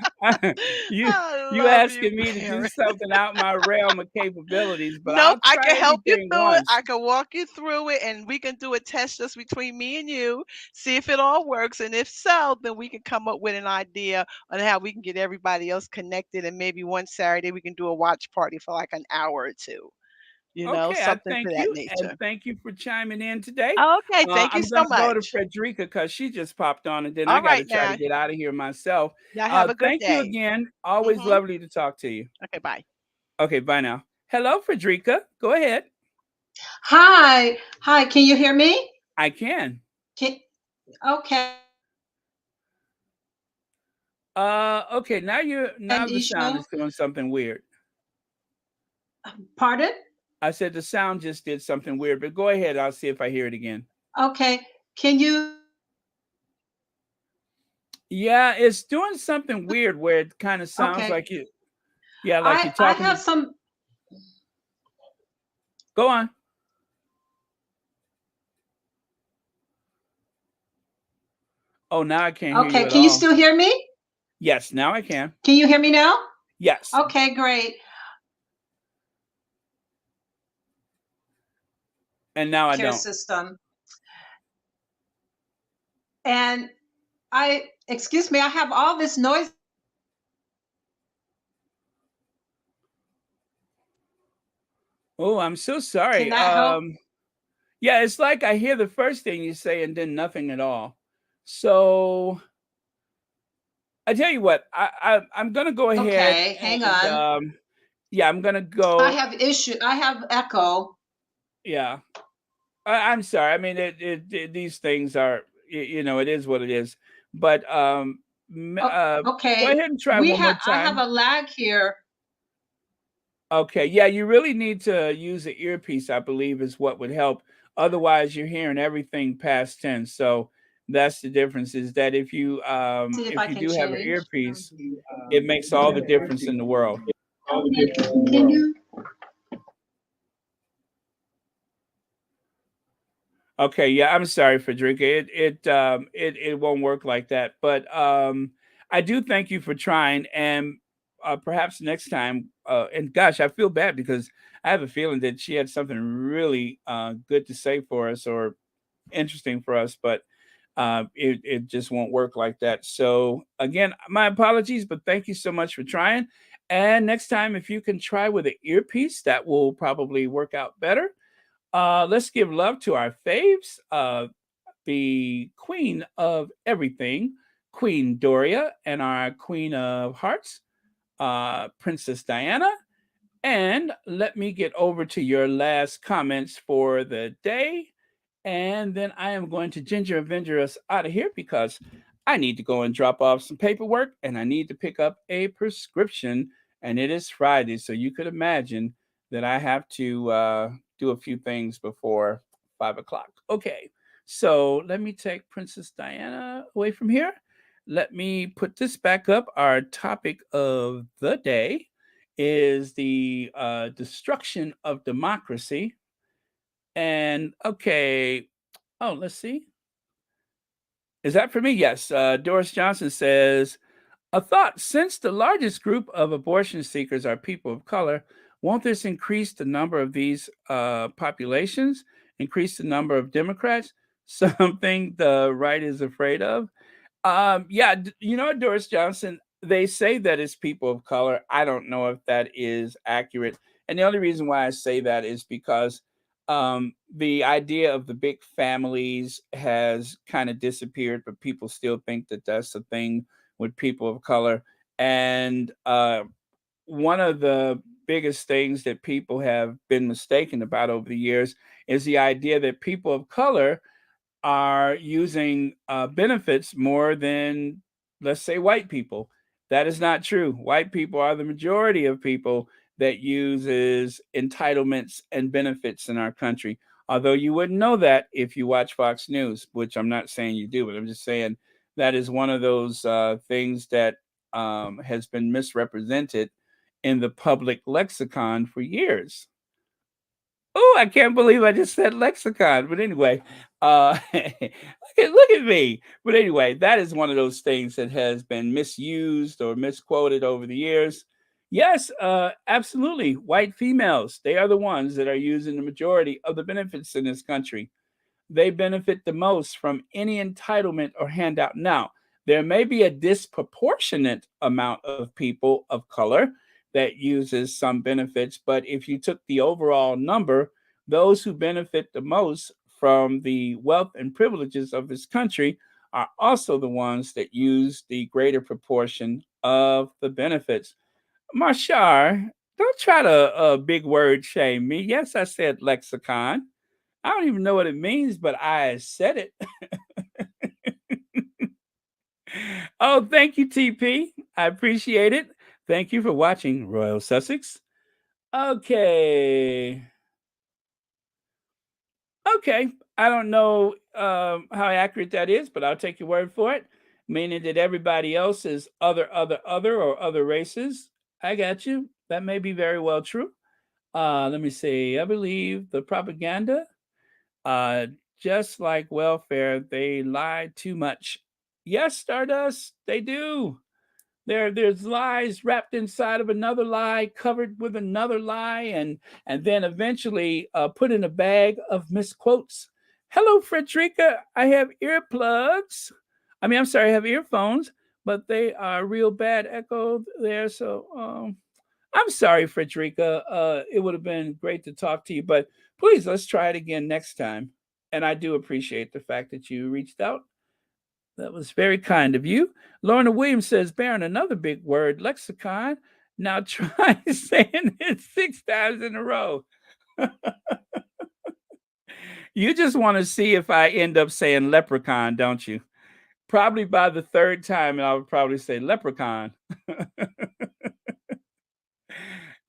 you I you love you, asking me to do Karen. something out my realm of capabilities, but Nope, I'll I try can help you anything through it. once. I can walk you through it, and we can do a test just between me and you, see if it all works. And if so, then we can come up with an idea on how we can get everybody else connected. And maybe one Saturday we can do a watch party for like an hour or two, Okay, I something thank to that you, and nature. thank you for chiming in today. Okay, thank you I'm so gonna go to much. Frederica because she just popped on, and then I All got to right, try to now, get out of here myself. y'all have a good Thank you day. again. Always Mm-hmm. lovely to talk to you. Okay, bye. Okay, bye now. Hello, Frederica. Go ahead. Hi, hi. Can you hear me? I can. Can, okay. Okay, now the sound is Isha, doing something weird. pardon? I said the sound just did something weird, but go ahead. I'll see if I hear it again. Okay. Can you? Yeah, it's doing something weird where it kind of sounds Okay. like you, yeah, like you're I talking to, have some. go on. Oh, now I can't hear you Okay. at Can you all. still hear me? Yes, now I can. Can you hear me now? Yes. Okay, great. And now I Care don't. system. And excuse me, I have all this noise. Oh, I'm so Can sorry. that help? Yeah, it's like I hear the first thing you say and then nothing at all. So I tell you what, I'm gonna go ahead Okay, hang and on. yeah, I'm gonna I go. have issue. I have echo. Yeah, I'm sorry. I mean, these things are, it is what it is. But go Okay. ahead and try one more I have time. a lag here. Okay, yeah, you really need to use an earpiece, I believe, is what would help. Otherwise, you're hearing everything past tense. So that's the difference. Is that See if I if you can do have an change. earpiece, it makes all the difference in the world. Can you? Okay, yeah, I'm sorry, Frederica. It won't work like that. But I do thank you for trying, and perhaps next time. And gosh, I feel bad because I have a feeling that she had something really good to say for us or interesting for us, but it just won't work like that. So again, my apologies, but thank you so much for trying. And next time, if you can try with an earpiece, that will probably work out better. Let's give love to our faves. The queen of everything, Queen Doria, and our queen of hearts, Princess Diana. And let me get over to your last comments for the day. And then I am going to Ginger Avenger us out of here because I need to go and drop off some paperwork and I need to pick up a prescription. And it is Friday. So you could imagine that I have to do a few things before 5 o'clock. Okay. So let me take Princess Diana away from here. Let me put this back up. Our topic of the day is the destruction of democracy. And okay, oh, let's see. Is that for me? Yes. Doris Johnson says, a thought, since the largest group of abortion seekers are people of color, won't this increase the number of these populations, increase the number of Democrats? Something the right is afraid of? Yeah, Doris Johnson, they say that it's people of color. I don't know if that is accurate. And the only reason why I say that is because the idea of the big families has kind of disappeared, but people still think that that's a thing with people of color. And one of the biggest things that people have been mistaken about over the years is the idea that people of color are using benefits more than, let's say, white people. That is not true. White people are the majority of people that uses entitlements and benefits in our country. Although you wouldn't know that if you watch Fox News, which I'm not saying you do, but I'm just saying that is one of those things that has been misrepresented in the public lexicon for years. Oh, I can't believe I just said lexicon. But anyway, look at me. But anyway, that is one of those things that has been misused or misquoted over the years. Yes, absolutely. White females, they are the ones that are using the majority of the benefits in this country. They benefit the most from any entitlement or handout. Now, there may be a disproportionate amount of people of color that uses some benefits, but if you took the overall number, those who benefit the most from the wealth and privileges of this country are also the ones that use the greater proportion of the benefits. Marshar, don't try to big word shame me. Yes, I said lexicon. I don't even know what it means, but I said it. Oh, thank you, TP. I appreciate it. Thank you for watching Royal Sussex. Okay. Okay. I don't know how accurate that is, but I'll take your word for it. Meaning that everybody else is other, or other races. I got you. That may be very well true. Let me see. I believe the propaganda, uh, just like welfare, they lie too much. Yes, Stardust, they do. There's lies wrapped inside of another lie, covered with another lie, and then eventually put in a bag of misquotes. Hello, Frederica. I have earplugs. I'm sorry, I have earphones, but they are real bad echo there. So I'm sorry, Frederica. It would have been great to talk to you, but please let's try it again next time. And I do appreciate the fact that you reached out. That was very kind of you. Lorna Williams says, Baron, another big word, lexicon. Now try saying it 6 times in a row. You just want to see if I end up saying leprechaun, don't you? Probably by the third time, and I would probably say leprechaun.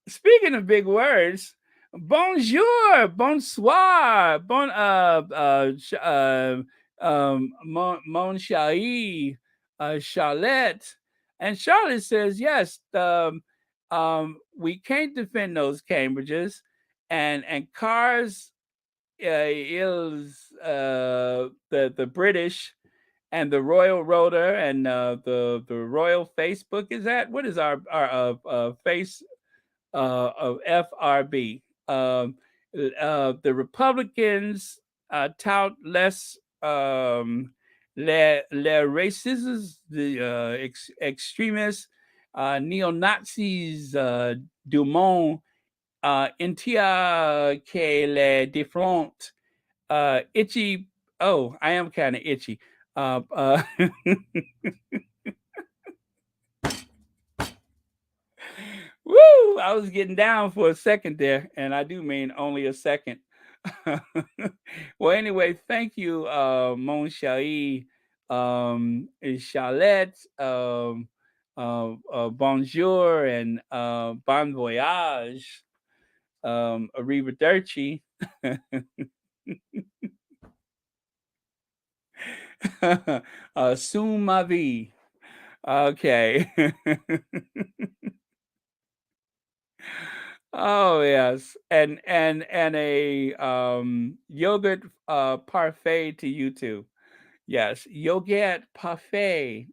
Speaking of big words, bonjour, bonsoir, mon chéri, Charlotte. And Charlotte says, yes, we can't defend those Cambridges, and cars is the British and the Royal Rotor and the Royal Facebook. Is that what is our face of FRB? The Republicans tout less les racistes, the extremists, neo Nazis du monde entier que les différentes itchy. Oh, I am kind of itchy. Woo! I was getting down for a second there, and I do mean only a second. Well, anyway, thank you, Mon Chéri, Charlotte, bonjour, and bon voyage, arrivederci. Soon ma vie. Okay. Oh yes, and a yogurt parfait to you too. Yes, yogurt parfait.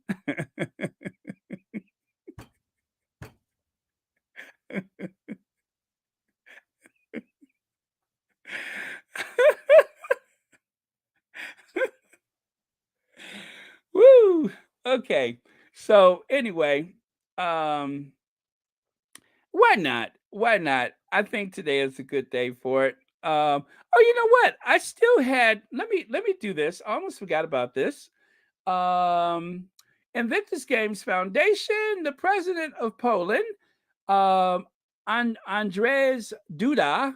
Woo. Okay. So anyway, um, why not? Why not? I think today is a good day for it. Oh, you know what? I still had. Let me do this. I almost forgot about this. Um, Invictus Games Foundation, the president of Poland, um, Andres Duda.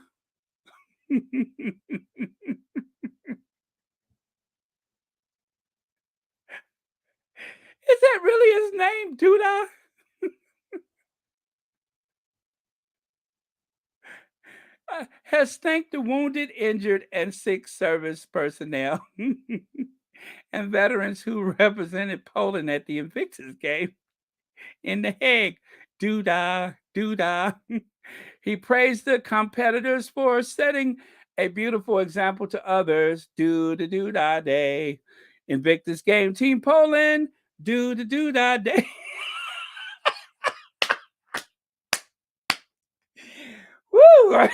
Is that really his name, Duda? Has thanked the wounded, injured, and sick service personnel and veterans who represented Poland at the Invictus Game in The Hague. Duda, Duda. He praised the competitors for setting a beautiful example to others. Do da do da day. Invictus Game Team Poland. Do da do da day. Woo!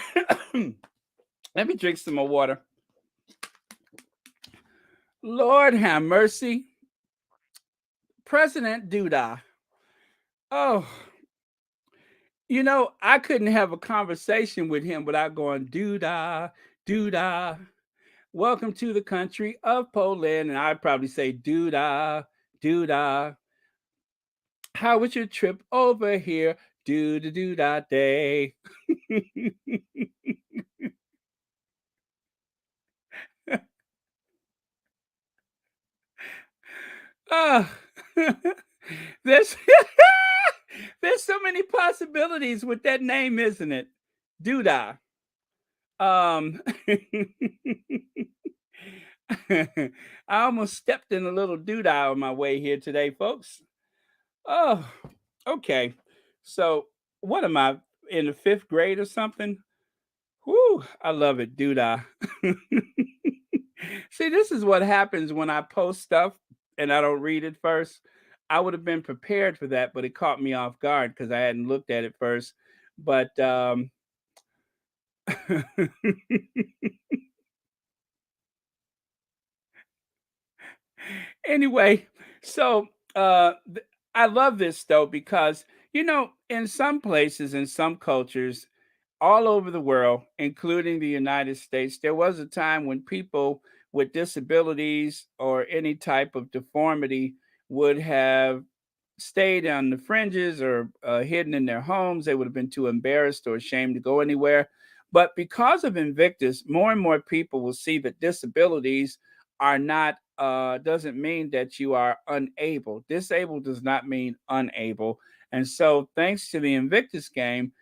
Let me drink some more water. Lord have mercy. President Duda. Oh, I couldn't have a conversation with him without going Duda, Duda. Welcome to the country of Poland. And I'd probably say Duda, Duda. How was your trip over here? Do da do da day. Oh, there's there's so many possibilities with that name, isn't it? Duda. Um, I almost stepped in a little doodah on my way here today, folks. Oh, okay. So, what am I in the fifth grade or something? Whoo, I love it, doodah. See, this is what happens when I post stuff and I don't read it first. I would have been prepared for that, but it caught me off guard because I hadn't looked at it first. But anyway, so I love this though because in some places, in some cultures, all over the world, including the United States, there was a time when people with disabilities or any type of deformity would have stayed on the fringes or hidden in their homes. They would have been too embarrassed or ashamed to go anywhere. But because of Invictus, more and more people will see that disabilities are not, doesn't mean that you are unable. Disabled does not mean unable. And so, thanks to the Invictus game,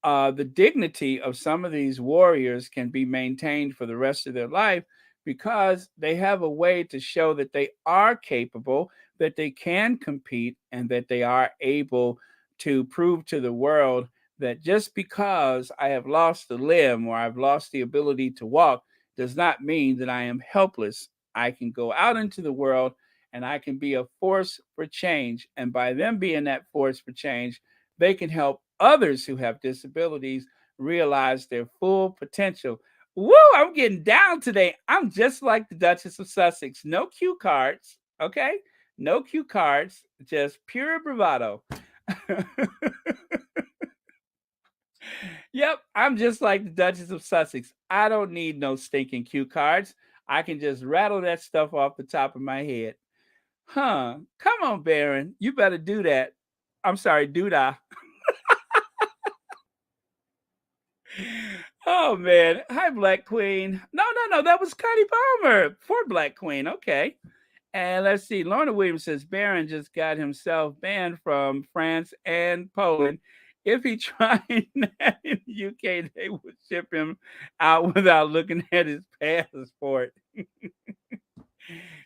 the dignity of some of these warriors can be maintained for the rest of their life because they have a way to show that they are capable, that they can compete, and that they are able to prove to the world that just because I have lost a limb or I've lost the ability to walk does not mean that I am helpless. I can go out into the world and I can be a force for change. And by them being that force for change, they can help others who have disabilities realize their full potential. Woo, I'm getting down today. I'm just like the Duchess of Sussex. No cue cards, okay? No cue cards, just pure bravado. Yep, I'm just like the Duchess of Sussex. I don't need no stinking cue cards. I can just rattle that stuff off the top of my head. Huh. Come on, Baron. You better do that. I'm sorry, doodah. Oh man. Hi, Black Queen. No. That was Connie Palmer for Black Queen. Okay. And let's see. Lorna Williams says Barron just got himself banned from France and Poland. If he tried that in the UK, they would ship him out without looking at his passport.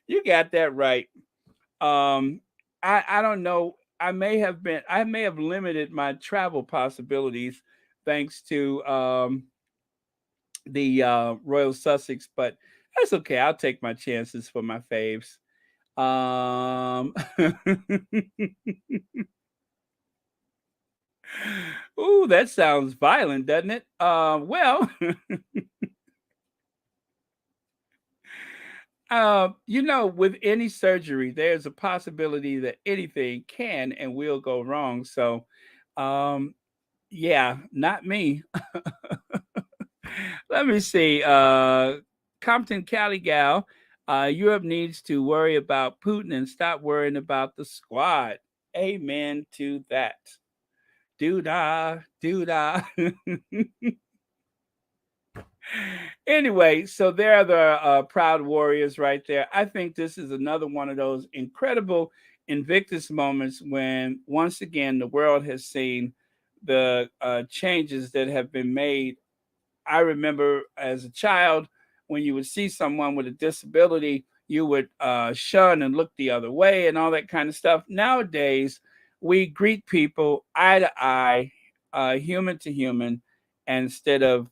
You got that right. Um, I don't know. I may have limited my travel possibilities thanks to the Royal Sussex, but that's okay. I'll take my chances for my faves. Um, Ooh, that sounds violent, doesn't it? Well, with any surgery, there's a possibility that anything can and will go wrong. So, um, yeah, not me. Let me see. Compton Cali Gal, Europe needs to worry about Putin and stop worrying about the squad. Amen to that. Doo-dah, doo-dah. Anyway, so there are the proud warriors right there. I think this is another one of those incredible Invictus moments when, once again, the world has seen the changes that have been made. I remember as a child, when you would see someone with a disability, you would shun and look the other way and all that kind of stuff. Nowadays, we greet people eye to eye, human to human, instead of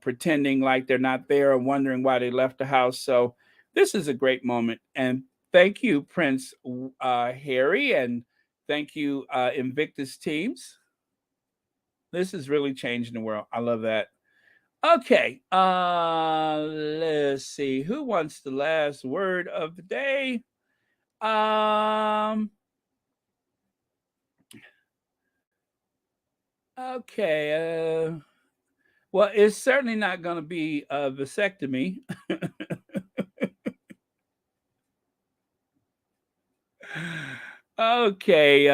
pretending like they're not there or wondering why they left the house. So this is a great moment. And thank you, Prince Harry, and thank you, Invictus teams. This is really changing the world. I love that. Okay, let's see. Who wants the last word of the day? Um, okay. Well, it's certainly not going to be a vasectomy. Okay,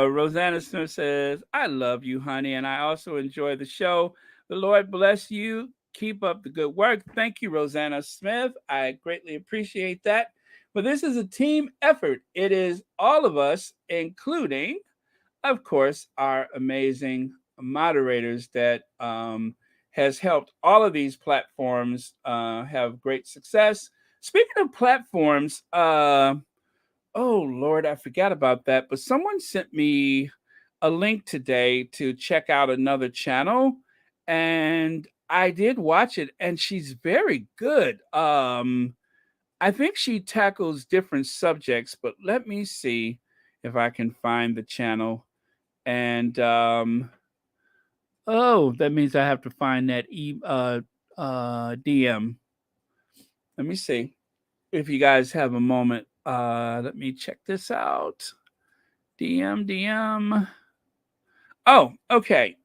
Rosanna Smith says, I love you, honey, and I also enjoy the show. The Lord bless you. Keep up the good work. Thank you, Rosanna Smith. I greatly appreciate that. But this is a team effort. It is all of us, including, of course, our amazing moderators that has helped all of these platforms have great success. Speaking of platforms, oh Lord, I forgot about that. But someone sent me a link today to check out another channel, and I did watch it, and she's very good. I think she tackles different subjects, but let me see if I can find the channel. And oh, that means I have to find that DM. Let me see if you guys have a moment. Let me check this out. DM. Oh, okay.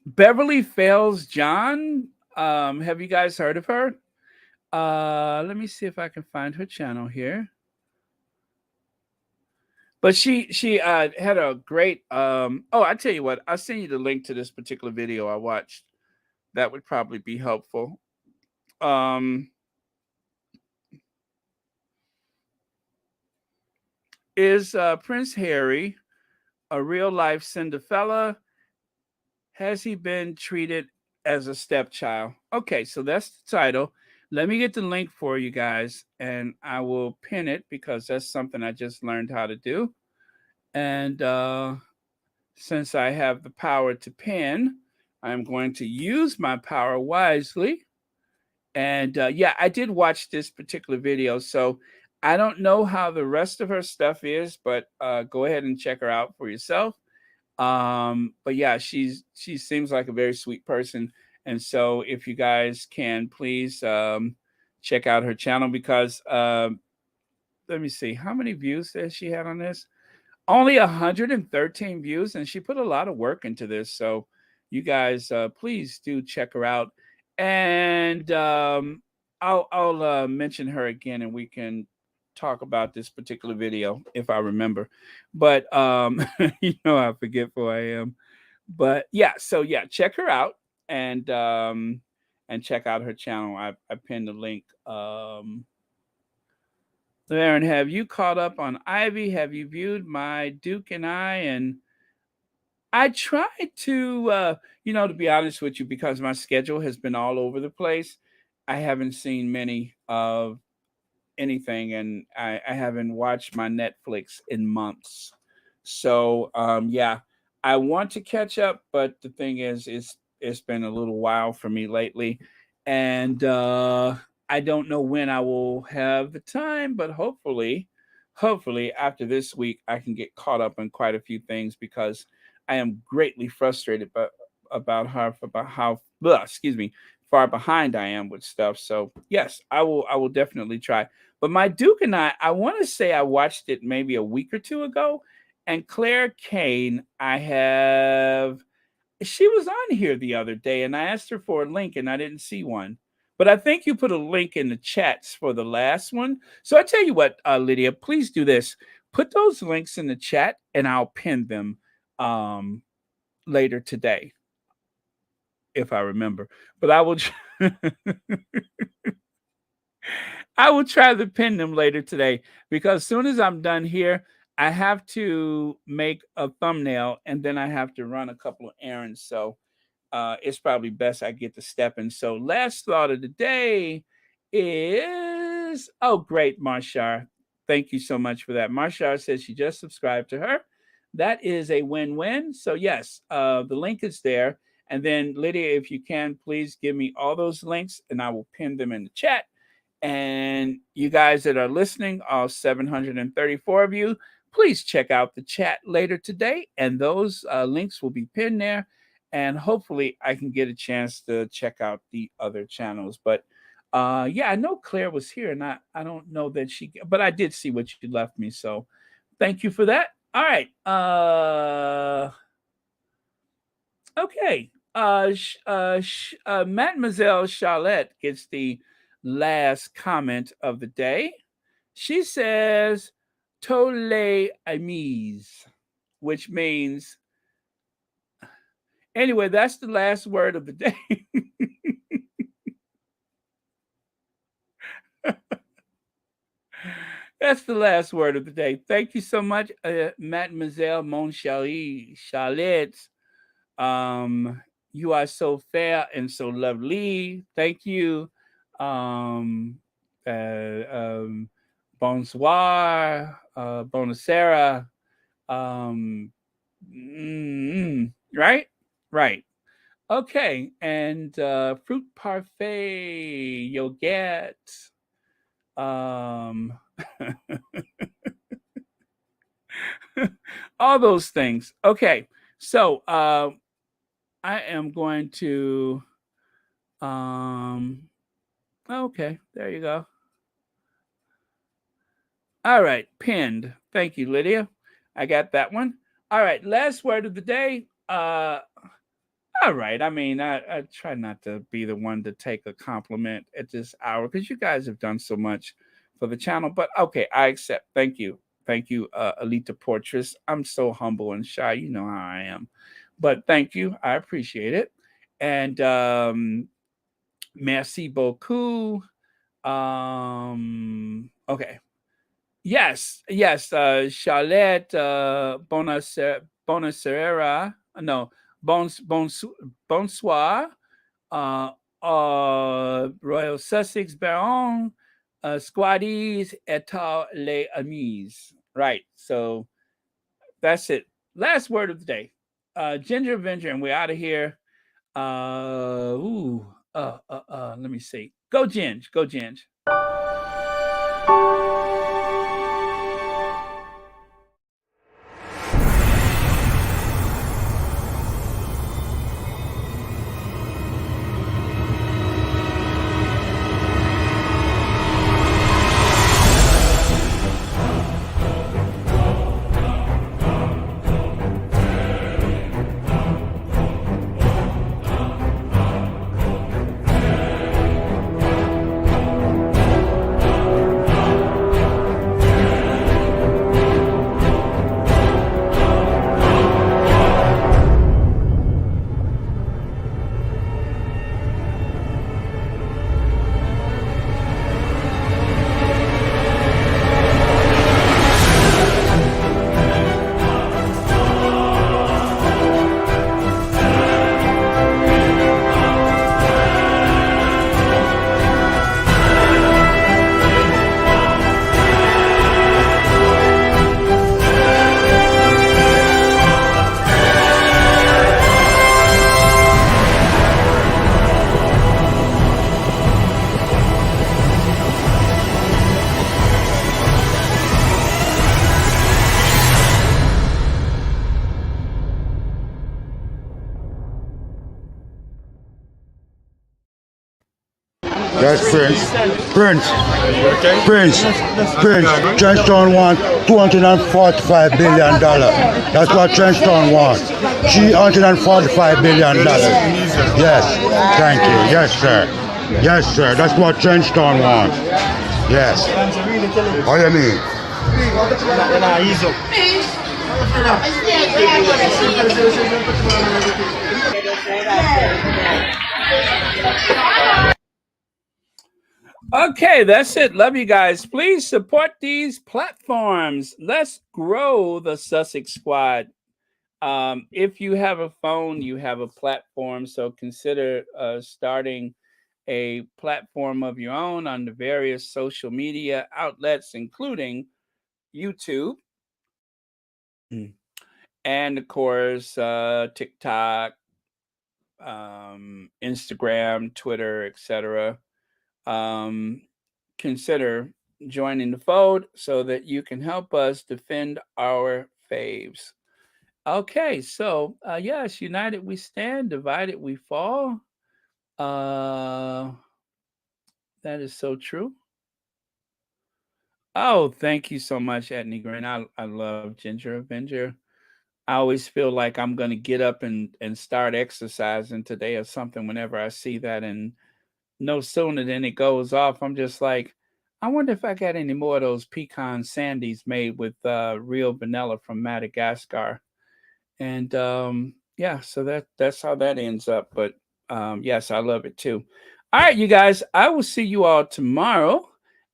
Beverly Fails John. Have you guys heard of her? Let me see if I can find her channel here. But she had a great oh, I tell you what, I'll send you the link to this particular video I watched. That would probably be helpful. Is Prince Harry a real life Cinderella? Has he been treated as a stepchild? Okay, so that's the title. Let me get the link for you guys, and I will pin it because that's something I just learned how to do. And since I have the power to pin, I'm going to use my power wisely. And yeah, I did watch this particular video, so I don't know how the rest of her stuff is, but go ahead and check her out for yourself. But yeah, she seems like a very sweet person, and so if you guys can please check out her channel, because let me see how many views has she had on this. Only 113 views, and she put a lot of work into this. So you guys please do check her out, and I'll mention her again, and we can talk about this particular video if I remember. But you know how forgetful I am. But yeah, so yeah, check her out, and check out her channel. I pinned the link. Aaron, have you caught up on Ivy? Have you viewed my Duke and I? And I tried to, to be honest with you, because my schedule has been all over the place. I haven't seen many of anything, and I haven't watched my Netflix in months. So yeah, I want to catch up, but the thing is, it's been a little while for me lately, and I don't know when I will have the time, but hopefully after this week I can get caught up on quite a few things, because I am greatly frustrated about how excuse me, far behind I am with stuff. So yes, I will definitely try. But my Duke and I want to say I watched it maybe a week or two ago, and Claire Kane, she was on here the other day, and I asked her for a link and I didn't see one. But I think you put a link in the chats for the last one. So I tell you what, Lydia, please do this. Put those links in the chat, and I'll pin them later today, if I remember. But I will. I will try to pin them later today, because as soon as I'm done here, I have to make a thumbnail and then I have to run a couple of errands. So it's probably best I get to stepping. So last thought of the day is, oh, great, Marshar. Thank you so much for that. Marshar says she just subscribed to her. That is a win-win. So yes, the link is there. And then Lydia, if you can, please give me all those links and I will pin them in the chat. And you guys that are listening, all 734 of you, please check out the chat later today. And those links will be pinned there. And hopefully I can get a chance to check out the other channels. But yeah, I know Claire was here, and I don't know that but I did see what you left me. So thank you for that. All right. Okay. Mademoiselle Charlotte gets the last comment of the day. She says, "Tous les amis," which means, anyway, that's the last word of the day. That's the last word of the day. Thank you so much, Mademoiselle Mon Chérie Charlotte. You are so fair and so lovely. Thank you. Bonsoir. Bonacera. Right? Right. Okay. And fruit parfait, you'll get. All those things. Okay. So I am going to okay, there you go. All right, pinned. Thank you, Lydia. I got that one. All right, last word of the day. All right. I mean, I try not to be the one to take a compliment at this hour because you guys have done so much for the channel. But okay, I accept. Thank you. Thank you, Alita Portress. I'm so humble and shy. You know how I am. But thank you. I appreciate it. And merci beaucoup. Okay. Yes. Charlotte Bonacera. No. Bonsoir. Royal Sussex Baron. Squaddies et les amis. Right. So that's it. Last word of the day. Ginger Avenger, and we're out of here. Let me see. Go Ginge. Go Ginge. That's Prince. Trenchtown wants $245 billion. That's what Trenchtown wants. $345 billion. Yes, thank you. Yes, sir. Yes, sir. That's what Trenchtown wants. Yes. What do you mean? Okay, that's it. Love you guys. Please support these platforms. Let's grow the Sussex Squad. If you have a phone, you have a platform. So consider starting a platform of your own on the various social media outlets, including YouTube, and of course, TikTok, Instagram, Twitter, etc. Consider joining the fold so that you can help us defend our faves. Okay, so yes, united we stand, divided we fall. Uh, that is so true. Oh, thank you so much, Etney Green. I love Ginger Avenger. I always feel like I'm gonna get up and start exercising today or something whenever I see that, and no sooner than it goes off, I'm just like, I wonder if I got any more of those pecan sandies made with real vanilla from Madagascar. And yeah, so that's how that ends up. But yes, I love it too. All right, you guys, I will see you all tomorrow.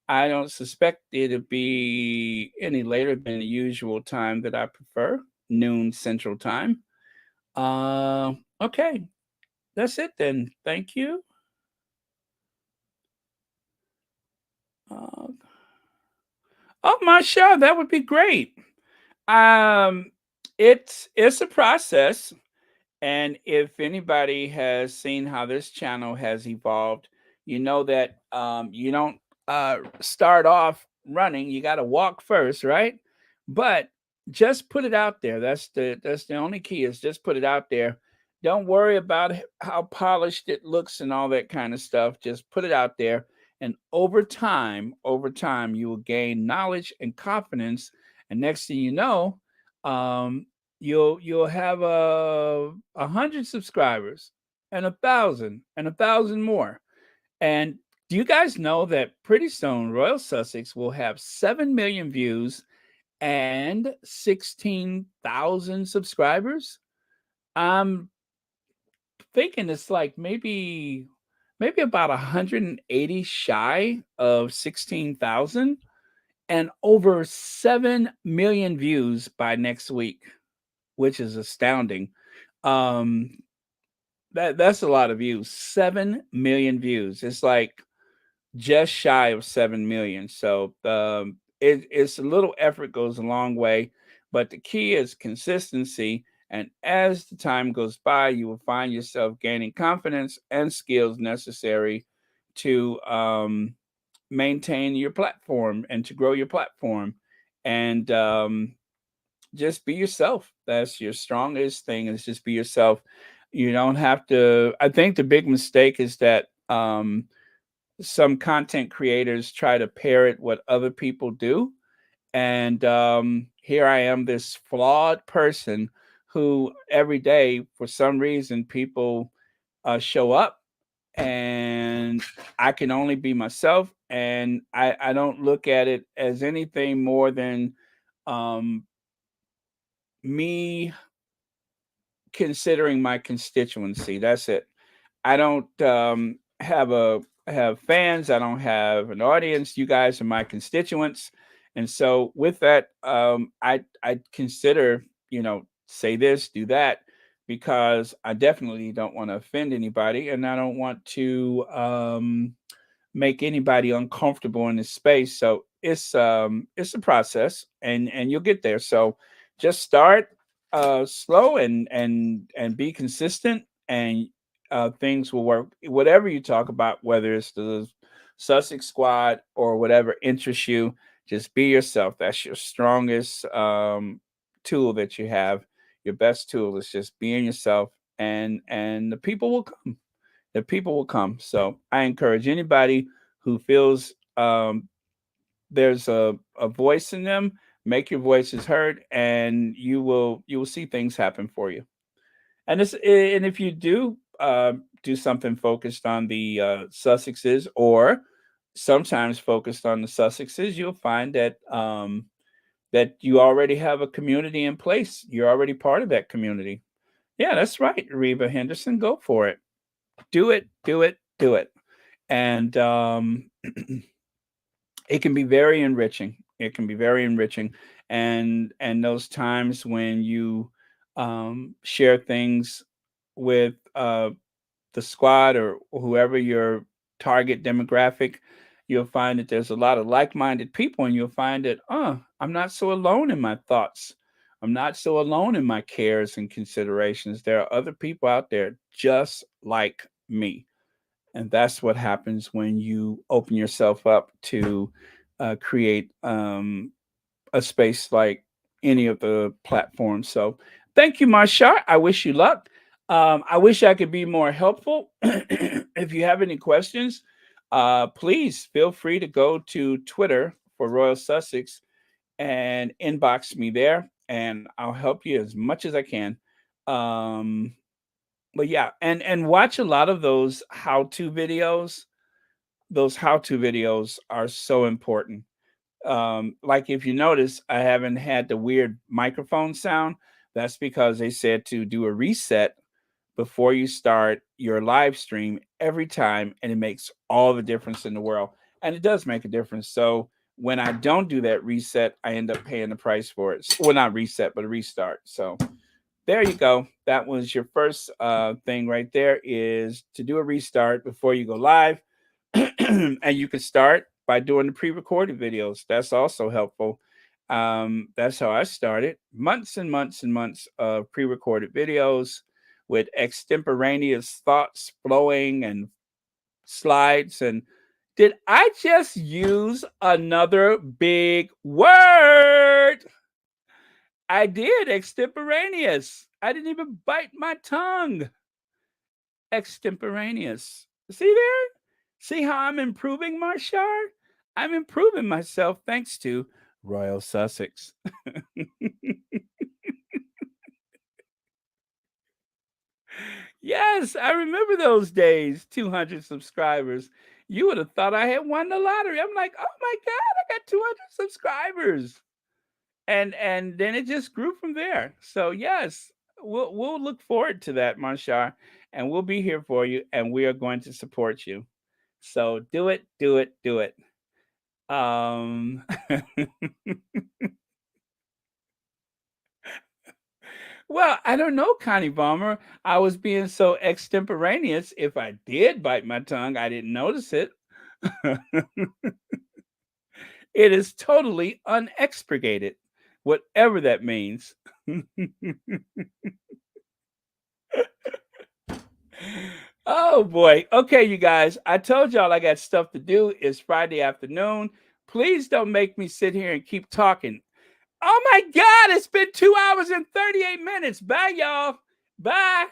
I don't suspect it'll be any later than the usual time that I prefer, noon Central Time. Okay, that's it then. Thank you. Uh, oh, my show, that would be great. Um, it's a process. And if anybody has seen how this channel has evolved, you know that you don't start off running. You got to walk first, right? But just put it out there. That's the only key is just put it out there. Don't worry about how polished it looks and all that kind of stuff. Just put it out there, and over time, you will gain knowledge and confidence. And next thing you know, um, you'll have 100 subscribers and 1,000 more. And do you guys know that pretty soon Royal Sussex will have 7 million views and 16,000 subscribers? I'm thinking it's like maybe about 180 shy of 16,000 and over 7 million views by next week, which is astounding. Um, that's a lot of views. 7 million views. It's like just shy of 7 million. So it's a little effort goes a long way, but the key is consistency. And as the time goes by, you will find yourself gaining confidence and skills necessary to maintain your platform and to grow your platform. And just be yourself. That's your strongest thing is just be yourself. You don't have to. I think the big mistake is that some content creators try to parrot what other people do. And here I am, this flawed person who every day, for some reason, people show up and I can only be myself. And I don't look at it as anything more than um, me considering my constituency. That's it. I don't have fans. I don't have an audience. You guys are my constituents, and so with that, I consider say this, do that, because I definitely don't want to offend anybody, and I don't want to make anybody uncomfortable in this space. So it's a process, and you'll get there. So just start slow and be consistent, and things will work. Whatever you talk about, whether it's the Sussex Squad or whatever interests you, just be yourself. That's your strongest tool that you have. Your best tool is just being yourself, and the people will come. The people will come. So I encourage anybody who feels there's a voice in them, make your voices heard, and you will see things happen for you. And if you do do something focused on the Sussexes, or sometimes focused on the Sussexes, you'll find that that you already have a community in place. You're already part of that community. Yeah, that's right, Reba Henderson. Go for it. Do it, do it, do it. And it can be very enriching. It can be very enriching. And those times when you share things with the squad or whoever your target demographic, you'll find that there's a lot of like-minded people, and you'll find that, I'm not so alone in my thoughts. I'm not so alone in my cares and considerations. There are other people out there just like me. And that's what happens when you open yourself up to create a space like any of the platforms. So thank you, Marsha. I wish you luck. I wish I could be more helpful. If you have any questions, please feel free to go to Twitter for Royal Sussex and inbox me there, and I'll help you as much as I can. But yeah, and watch a lot of those how-to videos. Those how-to videos are so important. Like if you notice, I haven't had the weird microphone sound. That's because they said to do a reset before you start your live stream every time, and it makes all the difference in the world. And it does make a difference. So when I don't do that reset, I end up paying the price for it. Well, not reset, but a restart. So there you go. That was your first thing right there, is to do a restart before you go live. And you can start by doing the pre-recorded videos. That's also helpful. That's how I started. Months and months and months of pre-recorded videos with extemporaneous thoughts flowing and slides. And did I just use another big word? I did. Extemporaneous. I didn't even bite my tongue. Extemporaneous. See there? See how I'm improving, Marshar? I'm improving myself thanks to Royal Sussex. Yes, I remember those days. 200 subscribers. You would have thought I had won the lottery. I'm like, oh my God, I got 200 subscribers. And then it just grew from there. So yes, we'll look forward to that, Marshar, and we'll be here for you, and we are going to support you. So do it, do it, do it. Well, I don't know, Connie Bomber. I was being so extemporaneous. If I did bite my tongue, I didn't notice it. It is totally unexpurgated, whatever that means. Oh boy. Okay, you guys. I told y'all I got stuff to do. It's Friday afternoon. Please don't make me sit here and keep talking. Oh my God, it's been 2 hours and 38 minutes. Bye, y'all. Bye.